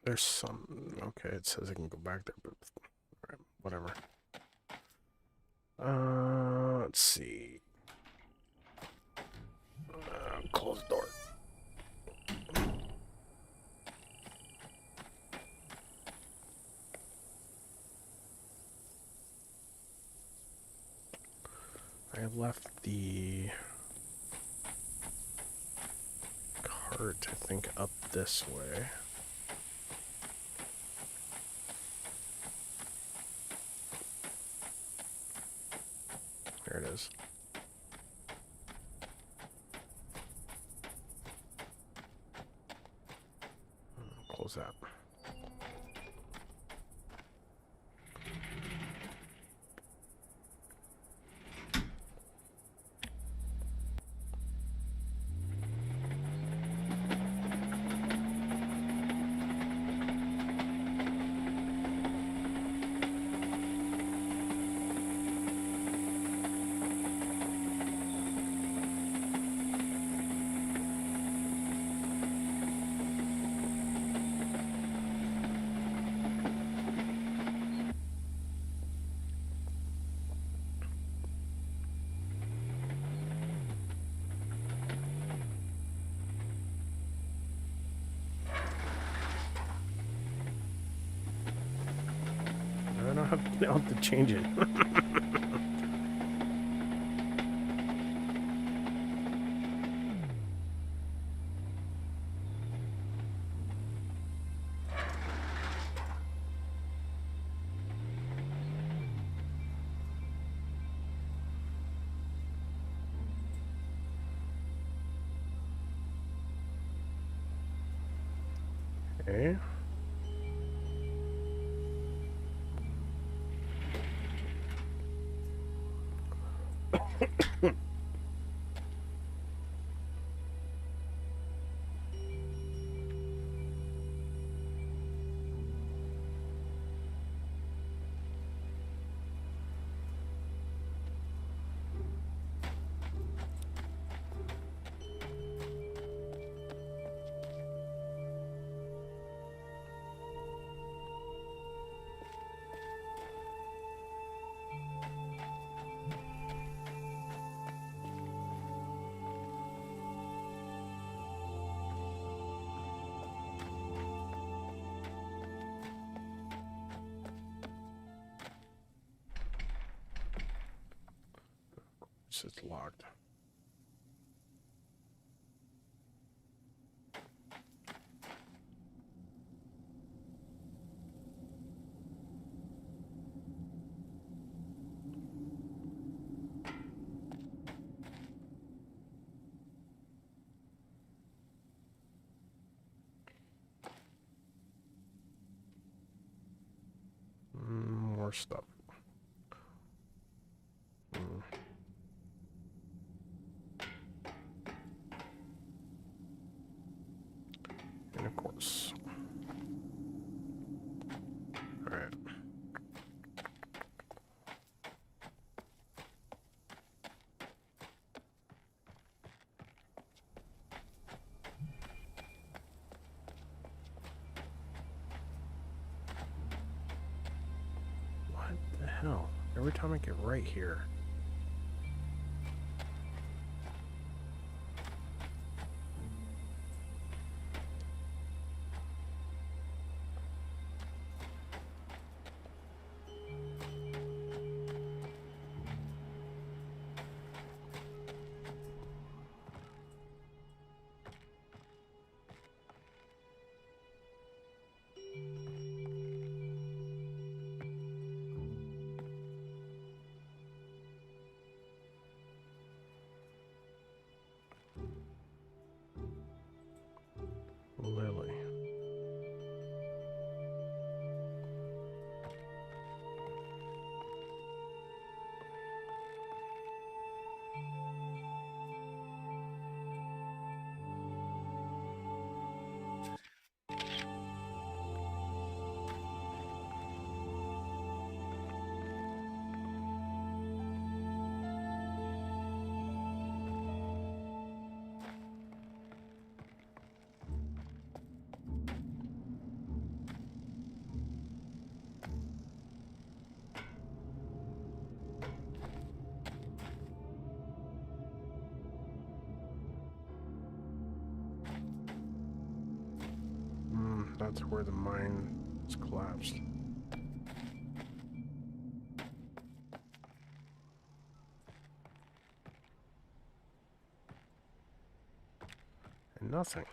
There's some... Okay, it says I can go back there, but... Alright, whatever. Let's see. Close door. I left the cart, I think, up this way. There it is. Close that. I don't have to change it. Okay. It's locked. More stuff. And of course. All right. What the hell? Every time I get right here. that's where the mine was collapsed. And nothing.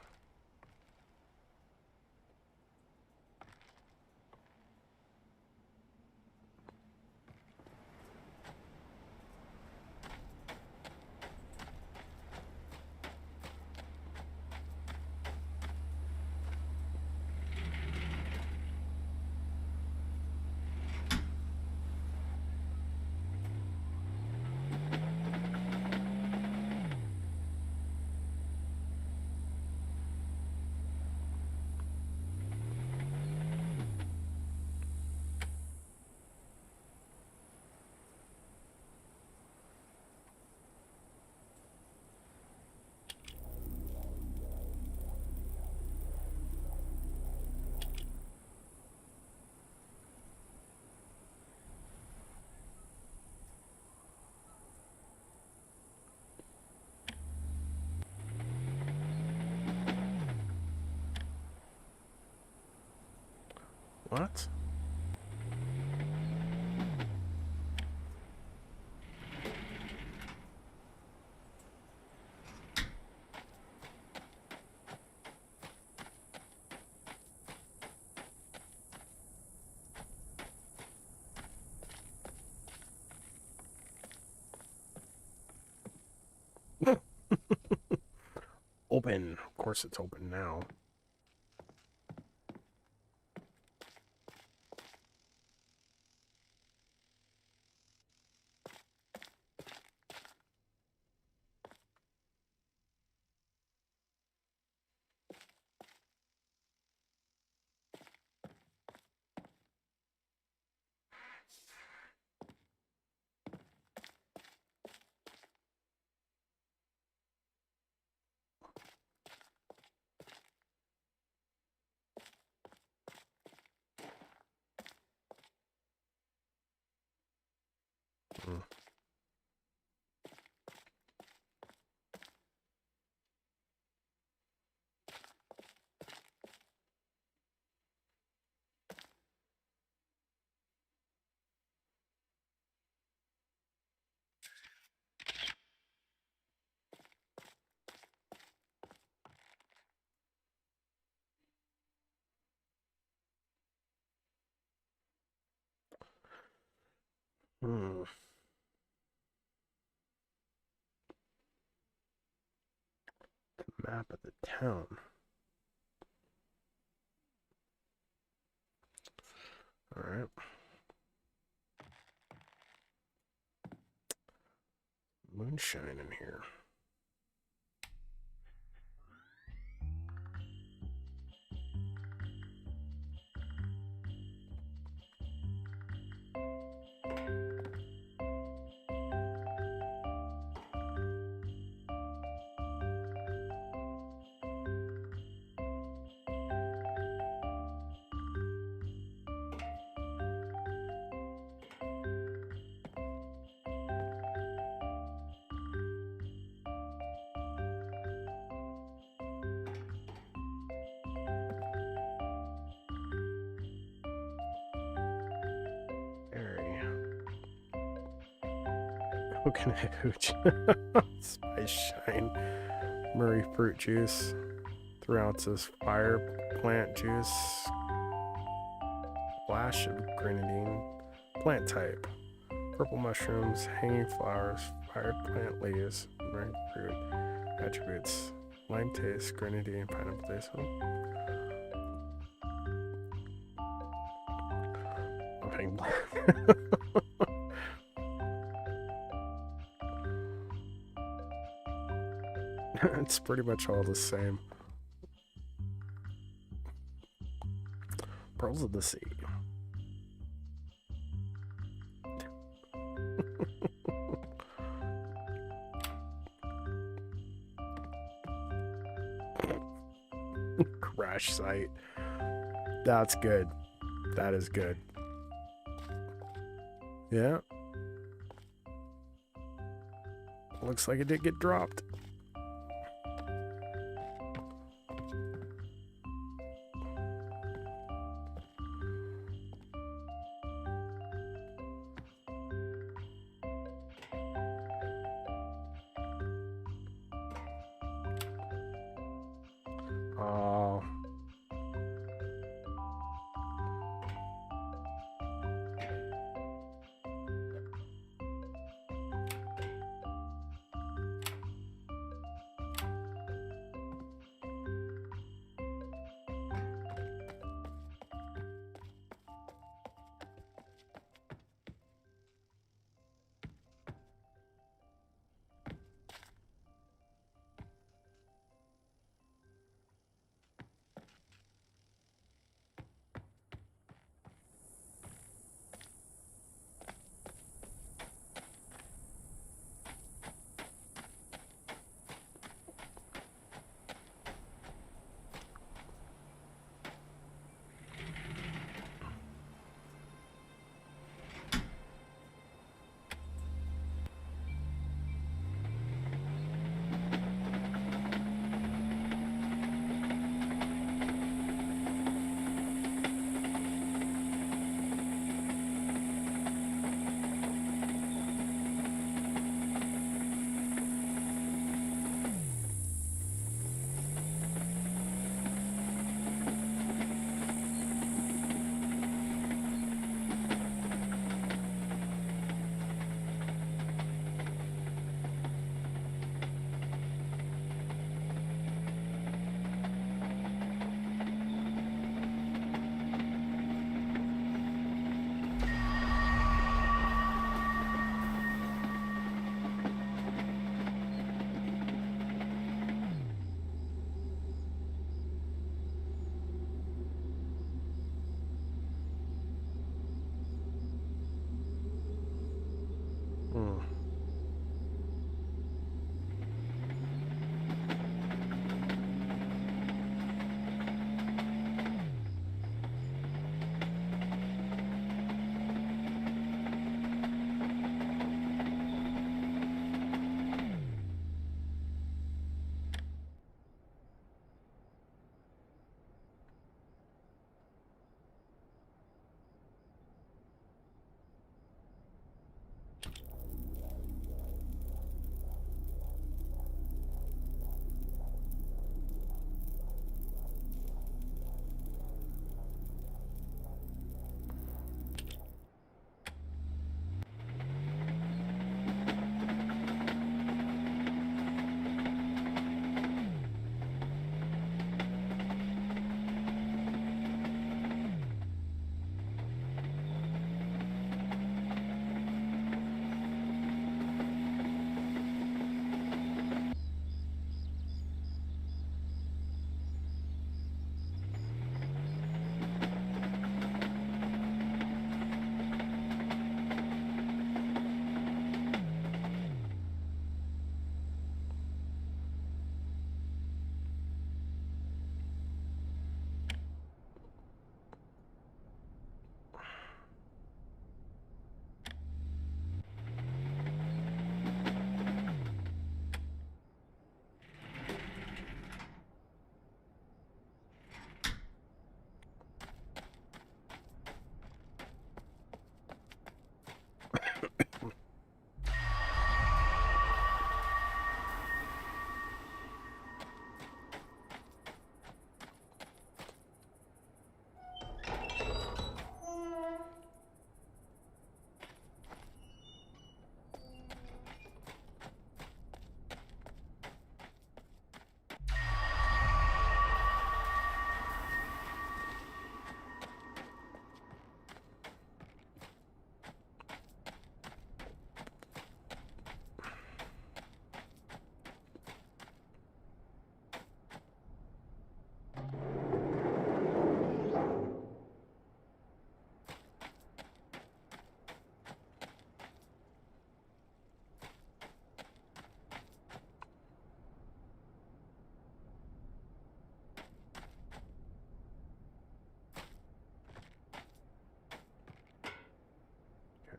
What? Open. Of course it's open now. Hmm. Hmm. Map of the town. All right. Moonshine in here. Coconut hooch. Spice shine. Murray fruit juice. 3 ounces fire plant juice. Flash of grenadine. Plant type. Purple mushrooms. Hanging flowers. Fire plant leaves. Murray fruit. Attributes. Lime taste. Grenadine. Pineapple taste. Hang black. It's pretty much all the same. Pearls of the Sea. Crash site. That's good. That is good. Yeah. Looks like it did get dropped.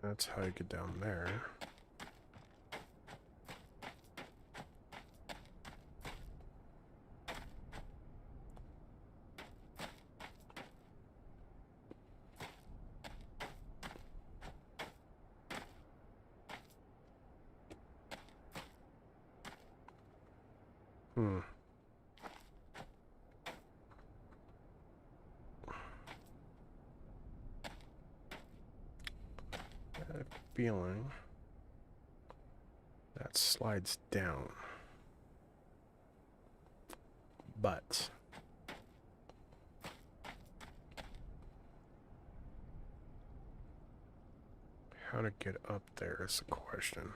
That's how you get down there. I have a feeling that slides down. But how to get up there is the question.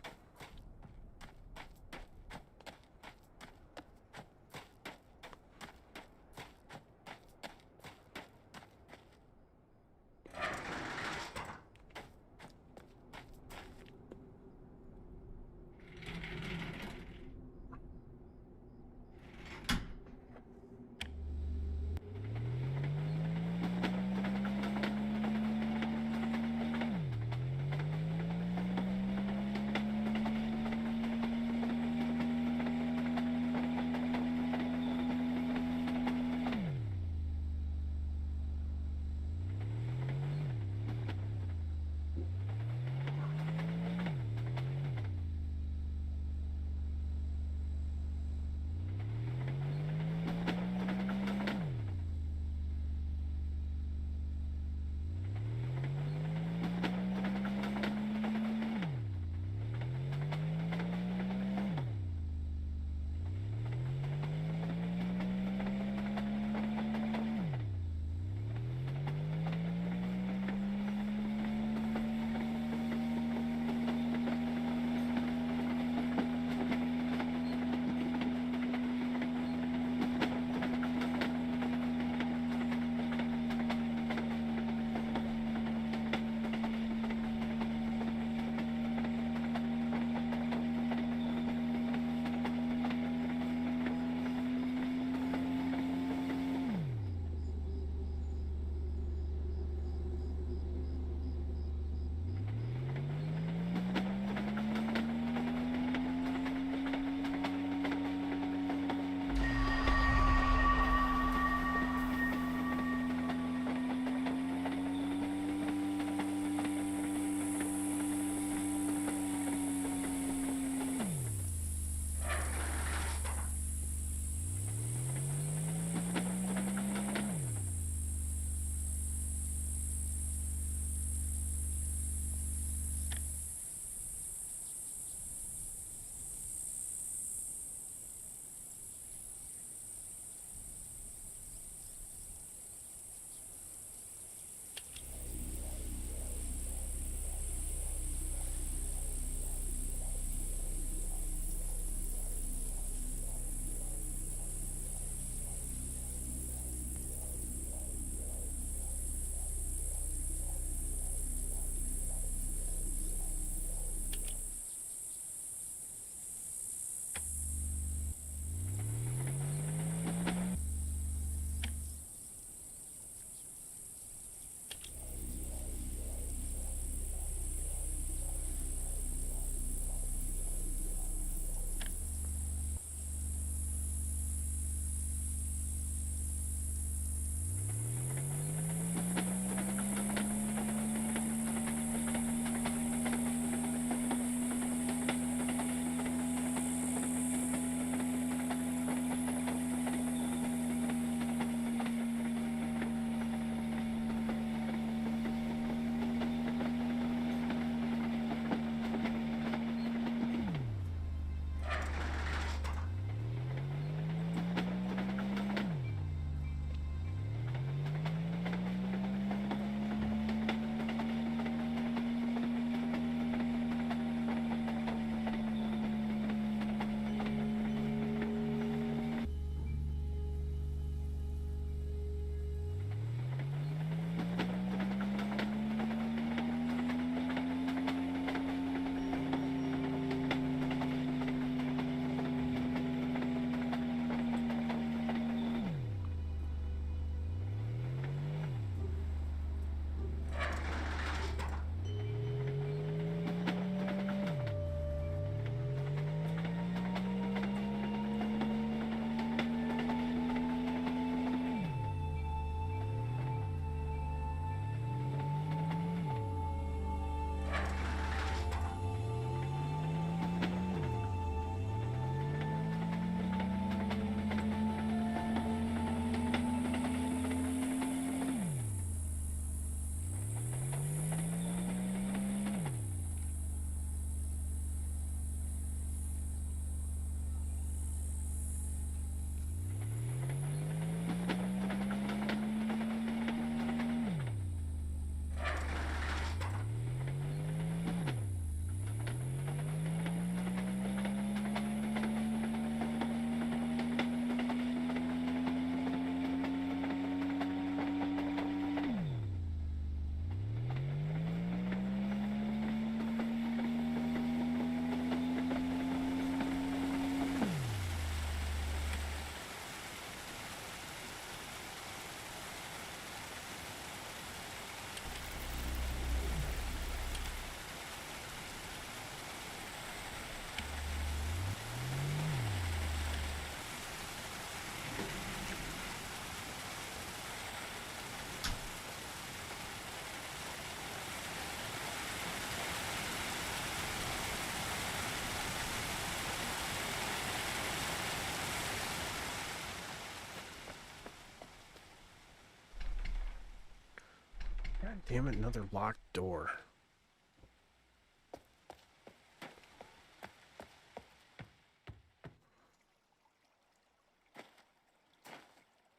God damn it, another locked door.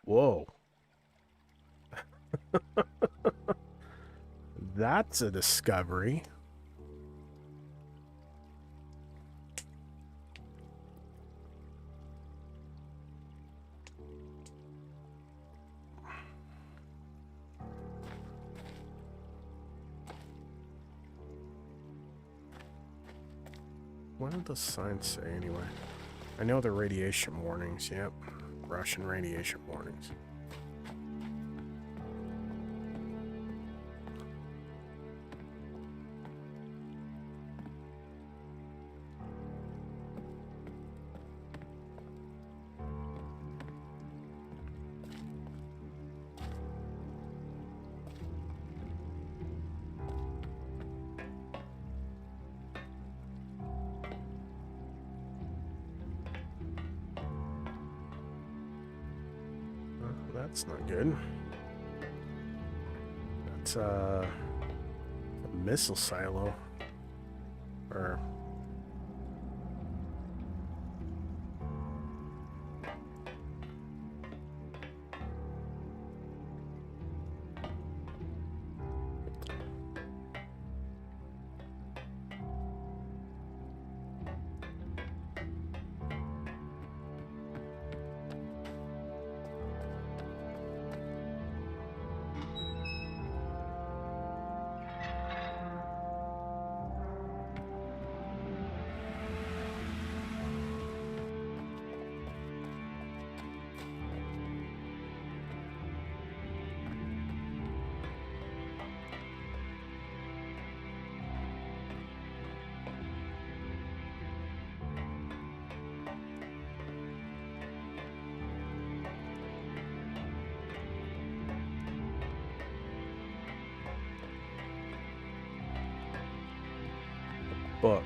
Whoa. That's a discovery. What did the sign say anyway? I know the radiation warnings, yep. Russian radiation warnings. That's not good. That's a missile silo. Or book.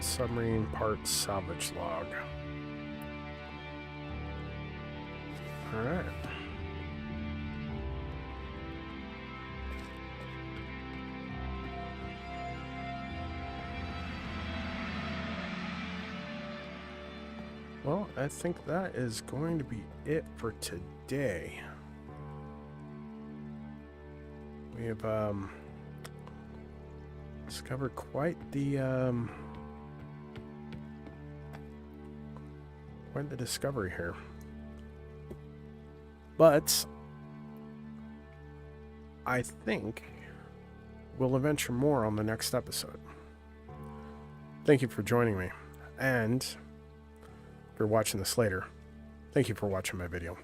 Submarine parts salvage log. Alright. Well, I think that is going to be it for today. We have discovered quite the discovery here. But I think we'll adventure more on the next episode. Thank you for joining me. And if you're watching this later, thank you for watching my video.